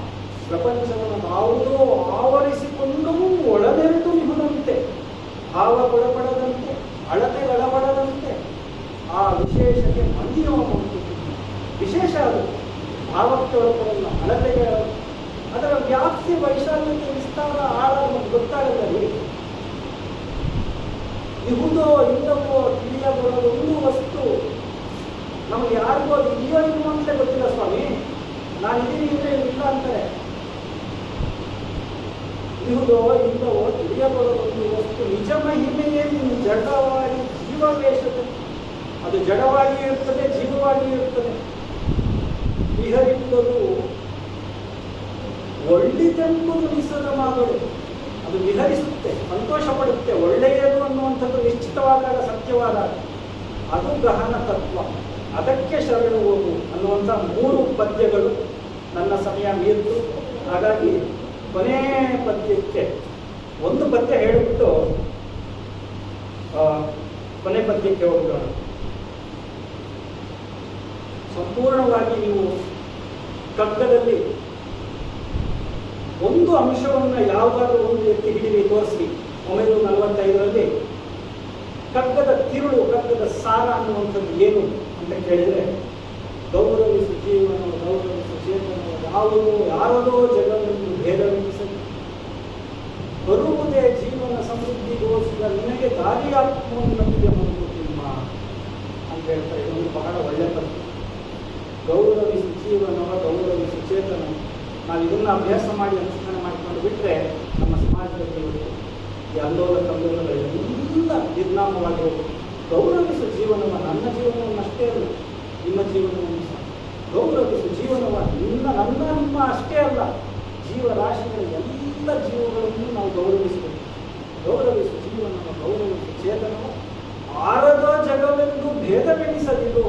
ಪ್ರಪಂಚವನ್ನು ಯಾವುದೋ ಆವರಿಸಿಕೊಂಡು ಒಳನೆರೆದು ನಿಹುದಂತೆ, ಭಾವ ಕೊಡಪಡದಂತೆ, ಅಳತೆಗಳಪಡದಂತೆ ಆ ವಿಶೇಷಕ್ಕೆ ಮಣಿಯೋ ಮಂಕುತಿಮ್ಮ. ವಿಶೇಷ ಅದು, ಭಾವಕ್ಕೆ ಒಳಪಡಲ್ಲ, ಅಳತೆಗೆ ಅದರ ವ್ಯಾಪ್ತಿ, ವೈಶಾಲ್ಯತೆ, ವಿಸ್ತಾರ, ಆಳ ನಮಗೆ ಗೊತ್ತಾಗದಲ್ಲಿ. ಇಹುದೋ ಇಲ್ಲವೋ ತಿಳಿಯಬರೋದು ಒಂದು ವಸ್ತು. ನಮಗೆ ಯಾರಿಗೂ ಅದು ಇದೆಯೋ ಇಲ್ವೋ ಅಂತಲೇ ಗೊತ್ತಿಲ್ಲ ಸ್ವಾಮಿ. ನಾನು ಇದೀನಿ ಇದ್ರೆ ಇಲ್ಲ ಅಂತಾರೆ. ಇಹುದೋ ಇಲ್ಲವೋ ತಿಳಿಯಬರೋದೊಂದು ವಸ್ತು ನಿಜ ಮಹಿಮೆಯೇ ಜಡವಾಗಿ ಜೀವವೇಷತೆ. ಅದು ಜಡವಾಗಿಯೂ ಇರ್ತದೆ, ಜೀವವಾಗಿಯೂ ಇರ್ತದೆ. ವಿಹರಿಸುವುದು ಒಳ್ಳಿತೆಂಬುದು ನಿಸದ ಮಾದೊಡೆ. ಅದು ವಿಹರಿಸುತ್ತೆ, ಸಂತೋಷ ಪಡುತ್ತೆ. ಒಳ್ಳೆಯದು ಅನ್ನುವಂಥದ್ದು ನಿಶ್ಚಿತವಾದಾಗ, ಸತ್ಯವಾದಾಗ ಅದು ಗಹನ ತತ್ವ. ಅದಕ್ಕೆ ಶರಣುವುದು ಅನ್ನುವಂಥ 3 ಪದ್ಯಗಳು. ನನ್ನ ಸಮಯ ಮೀರಿತು, ಹಾಗಾಗಿ ಕೊನೆ ಪದ್ಯಕ್ಕೆ ಒಂದು ಪದ್ಯ ಹೇಳಿಬಿಟ್ಟು ಕೊನೆ ಪದ್ಯಕ್ಕೆ ಹೋಗೋಣ. ಸಂಪೂರ್ಣವಾಗಿ ನೀವು ಕಗ್ಗದಲ್ಲಿ ಒಂದು ಅಂಶವನ್ನು ಯಾವುದಾದ್ರೂ ಒಂದು ಎತ್ತಿ ಹಿಡಿದು ತೋರಿಸಿ. 1945ರಲ್ಲಿ ಕಗ್ಗದ ತಿರುಳು, ಕಗ್ಗದ ಸಾರ ಅನ್ನುವಂಥದ್ದು ಏನು ಅಂತ ಕೇಳಿದರೆ, ಗೌರವಿಸು ಜೀವನ, ಗೌರವಿಸು ಚೇತನ, ಯಾವುದೋ ಯಾರದೋ ಜಗವೆಂದು ಭೇದವೆನಿಸಲಿ, ಬರುವುದೇ ಜೀವನ ಸಮೃದ್ಧಿಗೋಸ್ಕರ ನಿನಗೆ ದಾರಿಯಾತ್ಮೋನ್ನತಿಗೆ ಮಂಕುತಿಮ್ಮ ಅಂತ ಹೇಳ್ತಾರೆ. ಇದೊಂದು ಬಹಳ ಒಳ್ಳೆ ಪದ್ಯ. ಗೌರವಿಸು ಜೀವನವ, ಗೌರವಿಸು ಚೇತನ. ನಾವು ಇದನ್ನು ಅಭ್ಯಾಸ ಮಾಡಿ ಅನುಷ್ಠಾನ ಮಾಡಿಕೊಂಡು ಬಿಟ್ಟರೆ ನಮ್ಮ ಸಮಾಜದಲ್ಲಿ ಈ ಆಂದೋಲನ ಕಂದೋಲನಗಳೆಲ್ಲ ನಿರ್ನಾಮವಾಗಿ ಹೋಗುತ್ತೆ. ಗೌರವಿಸು ಜೀವನವ, ನನ್ನ ಜೀವನವನ್ನು ಅಷ್ಟೇ ಅಲ್ಲ, ನಿಮ್ಮ ಜೀವನವನ್ನು ಸಹ ಗೌರವಿಸು ಜೀವನವ. ನಿಮ್ಮ ಅಷ್ಟೇ ಅಲ್ಲ, ಜೀವರಾಶಿಗಳ ಎಲ್ಲ ಜೀವಗಳನ್ನು ನಾವು ಗೌರವಿಸಬೇಕು. ಗೌರವಿಸು ಜೀವನವ, ಗೌರವಿಸು ಚೇತನವ. ಆರದ ಜಗವೆಂದು ಭೇದವೆನಿಸದಿದು.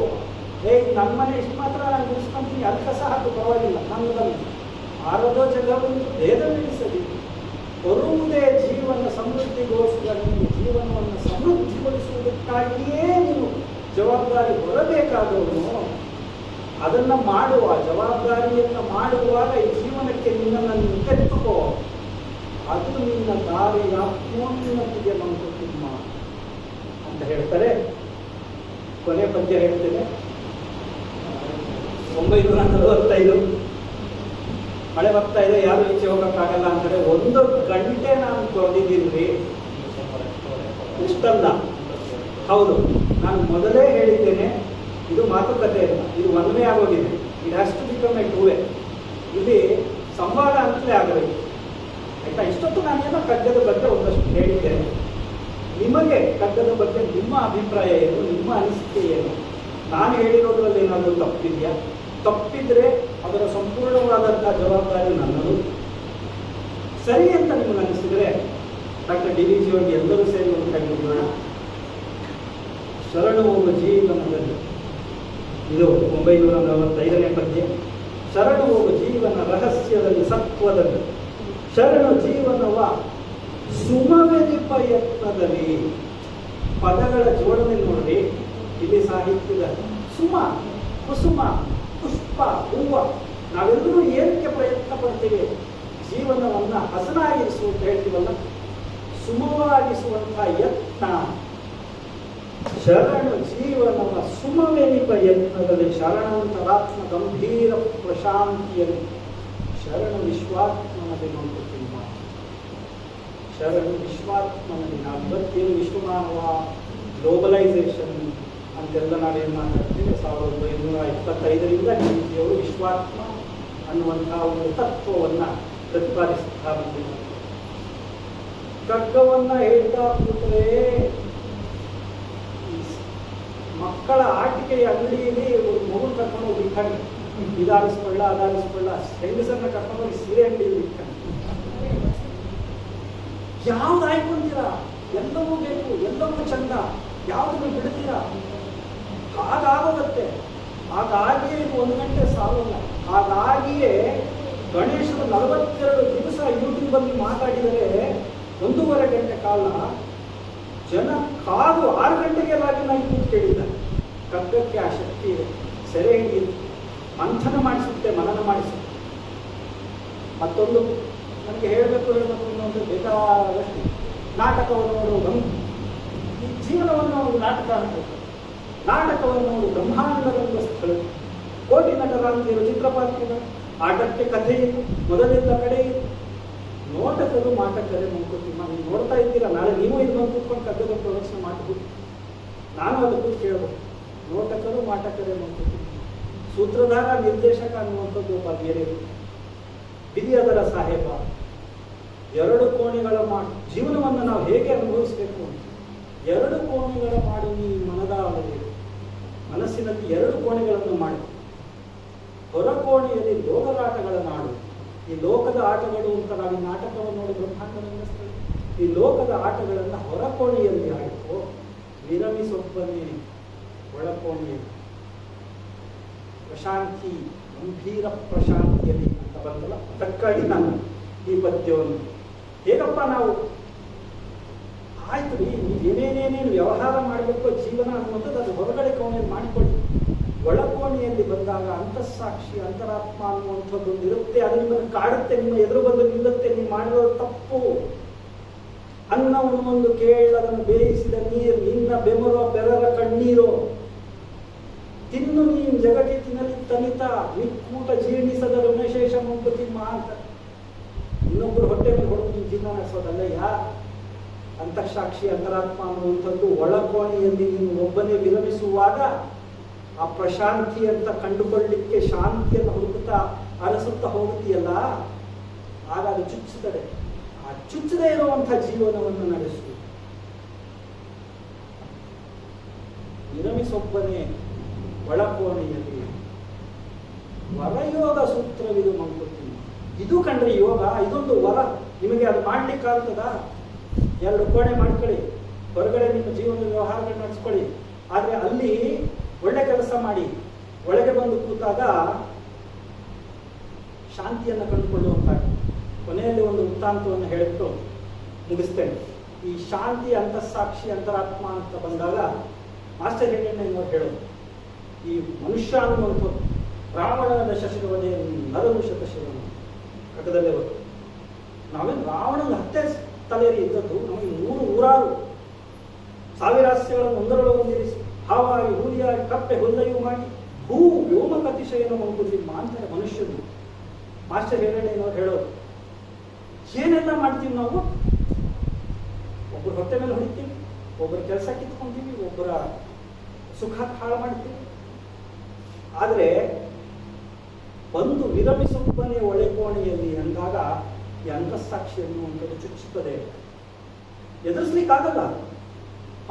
ನನ್ನ ಮನೆ ಇಷ್ಟು ಮಾತ್ರ ನಾನು ಉಳಿಸ್ಕೊಂತೀನಿ, ಅದಕ್ಕೆ ಸಹ ಅದು ಪರವಾಗಿಲ್ಲ, ನನ್ನದಲ್ಲ. ಆರದ ಜಗವೆಂದು ಭೇದವೆನಿಸದಿದು. ಬರುವುದೇ ಜೀವನ ಸಮೃದ್ಧಿಗೋಸ್ಕರ. ನಿಮಗೆ ಜೀವನವನ್ನು ಸಮೃದ್ಧಿಗೊಳಿಸುವುದಕ್ಕಾಗಿಯೇ ನೀವು ಜವಾಬ್ದಾರಿ ಹೊರಬೇಕಾದವನು. ಅದನ್ನು ಮಾಡುವ ಜವಾಬ್ದಾರಿಯನ್ನು ಮಾಡುವಾಗ ಈ ಜೀವನಕ್ಕೆ ನಿನ್ನನ್ನು ತೆತ್ತುಕೋ. ಅದು ನಿನ್ನ ದಾರಿಯ ಆತ್ಮೋನ್ನತಿಗೆ ಮಂಕುತಿಮ್ಮ ಅಂತ ಹೇಳ್ತಾರೆ. ಕೊನೆ ಪದ್ಯ ಹೇಳ್ತೇನೆ. 945 ಮಳೆ ಬರ್ತಾ ಇದೆ, ಯಾರು ಈಚೆ ಹೋಗೋಕ್ಕಾಗಲ್ಲ ಅಂತಾರೆ. 1 ಗಂಟೆ ನಾನು ತೊಳೆದಿದ್ದೀನಿ. ಇಷ್ಟಲ್ಲ. ಹೌದು, ನಾನು ಮೊದಲೇ ಹೇಳಿದ್ದೇನೆ, ಇದು ಮಾತುಕತೆ ಇಲ್ಲ, ಇದು ಒಂದೇ ಆಗೋಗಿದೆ. It has to become a two way. ಇಲ್ಲಿ ಸಂವಾದ ಅಂತಲೇ ಆಗಬೇಕು ಆಯ್ತಾ. ಇಷ್ಟೊತ್ತು ನಾನೇನೋ ಕಗ್ಗದ ಬಗ್ಗೆ ಒಂದಷ್ಟು ಹೇಳಿದ್ದೇನೆ. ನಿಮಗೆ ಕಗ್ಗದ ಬಗ್ಗೆ ನಿಮ್ಮ ಅಭಿಪ್ರಾಯ ಏನು, ನಿಮ್ಮ ಅನಿಸಿಕೆ ಏನು? ನಾನು ಹೇಳಿರೋದ್ರಲ್ಲಿ ಏನಾದರೂ ತಪ್ಪಿದೆಯಾ? ತಪ್ಪಿದ್ರೆ ಅದರ ಸಂಪೂರ್ಣವಾದಂತಹ ಜವಾಬ್ದಾರಿ ನನ್ನದು. ಸರಿ ಅಂತ ನಿಮಗೆ ಅನಿಸಿದ್ರೆ ಡಾಕ್ಟರ್ ಡಿ.ವಿ. ಜಿ ಅವರಿಗೆ ಎಲ್ಲರೂ ಸೇರಿ ಒಂದು ಕೈ ಮುಗಿಯೋಣ. ಶರಣು ಹೋಗುವ ಜೀವನದಲ್ಲಿ, ಇದು 945ನೇ ಪದ್ಯ. ಶರಣು ಹೋಗುವ ಜೀವನ ರಹಸ್ಯದಲ್ಲಿ ಸತ್ವದಲ್ಲಿ, ಶರಣು ಜೀವನವ ಸುಮವೆನಿಪ ಯತ್ನದಲ್ಲಿ. ಪದಗಳ ಜೋಡಣೆ ನೋಡ್ರಿ, ಇಲ್ಲಿ ಸಾಹಿತ್ಯದ ಸುಮ, ಕುಸುಮ, ಪುಷ್ಪ, ಹೂವ. ನಾವೆಲ್ಲರೂ ಏನಕ್ಕೆ ಪ್ರಯತ್ನ ಪಡ್ತೀವಿ? ಜೀವನವನ್ನ ಹಸನಾಗಿರಿಸು ಅಂತ ಹೇಳ್ತೀವಲ್ಲ, ಸುಮವಾಗಿಸುವಂತಹ ಯತ್ನ. ಶರಣು ಜೀವನವ ಸುಮವೆನಿಪ ಯತ್ನದಲ್ಲಿ, ಶರಣವಂತರಾತ್ಮ ಗಂಭೀರ ಪ್ರಶಾಂತಿಯಲ್ಲಿ, ಶರಣು ವಿಶ್ವಾತ್ಮನಲ್ಲಿ ನೋಡ್ಕೊಳ್ತೀನಿ. ಶರಣು ವಿಶ್ವಾತ್ಮನಲ್ಲಿ. ನಾವು ಇವತ್ತೇನು ವಿಶ್ವಮಾನವ, ಗ್ಲೋಬಲೈಸೇಷನ್ ಅಂತೆಲ್ಲ ನಾವೇನು ಮಾತಾಡ್ತೀವಿ, 1925ರಿಂದ ಗಾಂಧೀಜಿಯವರು ವಿಶ್ವಾತ್ಮ ಅನ್ನುವಂತಹ ಒಂದು ತತ್ವವನ್ನು ಪ್ರತಿಪಾದಿಸ್ತಾ ಬಂದಿದ್ದಾರೆ. ಕಗ್ಗವನ್ನ ಹೇಳ್ತಾ ಕೂತರೆ ಮಕ್ಕಳ ಆಟಿಕೆಯ ಅಂಗಡಿಯಲ್ಲಿ ಒಂದು ಮಗು ಕರ್ಕೊಂಡು ಹೋಗಿ ಇಟ್ಕೊಂಡು, ಇದಾರಿಸ್ಕೊಳ್ಳ ಅದಾರಿಸ್ಕೊಳ್ಳ, ಹೆಂಗಸನ್ನ ಕರ್ಕೊಂಡು ಹೋಗಿ ಸೀರೆ ಅಂಗಡಿಯಲ್ಲಿ ಇಟ್ಕೊಂಡು ಯಾವ್ದು ಆಯ್ಕೊಂತೀರಾ? ಎಲ್ಲವೂ ಬೇಕು, ಎಲ್ಲವೂ ಚಂದ, ಯಾವ್ದನ್ನು ಬಿಡ್ತೀರಾ? ಹಾಗಾಗೋಗುತ್ತೆ. ಹಾಗಾಗಿಯೇ ಇದು 1 ಗಂಟೆ ಸಾಲಲ್ಲ. ಹಾಗಾಗಿಯೇ ಗಣೇಶನ 42 ದಿವಸ ಯೂಟ್ಯೂಬಲ್ಲಿ ಮಾತಾಡಿದರೆ 1.5 ಗಂಟೆ ಕಾಲ ಜನ ಕಾದು 6 ಗಂಟೆಗೆ ಲಾಗಿನ್ ಕೂತು ಕೇಳಿದ್ದಾರೆ. ಕಗ್ಗಕ್ಕೆ ಆ ಶಕ್ತಿ ಇದೆ. ಸೆರೆ ಹಿಡಿಯುತ್ತೆ, ಮಂಥನ ಮಾಡಿಸುತ್ತೆ, ಮನನ ಮಾಡಿಸುತ್ತೆ. ಮತ್ತೊಂದು ನನಗೆ ಹೇಳಬೇಕು ಅನ್ನೋದು ಬೇಕಾದಷ್ಟು ನಾಟಕವನ್ನು ನೋಡು, ಈ ಜೀವನವನ್ನು ಒಂದು ನಾಟಕ ಅಂತ. ನಾಟಕವನ್ನು ನೋಡು, ಬ್ರಹ್ಮಾಂಡವೆಂಬ ಸ್ಥಳ, ಕೋಟಿ ನಟರಾಂತಿಯರು, ಚಿತ್ರಪಾತ್ರಗಳು, ಆಟಕ್ಕೆ ಕಥೆ ಇದೆ, ಮೊದಲಿಂದ ಕಡೆ ಇದೆ. ನೋಟಕರು ಮಾಟಕರೇ ಮಂಕುತಿಮ್ಮ. ನೀವು ನೋಡ್ತಾ ಇದ್ದೀರಾ, ನಾಳೆ ನೀವು ಇದು ಬಂದು ಕೂತ್ಕೊಂಡು ಕಗ್ಗದ ಪ್ರದರ್ಶನ ಮಾಡಬಹುದು. ನಾನು ಅದಕ್ಕೂ ಕೇಳಬಹುದು. ನೋಟಕರು ಮಾಟಕರೇ ಮಂಕುತಿಮ್ಮ. ಸೂತ್ರಧಾರ ನಿರ್ದೇಶಕ ಅನ್ನುವಂಥದ್ದು ಒಬ್ಬ ಬೇರೆ. ಬಿದಿಯದರ ಸಾಹೇಬ. 2 ಕೋಣೆಗಳ ಜೀವನವನ್ನು ನಾವು ಹೇಗೆ ಅನುಭವಿಸಬೇಕು? 2 ಕೋಣೆಗಳ ಮಾಡಿ ನೀ ಮನದಾಳದೆ, ಮನಸ್ಸಿನಲ್ಲಿ 2 ಕೋಣೆಗಳನ್ನು ಮಾಡಿ. ಹೊರ ಕೋಣೆಯಲ್ಲಿ ಲೋಕದಾಟಗಳ ನಾಡು. ಈ ಲೋಕದ ಆಟಗಳು ಅಂತ ನಾವು ಈ ನಾಟಕವನ್ನು ನೋಡಿ ಬ್ರಹ್ಮಾಂಡ. ಈ ಲೋಕದ ಆಟಗಳನ್ನು ಹೊರ ಕೋಣೆಯಲ್ಲಿ ಆಡಿಕೋ, ವಿರಮಿಸೊಬ್ಬನೇ ಒಳಕೋಣೆಯಲ್ಲಿ ಪ್ರಶಾಂತಿ, ಗಂಭೀರ ಪ್ರಶಾಂತಿಯಲ್ಲಿ ಅಂತ ಬಂದಲ್ಲ. ಅದಕ್ಕಾಗಿ ನಾನು ಈ ಪದ್ಯವನ್ನು ಹೇಗಪ್ಪ ನಾವು ಆಯ್ತು ರೀ, ನೀವೇನೇನೇನು ವ್ಯವಹಾರ ಮಾಡಬೇಕು ಜೀವನ ಅನ್ನುವಂಥದ್ದು ಅದು ಹೊರಗಡೆ ಕೋಣೆಯಲ್ಲಿ ಮಾಡಿಕೊಳ್ಳಿ. ಒಳಕೋಣೆಯಲ್ಲಿ ಬಂದಾಗ ಅಂತಸ್ಸಾಕ್ಷಿ, ಅಂತರಾತ್ಮ ಅನ್ನುವಂಥದ್ದು ಇರುತ್ತೆ. ಅದು ನಿಮ್ಮನ್ನು ಕಾಡುತ್ತೆ, ನಿಮ್ಮ ಎದುರು ಬಂದು ನಿಲ್ಲುತ್ತೆ. ನೀವು ಮಾಡಿರೋ ತಪ್ಪು. ಅನ್ನವನ್ನು ಒಂದು ಕೇಳದನ್ನು ಬೇಯಿಸಿದ ನೀರು, ನಿನ್ನ ಬೆಮರೋ ಬೆರರ ಕಣ್ಣೀರು. ತಿನ್ನು ನೀನು ಜಗತಿ ತಿನ್ನಲಿ ತನಿತ, ನಿಕ್ಕೂಟ ಜೀರ್ಣಿಸದ ಋಣಶೇಷ ಮಂಕುತಿಮ್ಮ ಅಂತ. ಇನ್ನೊಬ್ಬರು ಹೊಟ್ಟೆ ಮೇಲೆ ಹೊಡೆದು ನೀವು ಜೀವನ ನಡೆಸೋದಲ್ಲ. ಅಂತಃಸಾಕ್ಷಿ, ಅಂತರಾತ್ಮ ಅನ್ನುವಂಥದ್ದು ಒಳಕೋಣೆಯಲ್ಲಿ ನೀನು ಒಬ್ಬನೇ ವಿರಮಿಸುವಾಗ ಆ ಪ್ರಶಾಂತಿ ಅಂತ ಕಂಡುಕೊಳ್ಳಲಿಕ್ಕೆ ಶಾಂತಿಯನ್ನು ಹುಡುಕುತ್ತಾ ಅರಸುತ್ತಾ ಹೋಗುತ್ತೀಯಲ್ಲ, ಆಗ ಅದು ಚುಚ್ಚುತ್ತದೆ. ಆ ಚುಚ್ಚದೇ ಇರುವಂಥ ಜೀವನವನ್ನು ನಡೆಸು. ವಿರಮಿಸೊಬ್ಬನೇ ಒಳಕೋಣೆಯಲ್ಲಿ. ವರಯೋಗ ಸೂತ್ರವಿದು ಮಂಕುತಿಮ್ಮ. ಇದು ಕಂಡ್ರೆ ಯೋಗ, ಇದೊಂದು ವರ. ನಿಮಗೆ ಅದು ಮಾಡ್ಲಿಕ್ಕಾಗ್ತದ? 2 ಕೋಣೆ ಮಾಡ್ಕೊಳ್ಳಿ, ಹೊರಗಡೆ ನಿಮ್ಮ ಜೀವನದ ವ್ಯವಹಾರಗಳು ನಡೆಸ್ಕೊಳ್ಳಿ. ಆದರೆ ಅಲ್ಲಿ ಒಳ್ಳೆ ಕೆಲಸ ಮಾಡಿ, ಒಳಗೆ ಬಂದು ಕೂತಾಗ ಶಾಂತಿಯನ್ನು ಕಂಡುಕೊಳ್ಳುವಂತ. ಕೊನೆಯಲ್ಲಿ ಒಂದು ವೃತ್ತಾಂತವನ್ನು ಹೇಳಿಟ್ಟು ಮುಗಿಸ್ತೇನೆ. ಈ ಶಾಂತಿ, ಅಂತಃಸಾಕ್ಷಿ, ಅಂತರಾತ್ಮ ಅಂತ ಬಂದಾಗ ಮಾಸ್ಟರ್ ಹಿರಿಯಣ್ಣನವರು ಹೇಳೋದು, ಈ ಮನುಷ್ಯ ಅನ್ನುವಂಥದ್ದು ರಾವಣನ ದಶಶಿರವದೇ ನರನು ಶತಶಿರವನು ಕಟ್ಟದಲ್ಲೇ ಬರ್ತದೆ. ನಾವೇನು ರಾವಣನ 10 ತಲೆರಿ ಇದ್ದದ್ದು, ನಮಗೆ 100 ಸಾವಿರಾಸ್ಯಗಳನ್ನು ಒಂದರೊಳಗೊಂದಿರಿಸಿ ಹಾವಾಗಿ ಹೂಲಿಯಾಗಿ ಕಪ್ಪೆ ಹುಲ್ಲಯ್ಯೂ ಮಾಡಿ ಭೂ ವ್ಯೋಮಕ ಅತಿಶಯನ ಮಂಕುತಿಮ್ಮ ಅಂತಾರೆ ಮನುಷ್ಯನು. ಮಾಸ್ಟರ್ ಹಿರಿಯಣ್ಣನವರು ಹೇಳೋದು, ಏನೆಲ್ಲ ಮಾಡ್ತೀವಿ ನಾವು? ಒಬ್ಬರು ಹೊಟ್ಟೆ ಮೇಲೆ ಹೊಡಿತೀವಿ, ಒಬ್ಬರ ಕೆಲಸ ಕಿತ್ಕೊಂತೀವಿ, ಒಬ್ಬರ ಸುಖ ಹಾಳು ಮಾಡ್ತೀವಿ. ಆದರೆ ಬಂದು ವಿರಮಿಸುತ್ತನೆ ಒಳೆಕೋಣೆಯಲ್ಲಿ ಅಂದಾಗ ಈ ಅಂತಸ್ಸಾಕ್ಷಿ ಅನ್ನುವಂಥದ್ದು ಚುಚ್ಚುತ್ತದೆ. ಎದುರಿಸ್ಲಿಕ್ಕಾಗಲ್ಲ.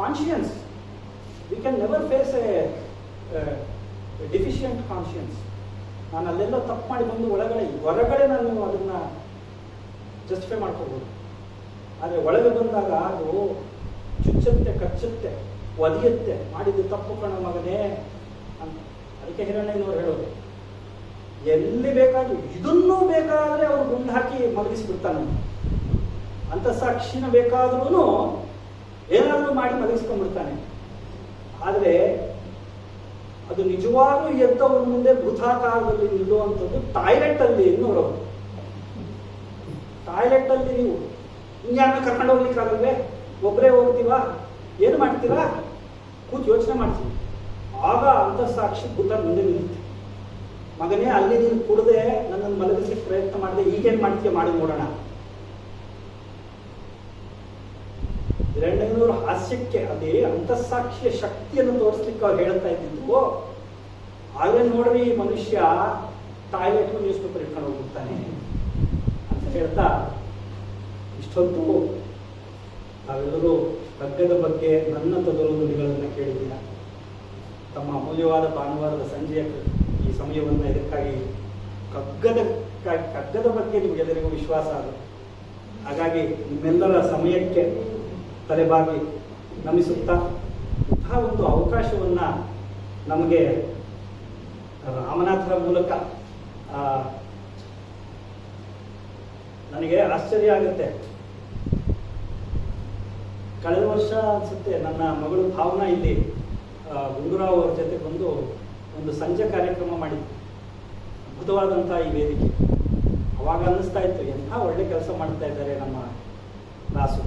Conscience, we can never face a deficient conscience. ನಾನು ಅಲ್ಲೆಲ್ಲ ತಪ್ಪು ಮಾಡಿ ಬಂದು ಹೊರಗಡೆ ನಾನು ಅದನ್ನು ಜಸ್ಟಿಫೈ ಮಾಡ್ಕೋಬೋದು. ಆದರೆ ಒಳಗೆ ಬಂದಾಗ ಅದು ಚುಚ್ಚುತ್ತೆ, ಕಚ್ಚುತ್ತೆ, ಒದಿಯುತ್ತೆ. ಮಾಡಿದ್ದು ತಪ್ಪು ಕಣ ಮಗನೇ ಅಂತ. ಅದಕ್ಕೆ ಹಿರಣ್ಣಯ್ಯನವರು ಹೇಳೋದು, ಎಲ್ಲಿ ಬೇಕಾದ್ರೂ ಇದನ್ನೂ ಬೇಕಾದರೆ ಅವರು ಗುಂಡು ಹಾಕಿ ಮಲಗಿಸ್ಬಿಡ್ತಾನೆ. ಅಂತಸ್ಸಾಕ್ಷಿನ ಬೇಕಾದ್ರೂ ಏನಾದರೂ ಮಾಡಿ ಮಲಗಿಸ್ಕೊಂಡ್ಬಿಡ್ತಾನೆ. ಆದರೆ ಅದು ನಿಜವಾಗ್ಲೂ ಎದ್ದವರ ಮುಂದೆ ಬೃಥಾಕಾರದಲ್ಲಿ ನಿಲ್ಲುವಂಥದ್ದು ಟಾಯ್ಲೆಟಲ್ಲಿ ನೋಡೋದು. ಟಾಯ್ಲೆಟಲ್ಲಿ ನೀವು ಇನ್ಯಾರನ್ನ ಕರ್ಕೊಂಡು ಹೋಗ್ಲಿಕ್ಕಾಗಲ್ವೇ? ಒಬ್ಬರೇ ಹೋಗ್ತೀವಾ? ಏನು ಮಾಡ್ತೀರಾ? ಕೂತು ಯೋಚನೆ ಮಾಡ್ತೀವಿ. ಆಗ ಅಂತಸ್ಸಾಕ್ಷಿ ಭೂತ ಮುಂದೆ ನಿಲ್ಲುತ್ತೆ. ಮಗನೇ, ಅಲ್ಲಿ ನೀನು ಕುಡದೆ ನನ್ನನ್ನು ಮಲಗಿಸ್ಲಿಕ್ಕೆ ಪ್ರಯತ್ನ ಮಾಡಿದೆ, ಈಗೇನು ಮಾಡ್ತೀಯ ಮಾಡಿ ನೋಡೋಣ. ಹಿರಣ್ಣಯ್ಯನವರು ಹಾಸ್ಯಕ್ಕೆ ಅದೇ ಅಂತಸ್ಸಾಕ್ಷಿಯ ಶಕ್ತಿಯನ್ನು ತೋರಿಸ್ಲಿಕ್ಕೆ ಅವ್ರು ಹೇಳ್ತಾ ಇದ್ದಿದ್ದು. ಆಗಲೇ ನೋಡ್ರಿ ಮನುಷ್ಯ ಟಾಯ್ಲೆಟ್ ನ್ಯೂಸ್ ಪೇಪರ್ ಇಟ್ಕೊಂಡು ಹೋಗ್ಬಿಡ್ತಾನೆ ಅಂತ ಹೇಳ್ತಾ, ಇಷ್ಟೊಂದು ನಾವೆಲ್ಲರೂ ಕಗ್ಗದ ಬಗ್ಗೆ ನನ್ನ ತೊದಲು ನುಡಿಗಳನ್ನು ಕೇಳಿದ್ದೀರ. ತಮ್ಮ ಅಮೂಲ್ಯವಾದ ಭಾನುವಾರದ ಸಂಜೆಯ ಈ ಸಮಯವನ್ನು ಇದಕ್ಕಾಗಿ ಕಗ್ಗದ ಬಗ್ಗೆ ನಿಮಗೆಲ್ಲರಿಗೂ ವಿಶ್ವಾಸ ಅದು. ಹಾಗಾಗಿ ನಿಮ್ಮೆಲ್ಲರ ಸಮಯಕ್ಕೆ ತಲೆಬಾಗಿ ನಮಿಸುತ್ತಾ, ಇಂತಹ ಒಂದು ಅವಕಾಶವನ್ನು ನಮಗೆ ರಾಮನಾಥರ ಮೂಲಕ ನನಗೆ ಆಶ್ಚರ್ಯ ಆಗುತ್ತೆ. ಕಳೆದ ವರ್ಷ ಅನಿಸುತ್ತೆ ನನ್ನ ಮಗಳು ಭಾವನಾ ಇಲ್ಲಿ ಗುಂಡೂರಾವ್ ಅವ್ರ ಜೊತೆ ಬಂದು ಒಂದು ಸಂಜೆ ಕಾರ್ಯಕ್ರಮ ಮಾಡಿದ್ವಿ. ಅದ್ಭುತವಾದಂಥ ಈ ವೇದಿಕೆ. ಅವಾಗ ಅನ್ನಿಸ್ತಾ ಇತ್ತು, ಎಂಥ ಒಳ್ಳೆ ಕೆಲಸ ಮಾಡ್ತಾ ಇದ್ದಾರೆ ನಮ್ಮ ದಾಸು.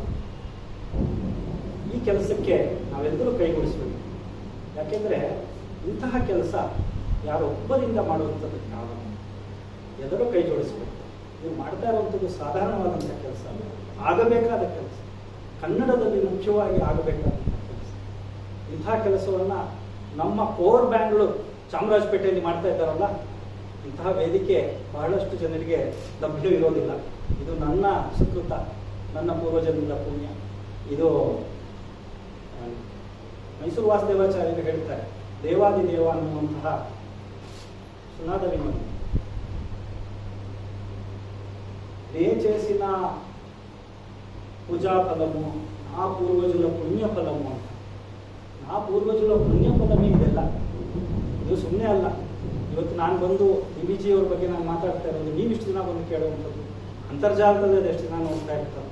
ಈ ಕೆಲಸಕ್ಕೆ ನಾವೆಲ್ಲರೂ ಕೈಗೂಡಿಸಬೇಕು. ಯಾಕೆಂದರೆ ಇಂತಹ ಕೆಲಸ ಯಾರೊಬ್ಬರಿಂದ ಮಾಡುವಂಥದ್ದು ಕಾರಣ. ಎಲ್ಲರೂ ಕೈ ಜೋಡಿಸಬೇಕು. ನೀವು ಮಾಡ್ತಾ ಇರುವಂಥದ್ದು ಸಾಧಾರಣವಾದಂಥ ಕೆಲಸ, ಆಗಬೇಕಾದ ಕೆಲಸ, ಕನ್ನಡದಲ್ಲಿ ಮುಖ್ಯವಾಗಿ ಆಗಬೇಕಾದಂಥ ಕೆಲಸ. ಇಂಥ ಕೆಲಸವನ್ನು ನಮ್ಮ ಕೋರ್ ಬ್ಯಾಂಗ್ಳೂರು ಚಾಮರಾಜಪೇಟೆಯಲ್ಲಿ ಮಾಡ್ತಾ ಇದ್ದಾರಲ್ಲ, ಇಂತಹ ವೇದಿಕೆ ಬಹಳಷ್ಟು ಜನರಿಗೆ ಲಭ್ಯವಿರೋದಿಲ್ಲ. ಇದು ನನ್ನ ಸುಕೃತ, ನನ್ನ ಪೂರ್ವಜನ್ಮದ ಪುಣ್ಯ. ಇದು ಮೈಸೂರು ವಾಸುದೇವಾಚಾರ್ಯರು ಹೇಳ್ತಾರೆ, ದೇವಾದಿದೇವ ಅನ್ನುವಂತಹ సునాద విమల్ నే చేసిన పూజా ఫలము నా పూర్వజుల పుణ్ಯ ಫಲము ಅಂತ. ನಾ ಪೂರ್ವಜುಲ ಪುಣ್ಯ ಫಲವೇ ಇದೆಲ್ಲ. ಇದು ಸುಮ್ಮನೆ ಅಲ್ಲ. ಇವತ್ತು ನಾನು ಬಂದು DBG ಅವ್ರ ಬಗ್ಗೆ ನಾನು ಮಾತಾಡ್ತಾ ಇರೋದು ನೀವಿಷ್ಟು ದಿನ ಬಂದು ಕೇಳುವಂಥದ್ದು, ಅಂತರ್ಜಾಲದಲ್ಲಿ ಎಷ್ಟು ದಿನ ನೋಡ್ತಾ ಇರ್ತಾರೆ.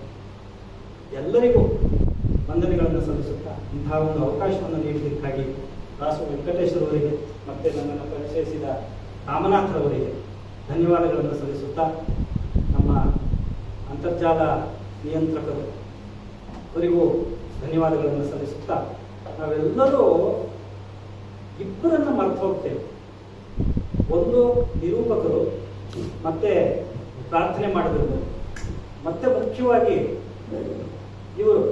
ಎಲ್ಲರಿಗೂ ವಂದನೆಗಳನ್ನು ಸಲ್ಲಿಸುತ್ತಾ ಇಂತಹ ಒಂದು ಅವಕಾಶವನ್ನು ನೀಡಲಿಕ್ಕಾಗಿ ದಾಸು ವೆಂಕಟೇಶ್ವರವರಿಗೆ ಮತ್ತು ನನ್ನನ್ನು ಪರಿಚಯಿಸಿದ ರಾಮನಾಥರವರಿಗೆ ಧನ್ಯವಾದಗಳನ್ನು ಸಲ್ಲಿಸುತ್ತಾ, ನಮ್ಮ ಅಂತರ್ಜಾಲ ನಿಯಂತ್ರಕರು ಅವರಿಗೂ ಧನ್ಯವಾದಗಳನ್ನು ಸಲ್ಲಿಸುತ್ತಾ, ನಾವೆಲ್ಲರೂ ಇಬ್ಬರನ್ನು ಮರೆತು ಹೋಗ್ತೇವೆ. ಒಂದು ನಿರೂಪಕರು, ಮತ್ತೆ ಪ್ರಾರ್ಥನೆ ಮಾಡಿದ್ರು, ಮತ್ತೆ ಮುಖ್ಯವಾಗಿ ಇವರು.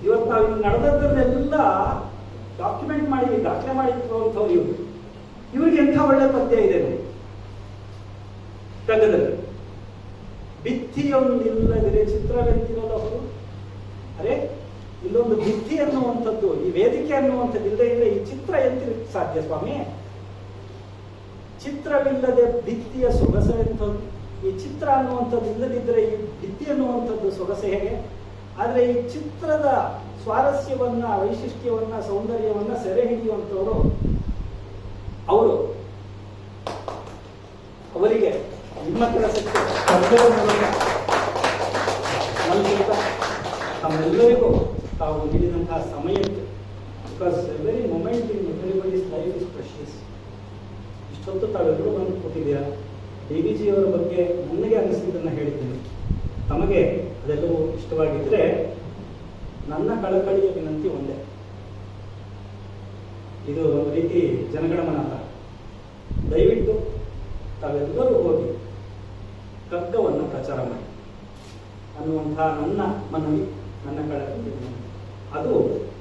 ಇವತ್ತು ನಾವು ಇಲ್ಲಿ ನಡೆದದ್ದನ್ನೆಲ್ಲ ಡಾಕ್ಯುಮೆಂಟ್ ಮಾಡಿ ದಾಖಲೆ ಮಾಡಿರುವಂಥವ್ರು ಇವರು. ಇವರಿಗೆ ಎಂಥ ಒಳ್ಳೆ ಪದ್ಯ ಇದೆ ನೋಡಿ ಕಗ್ಗದಲ್ಲಿ. ಭಿತ್ತಿಯೊಂದಿಲ್ಲದಿರೆ ಚಿತ್ರವೆಂತಿರಲವರು. ಅರೆ, ಇಲ್ಲೊಂದು ಭಿತ್ತಿ ಅನ್ನುವಂಥದ್ದು, ಈ ವೇದಿಕೆ ಅನ್ನುವಂಥದ್ದು ಇಲ್ಲದೆ ಇದ್ರೆ ಈ ಚಿತ್ರ ಎಂತಿರಕ್ಕೆ ಸಾಧ್ಯ ಸ್ವಾಮಿ? ಚಿತ್ರವಿಲ್ಲದೆ ಭಿತ್ತಿಯ ಸೊಗಸು ಎಂಥದ್ದು. ಈ ಚಿತ್ರ ಅನ್ನುವಂಥದ್ದು ಇಲ್ಲದಿದ್ದರೆ ಈ ಭಿತ್ತಿ ಅನ್ನುವಂಥದ್ದು ಸೊಗಸು ಹೇಗೆ? ಆದರೆ ಈ ಚಿತ್ರದ ಸ್ವಾರಸ್ಯವನ್ನ, ವೈಶಿಷ್ಟ್ಯವನ್ನ, ಸೌಂದರ್ಯವನ್ನ ಸೆರೆ ಹಿಡಿಯುವಂಥವರು ಅವರು. ಅವರಿಗೆ ನಿಮ್ಮ ಕೆಲಸಕ್ಕೆ ಕಗ್ಗದ ಮೂಲಕ ತಮ್ಮೆಲ್ಲರಿಗೂ ತಾವು ನೀಡಿದಂತಹ ಸಮಯಕ್ಕೆ, because every moment in everybody's life is precious. ಇಷ್ಟೊತ್ತು ತಾವೆಲ್ಲರೂ ಬಂದು ಕೂತಿದ್ದೀರಾ. DBG ಅವರ ಬಗ್ಗೆ ನನಗೆ ಅನಿಸಿದ್ದನ್ನು ಹೇಳಿದ್ದೇನೆ. ತಮಗೆ ಅದೆಲ್ಲವೂ ಇಷ್ಟವಾಗಿದ್ದರೆ ನನ್ನ ಕಳಕಳಿಯ ವಿನಂತಿ ಒಂದೇ. ಇದು ಒಂದು ರೀತಿ ಜನಗಣಮನ. ದಯವಿಟ್ಟು ತಾವೆಲ್ಲರೂ ಹೋಗಿ ಕಗ್ಗವನ್ನು ಪ್ರಚಾರ ಮಾಡಿ ಅನ್ನುವಂತಹ ನನ್ನ ಮನವಿ. ನನ್ನ ಕಳಕಳಿ. ಅದು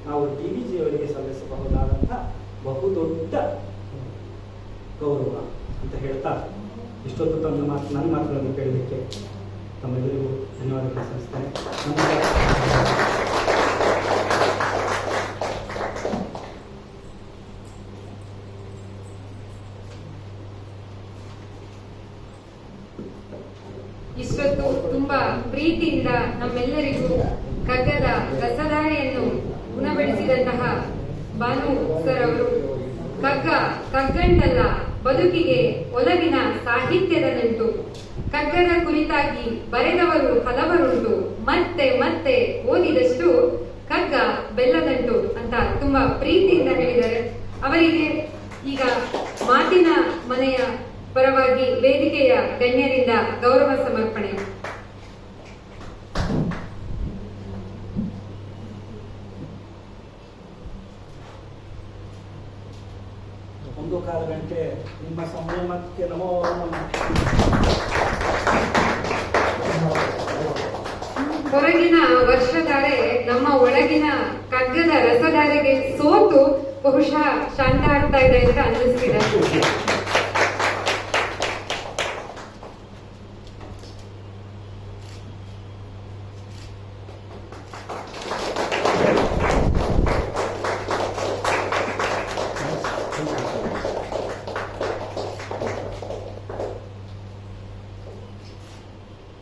ನಾವು DVG ಅವರಿಗೆ ಸಲ್ಲಿಸಬಹುದಾದಂಥ ಬಹುದೊಡ್ಡ ಗೌರವ ಅಂತ ಹೇಳ್ತಾ ಇಷ್ಟೊತ್ತು ನನ್ನ ಮಾತುಗಳನ್ನು ಕೇಳಲಿಕ್ಕೆ ತಮ್ಮೆಲ್ಲರಿಗೂ ಧನ್ಯವಾದಗಳು ಸಲ್ಲಿಸ್ತೇನೆ. ಇಷ್ಟೊತ್ತು ತುಂಬಾ ಪ್ರೀತಿಯಿಂದ ನಮ್ಮೆಲ್ಲರಿಗೂ ಕಗ್ಗದ ರಸಧಾರೆಯನ್ನು ಉಣಬಡಿಸಿದಂತಹ ಭಾನು ಸರ್ ಅವರು ಕಗ್ಗಂಟಲ್ಲ ಬದುಕಿಗೆ ಒಲವಿನ ಸಾಹಿತ್ಯದ ನಂಟು, ಕಗ್ಗದ ಕುರಿತಾಗಿ ಬರೆದವರು ಹಲವರುಂಟು, ಮತ್ತೆ ಮತ್ತೆ ಓದಿದಷ್ಟು ಕಗ್ಗ ಬೆಲ್ಲದಂಟು ಅಂತ ತುಂಬಾ ಪ್ರೀತಿಯಿಂದ ಹೇಳಿದ್ದಾರೆ. ಅವರಿಗೆ ಈಗ ಮಾತಿನ ಮನೆಯ ಪರವಾಗಿ ವೇದಿಕೆಯ ಗಣ್ಯರಿಂದ ಗೌರವ ಸಮರ್ಪಣೆ. ಒಂದು ಕಾಲು ಗಂಟೆ ನಿಮ್ಮ ಸಂಯಮಕ್ಕೆ ನಮೋ ನಮಃ. ಹೊರಗಿನ ವರ್ಷಧಾರೆ ನಮ್ಮ ಒಳಗಿನ ಕಗ್ಗದ ರಸಧಾರೆಗೆ ಸೋತು ಬಹುಶಃ ಶಾಂತ ಆಗ್ತಾ ಇದೆ ಅಂತ ಅನ್ನಿಸ್ತಿದೆ.